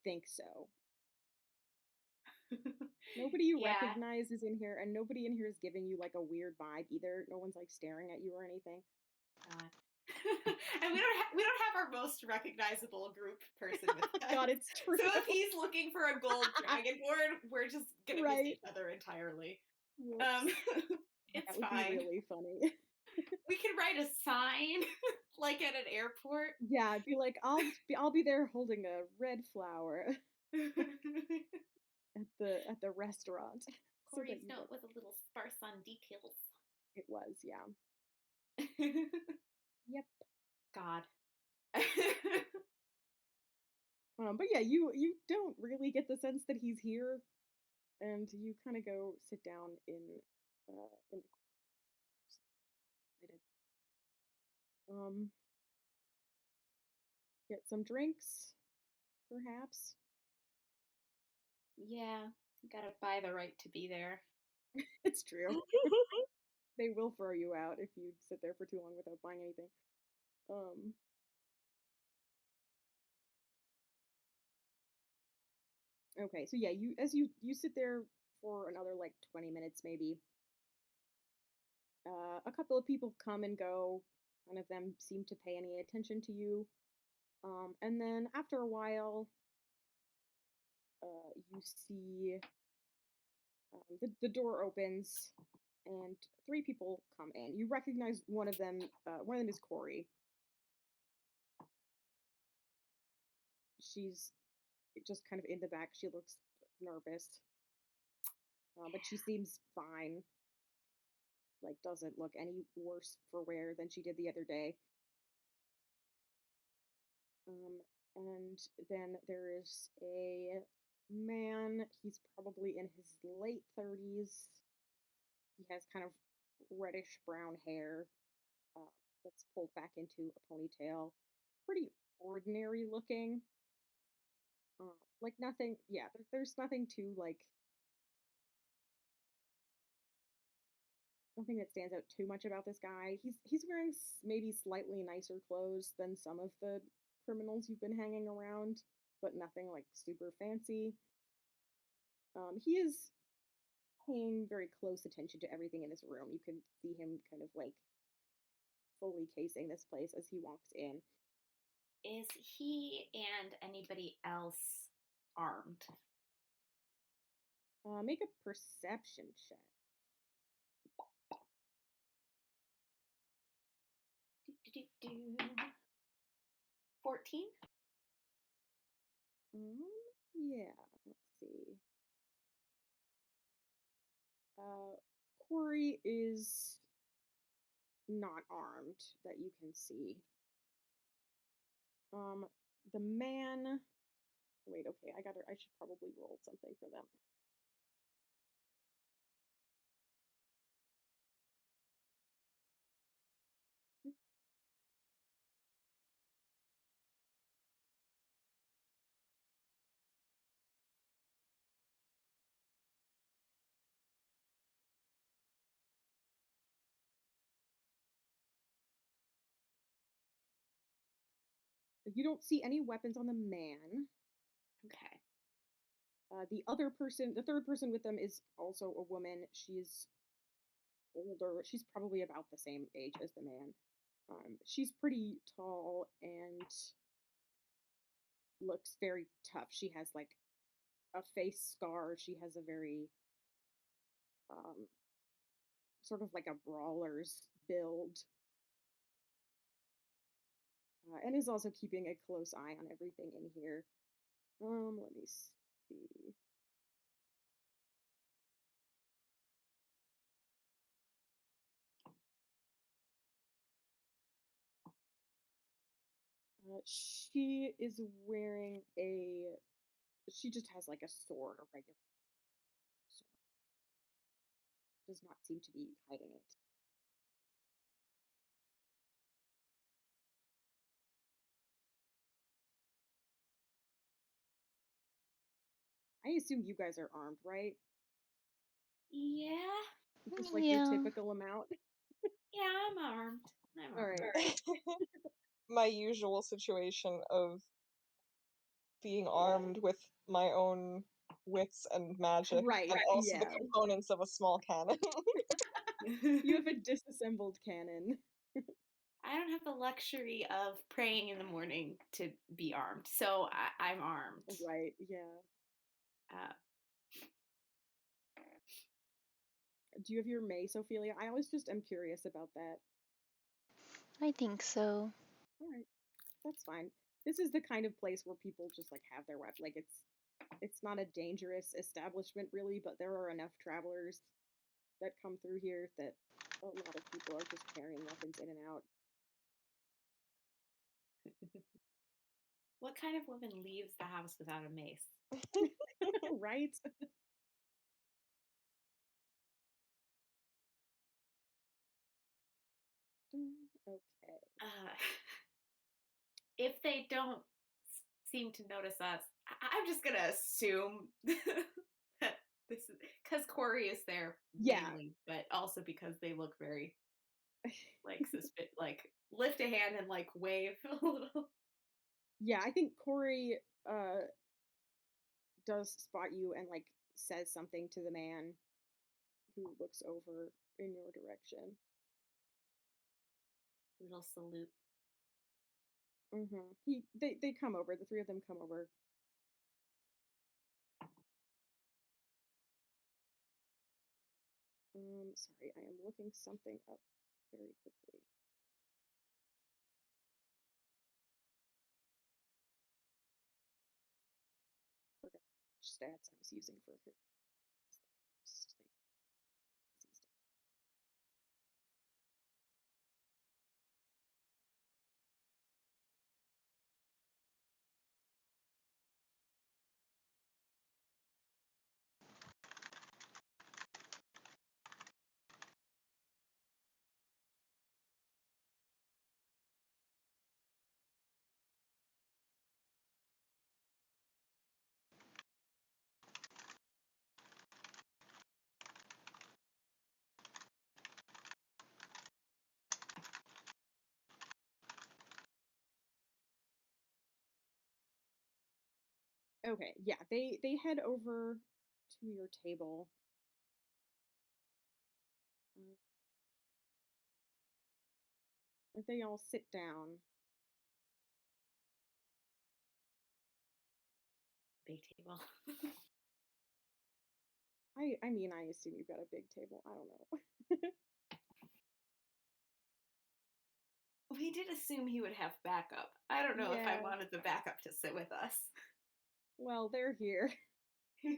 think so. Nobody you Yeah. recognize is in here, and nobody in here is giving you like a weird vibe either. No one's like staring at you or anything. And we don't have our most recognizable group person with us. God, it's true. So if he's looking for a gold dragonborn, we're just gonna miss Right. each other entirely. Whoops. It's That would fine. be really funny. We can write a sign like at an airport. Yeah, I'd be like, I'll be there holding a red flower at the restaurant. So that Corey's you note know. was a little sparse on details. It was, yeah. Yep. God. But yeah, you don't really get the sense that he's here, and you kind of go sit down in the um get some drinks, perhaps. Yeah, gotta buy the right to be there. It's true. They will throw you out if you sit there for too long without buying anything. Um, okay, so yeah, you sit there for another like 20 minutes maybe. A couple of people come and go. None of them seem to pay any attention to you. And then after a while, you see the door opens and three people come in. You recognize one of them. One of them is Corey. She's just kind of in the back. She looks nervous, but she seems fine. Like, doesn't look any worse for wear than she did the other day. And then there is a man. He's probably in his late 30s. He has kind of reddish brown hair that's pulled back into a ponytail. Pretty ordinary looking. Like nothing. Yeah, there's nothing too like nothing that stands out too much about this guy. He's wearing maybe slightly nicer clothes than some of the criminals you've been hanging around, but nothing like super fancy. He is paying very close attention to everything in this room. You can see him kind of like fully casing this place as he walks in. Is he and anybody else armed? Make a perception check. Do. 14? Yeah, let's see. Uh, Corey is not armed that you can see. Um, the man. Wait, okay, I should probably roll something for them. You don't see any weapons on the man. Okay. The third person with them is also a woman. She's older. She's probably about the same age as the man. She's pretty tall and looks very tough. She has like a face scar. She has a very um, sort of like a brawler's build, and is also keeping a close eye on everything in here. Let me see. She is wearing a. She just has like a sword, a regular sword. Does not seem to be hiding it. I assume you guys are armed, right? Yeah. Just like your Yeah. typical amount. Yeah, I'm armed. I'm All armed. right. My usual situation of being armed with my own wits and magic, Right. and also the Yeah. components of a small cannon. You have a disassembled cannon. I don't have the luxury of praying in the morning to be armed, so I'm armed. Right. Yeah. Uh, Do you have your mace, Ophelia? I always just am curious about that. I think so. All right. That's fine. This is the kind of place where people just like have their weapons. Like it's not a dangerous establishment really, but there are enough travelers that come through here that a lot of people are just carrying weapons in and out. what kind of woman leaves the house without a mace? Right? Okay. If they don't seem to notice us, I'm just gonna assume that this is because Corey is there Yeah. mainly, but also because they look very like like lift a hand and like wave a little. Yeah, I think Corey does spot you and like says something to the man who looks over in your direction. Little salute. They come over. The three of them come over. Sorry, I am looking something up very quickly. Forgot which stats I was using for her. Okay, yeah, they head over to your table. Mm, They all sit down. Big table. I mean, I assume you've got a big table. I don't know. We did assume he would have backup. I don't know if I Yeah. wanted the backup to sit with us. Well, they're here. They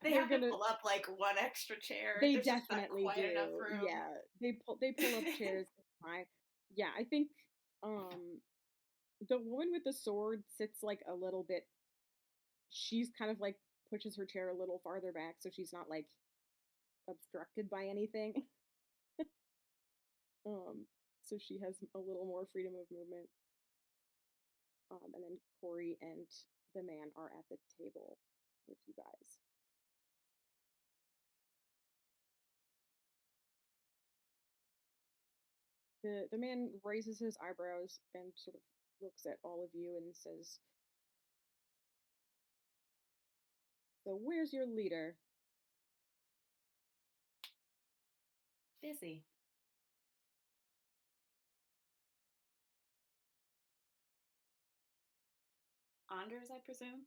They're have to gonna. pull up like one extra chair. They There's just not definitely quite enough do. room. Yeah. They pull up chairs. It's fine. Yeah, I think the woman with the sword sits like a little bit. She's kind of like pushes her chair a little farther back so she's not like obstructed by anything. Um, so she has a little more freedom of movement. And then Corey and the man are at the table with you guys. The man raises his eyebrows and sort of looks at all of you and says, "So where's your leader?" Busy. Anders, I presume?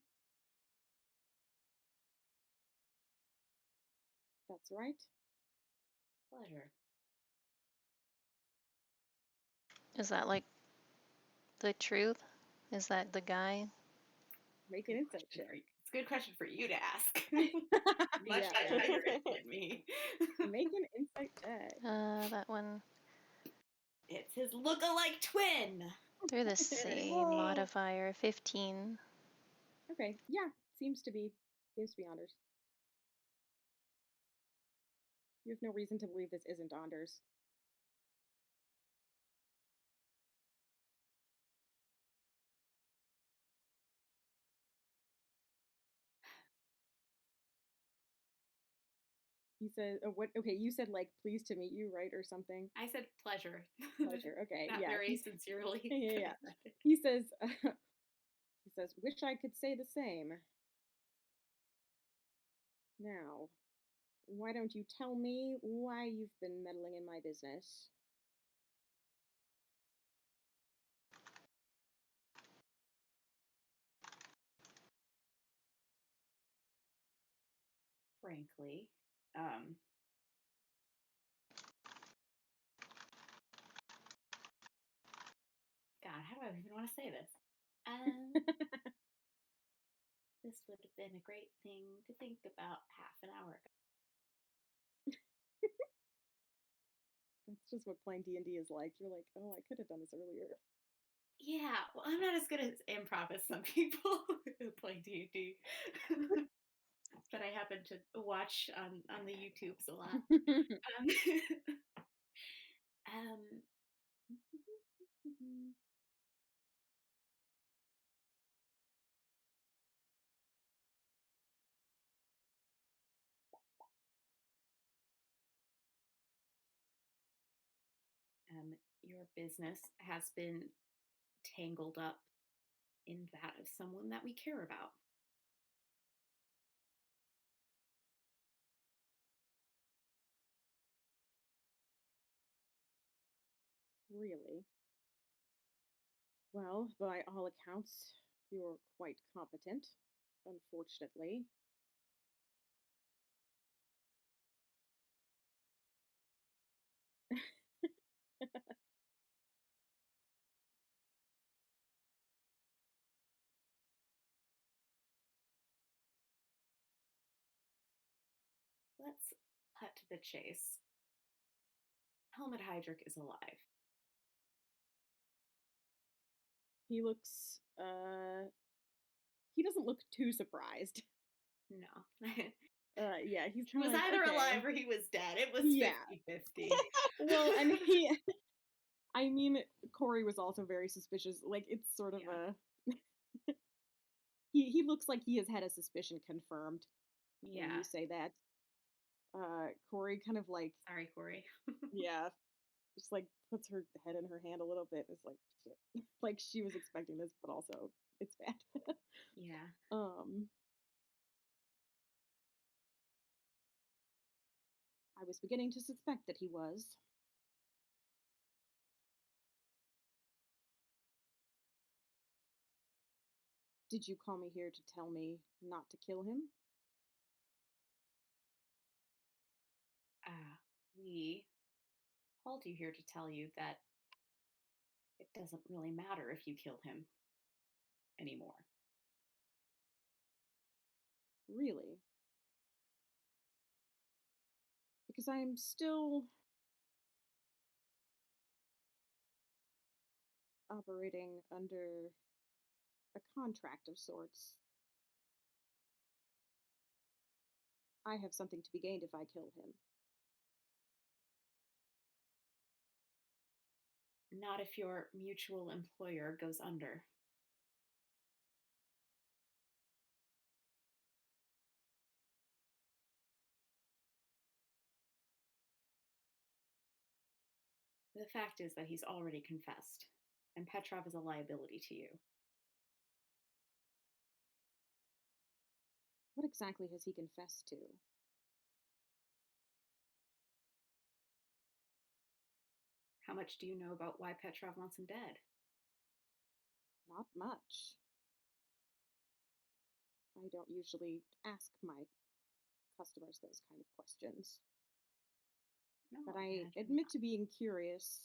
That's right. Pleasure. Is that like the truth? Is that the guy? Make an Good insight question check. for you. It's a good question for you to ask. Much Yeah, higher than me. make an insight check. That one. It's his look-alike twin. They're the same Whoa. modifier, 15. Okay, yeah, seems to be Anders. You have no reason to believe this isn't Anders. He said, "What? Okay, you said like pleased to meet you, right, or something." I said pleasure. Pleasure. Okay, Not yeah. very sincerely. Yeah. He says, he says, "Wish I could say the same." Now, why don't you tell me why you've been meddling in my business? Frankly, God, how do I even want to say this? This would have been a great thing to think about half an hour ago. That's just what playing D&D is like. You're like, oh, I could have done this earlier. Yeah, well, I'm not as good at improv as some people who play D&D. But I happen to watch on the YouTubes a lot. Um, your business has been tangled up in that of someone that we care about. Really? Well, by all accounts, you're quite competent, unfortunately. Let's cut to the chase. Helmut Heydrich is alive. He looks, he doesn't look too surprised. No. Yeah, he's He was like, either okay. alive or he was dead. It was Yeah. 50-50. Well, and I mean, Corey was also very suspicious. Like, it's sort of Yeah. he looks like he has had a suspicion confirmed when Yeah. you say that. Corey kind of like, Sorry, Corey. yeah, just like puts her head in her hand a little bit. It's like, shit. Like she was expecting this, but also it's bad. Yeah. I was beginning to suspect that he was. Did you call me here to tell me not to kill him? We called you here to tell you that it doesn't really matter if you kill him anymore. Really? Because I'm still operating under a contract of sorts. I have something to be gained if I kill him. Not if your mutual employer goes under. The fact is that he's already confessed, and Petrov is a liability to you. What exactly has he confessed to? How much do you know about why Petrov wants him dead? Not much. I don't usually ask my customers those kind of questions. No, But I imagine admit not. to being curious.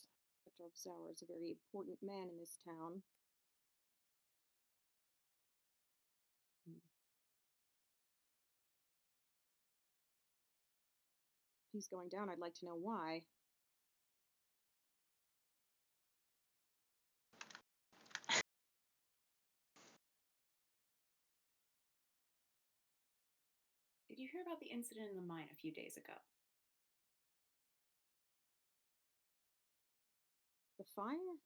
Petrov Sauer is a very important man in this town. Hmm. If he's going down, I'd like to know why. Did you hear about the incident in the mine a few days ago? The fire?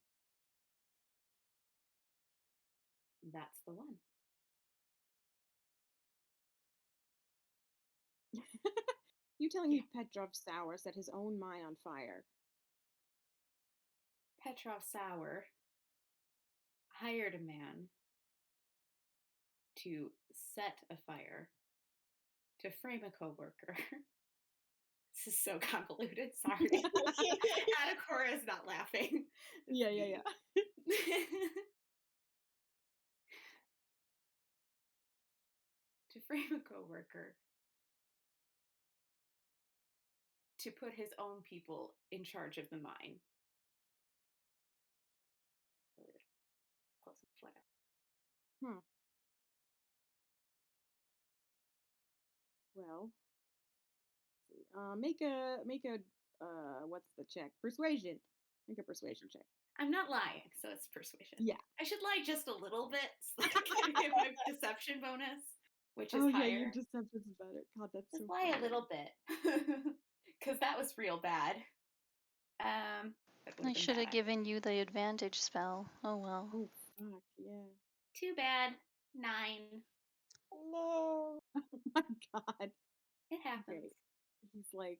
That's the one. You telling Yeah. me Petrov Sauer set his own mine on fire? Petrov Sauer hired a man to set a fire to frame a coworker. This is so convoluted. Sorry. Adacora is not laughing. It's Yeah. me. To frame a coworker to put his own people in charge of the mine. Really close enough, whatever. Hmm. Well, let's see. Make a what's the check? Persuasion. Make a persuasion check. I'm not lying, so it's persuasion. Yeah. I should lie just a little bit so I can get my deception bonus, which is Oh higher. yeah, your deception's better. God, that's Just so lie a funny. little bit. Because that was real bad. That would I have been should have bad. given you the advantage spell. Oh well. Oh fuck, yeah. Too bad. 9. No. Oh my god. It happens. Okay. He's like,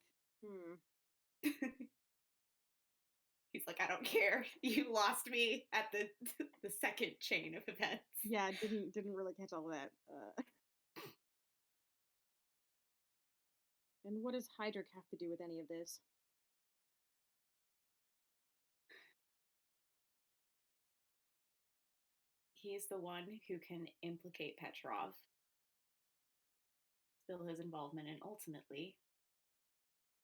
He's like, I don't care. You lost me at the second chain of events. yeah, didn't really catch all that. And what does Heydrich have to do with any of this? He's the one who can implicate Petrov, spill his involvement, and ultimately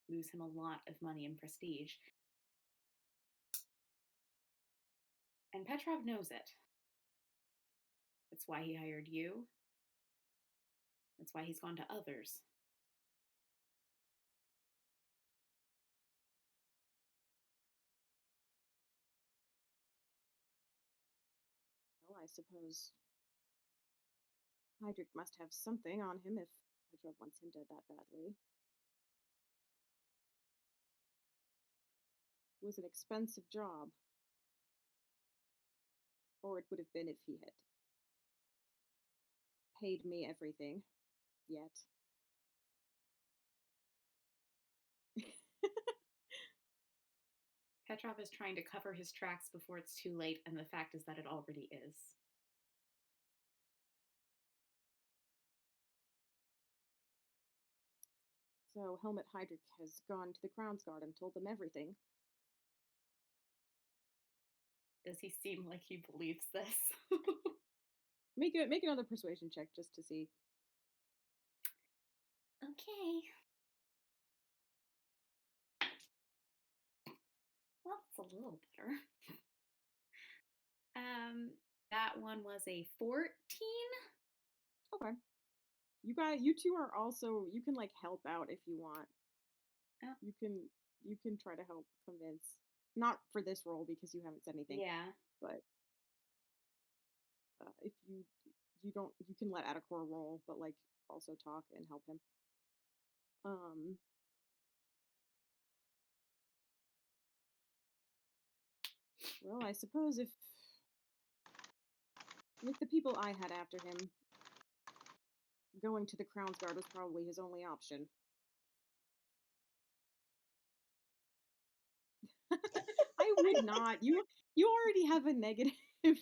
lose him a lot of money and prestige. And Petrov knows it. That's why he hired you. That's why he's gone to others. Well, I suppose Heydrich must have something on him if Petrov wants him dead that badly. It was an expensive job. Or it would have been if he had paid me everything. Yet. Petrov is trying to cover his tracks before it's too late, and the fact is that it already is. So Helmut Heydrich has gone to the Crownsguard and told them everything. Does he seem like he believes this? Make another persuasion check just to see. Okay. little better. That one was a 14. Okay. You two are also, you can like help out if you want. Oh. You can try to help convince. Not for this role because you haven't said anything, Yeah. but if you don't, you can let Adacor roll, but like also talk and help him. Well, I suppose if with the people I had after him, going to the Crownsguard was probably his only option. I would not. You already have a negative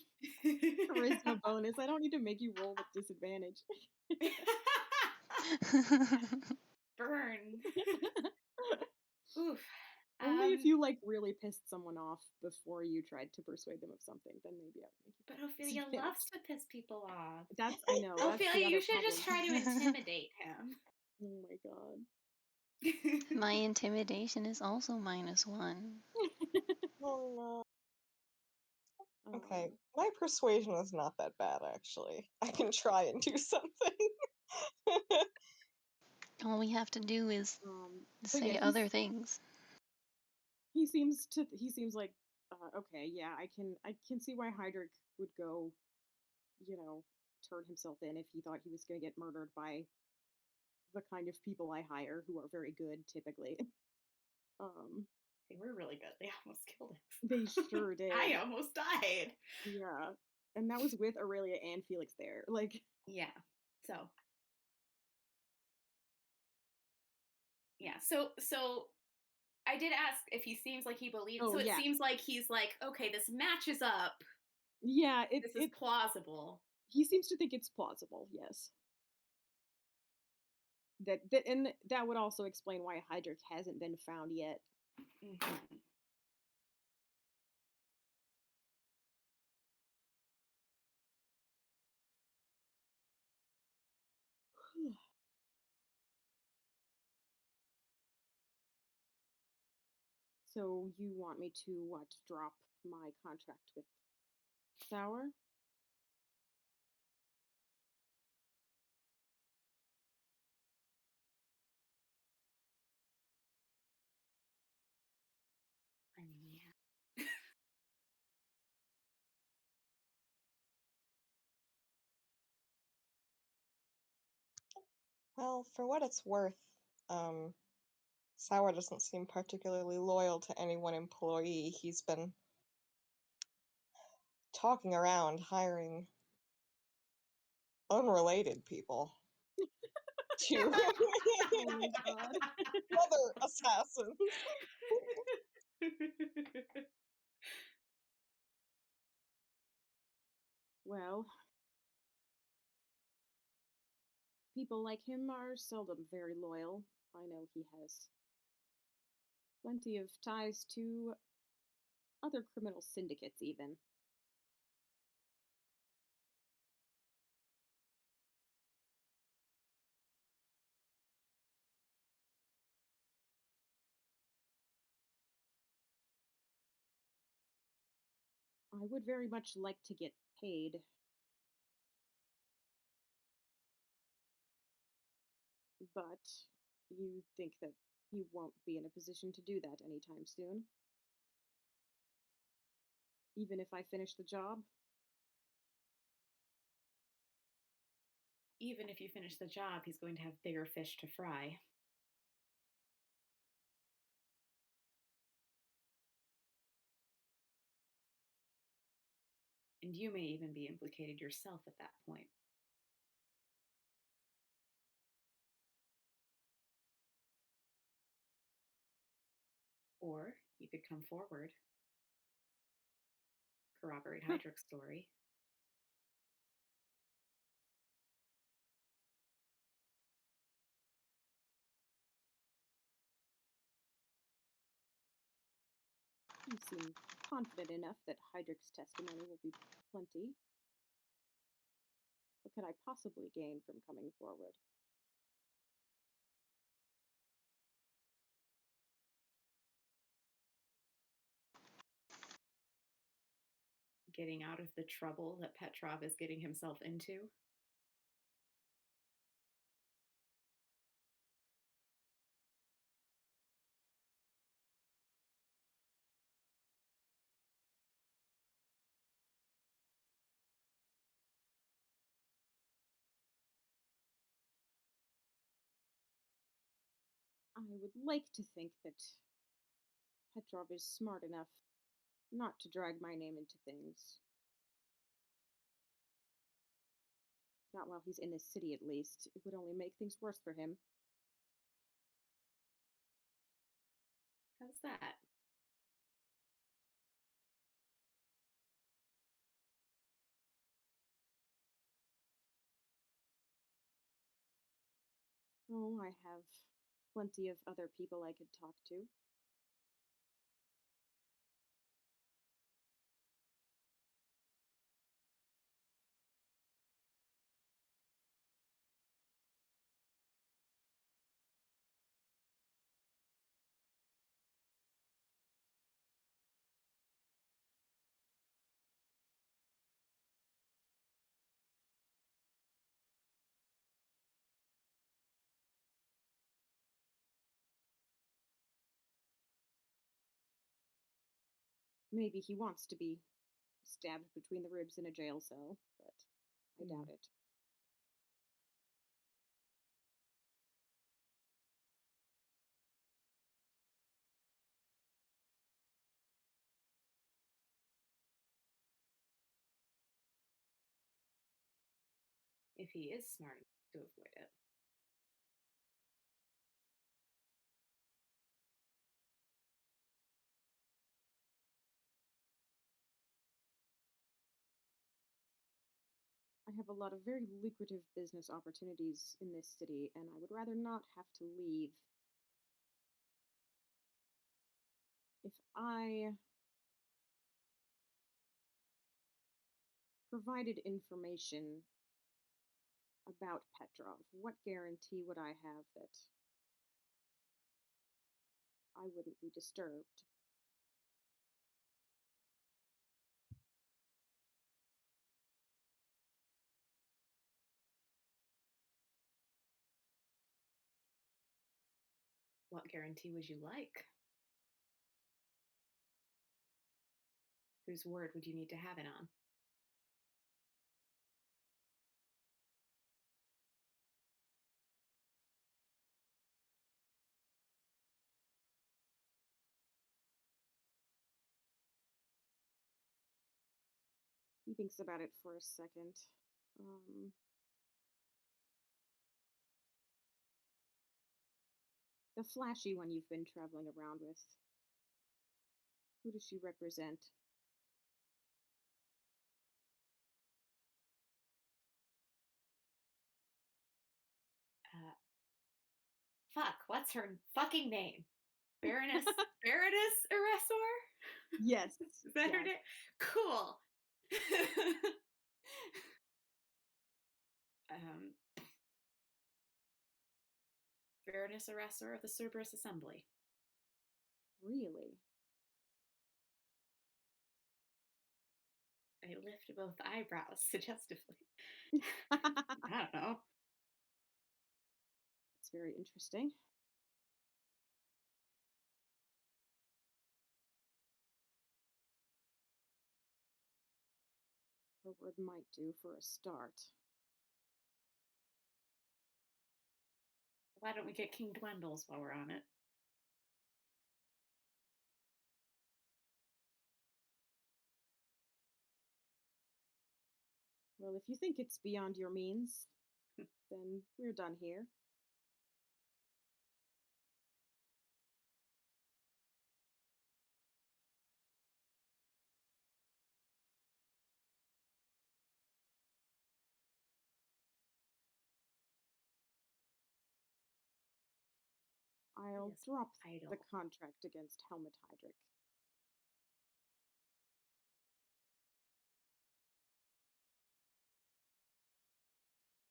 charisma bonus. I don't need to make you roll with disadvantage. Burn. Oof. Only if you like really pissed someone off before you tried to persuade them of something, then maybe I would make you. But roll Ophelia disadvantage. loves to piss people off. I know. That's the Ophelia, other you should just problem. try to intimidate him. Oh my god. My intimidation is also -1. Oh no. Okay, Um, my persuasion is not that bad actually. I can try and do something. All we have to do is but yeah, say other things. he seems like okay, yeah, I can see why Hydric would go, turn himself in if he thought he was going to get murdered by the kind of people I hire who are very good typically. They were really good. They almost killed us. They sure did. I almost died. Yeah. And that was with Aurelia and Felix there. Like, yeah. So yeah. So I did ask if he seems like he believes. oh So it yeah. seems like he's like, okay, this matches up. Yeah, This is plausible. He seems to think it's plausible, yes. And that would also explain why Hydric hasn't been found yet. Mm-hmm. So you want me to what? Drop my contract with Sour? I mean, yeah. Well, for what it's worth, Sour doesn't seem particularly loyal to any one employee. He's been talking around hiring unrelated people to Oh my god. other assassins. Well, people like him are seldom very loyal. I know he has plenty of ties to other criminal syndicates, even. I would very much like to get paid. But you think that he won't be in a position to do that anytime soon? Even if I finish the job? Even if you finish the job, he's going to have bigger fish to fry. And you may even be implicated yourself at that point. Or you could come forward, corroborate Hydric's story. You seem confident enough that Hydric's testimony will be plenty. What could I possibly gain from coming forward? getting out of the trouble that Petrov is getting himself into. I would like to think that Petrov is smart enough not to drag my name into things. Not while he's in this city, at least. It would only make things worse for him. How's that? Oh, I have plenty of other people I could talk to. Maybe he wants to be stabbed between the ribs in a jail cell, but I doubt it. If he is smart enough to avoid it. I have a lot of very lucrative business opportunities in this city, and I would rather not have to leave. If I provided information about Petrov, what guarantee would I have that I wouldn't be disturbed? What guarantee would you like? Whose word would you need to have it on? He thinks about it for a second. Um, the flashy one you've been traveling around with. Who does she represent? Fuck, what's her fucking name? Baroness Eresor? Yes. Is that her yes. name? Cool. um, Baroness Eresor of the Cerberus Assembly. Really? I lift both eyebrows suggestively. It's I don't know. very interesting. Her word might do for a start. Why don't we get King Dwendals while we're on it? Well, if you think it's beyond your means, then we're done here. I'll Yes, drop idle. the contract against Helmut Heydrich.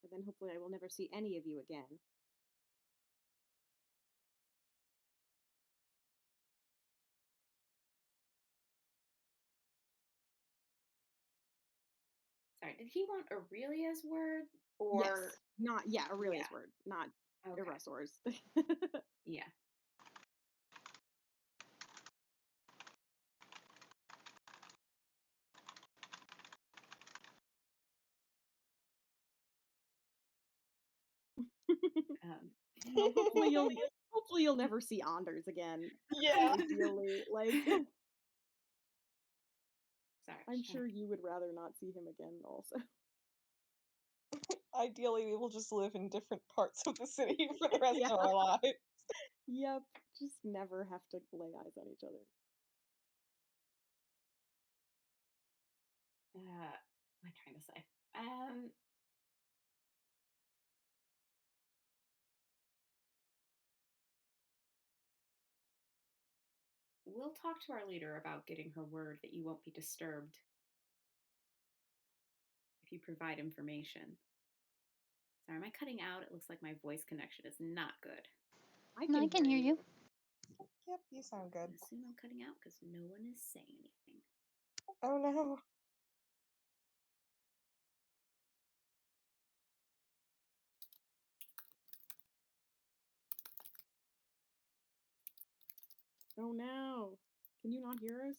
And then hopefully I will never see any of you again. Did he want Aurelia's word Yes. or Not Aurelia's yeah? word, not Okay. Irresor's. Yeah. Um, Well, hopefully you'll never see Anders again. Yeah. Ideally, like sorry. I'm sure you would rather not see him again also. Ideally, we will just live in different parts of the city for the rest Yeah. of our lives. Yep, just never have to lay eyes on each other. What am I trying to say? We'll talk to our leader about getting her word that you won't be disturbed if you provide information. Sorry, am I cutting out? It looks like my voice connection is not good. No, I can hear you. Yep, you sound good. I assume I'm cutting out because no one is saying anything. Oh no. Oh no. Can you not hear us?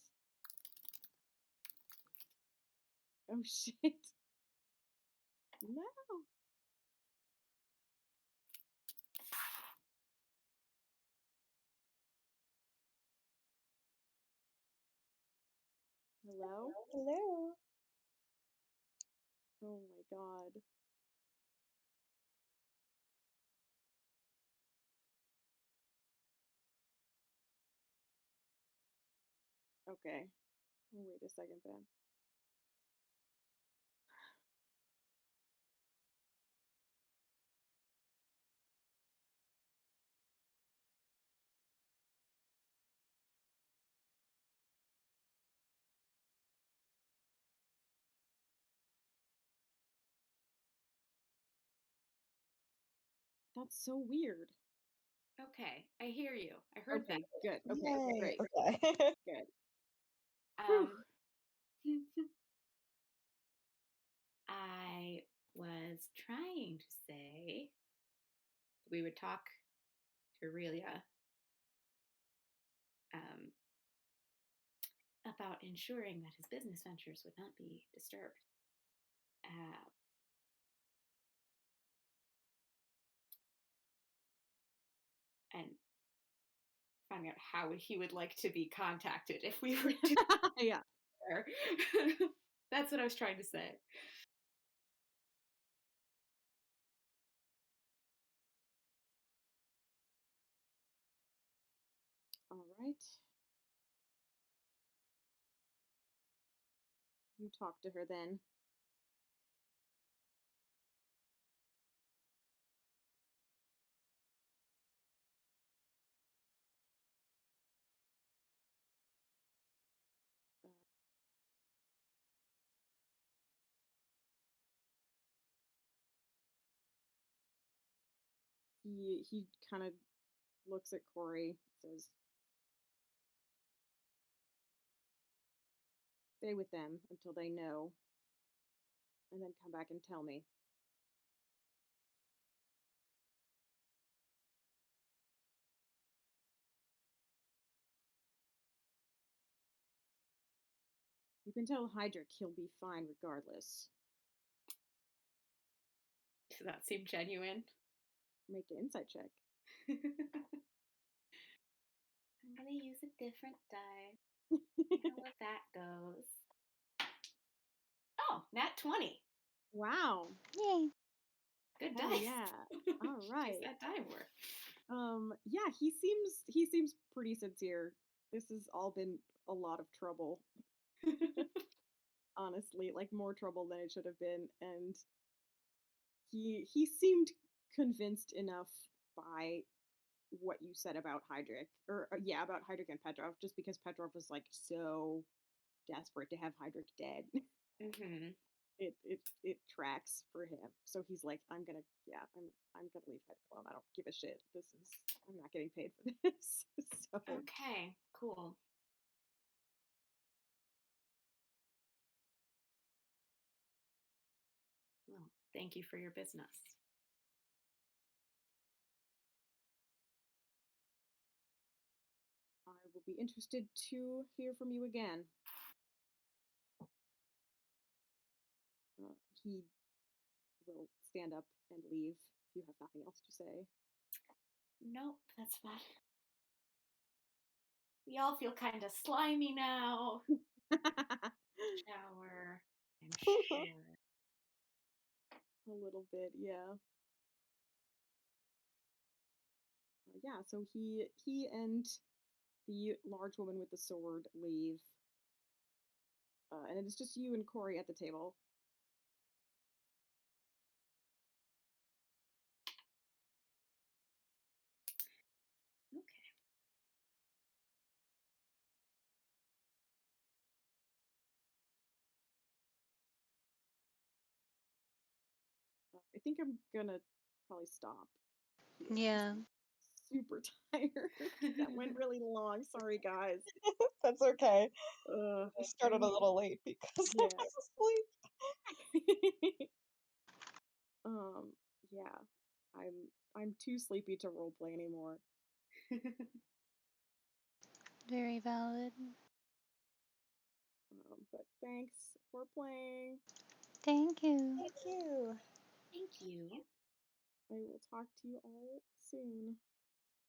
Oh shit. No. Hello? Hello. Oh my god. Okay. Oh, wait a second then. That's so weird. Okay, I hear you. I heard Okay, good. Okay, Yay. great. Okay. Good. that. I was trying to say we would talk to Aurelia about ensuring that his business ventures would not be disturbed. And finding out how he would like to be contacted if we were to Yeah. there. That's what I was trying to say. All right. You talk to her then. He kind of looks at Corey, says, "Stay with them until they know, and then come back and tell me." You can tell Hydrick he'll be fine regardless. Does that seem genuine? Make an insight check. I'm gonna use a different die. How what that goes. Oh, nat 20. Wow. Yay. Good Hell dice. yeah. All right. Use that die more. Yeah, he seems pretty sincere. This has all been a lot of trouble. Honestly, like more trouble than it should have been, and he seemed convinced enough by what you said about Hydrick, or yeah, about Hydrick and Petrov, just because Petrov was like so desperate to have Hydrick dead. Mm-hmm. It tracks for him. So he's like, I'm gonna leave Hydrick alone. I don't give a shit. I'm not getting paid for this. So Okay, cool. Thank you for your business. I will be interested to hear from you again. He will stand up and leave if you have nothing else to say. Nope, that's fine. We all feel kind of slimy now. Shower, I'm sure. A little bit, yeah. Yeah, so he and the large woman with the sword leave. And it is just you and Corey at the table. Okay. I think I'm gonna probably stop here. 'Cause Yeah. I'm super tired. That went really long. Sorry, guys. That's okay. Ugh, I started a little late because I yeah. was asleep. Yeah. I'm too sleepy to roleplay anymore. Very valid. But thanks for playing. Thank you. Thank you. Thank you. I will talk to you all soon.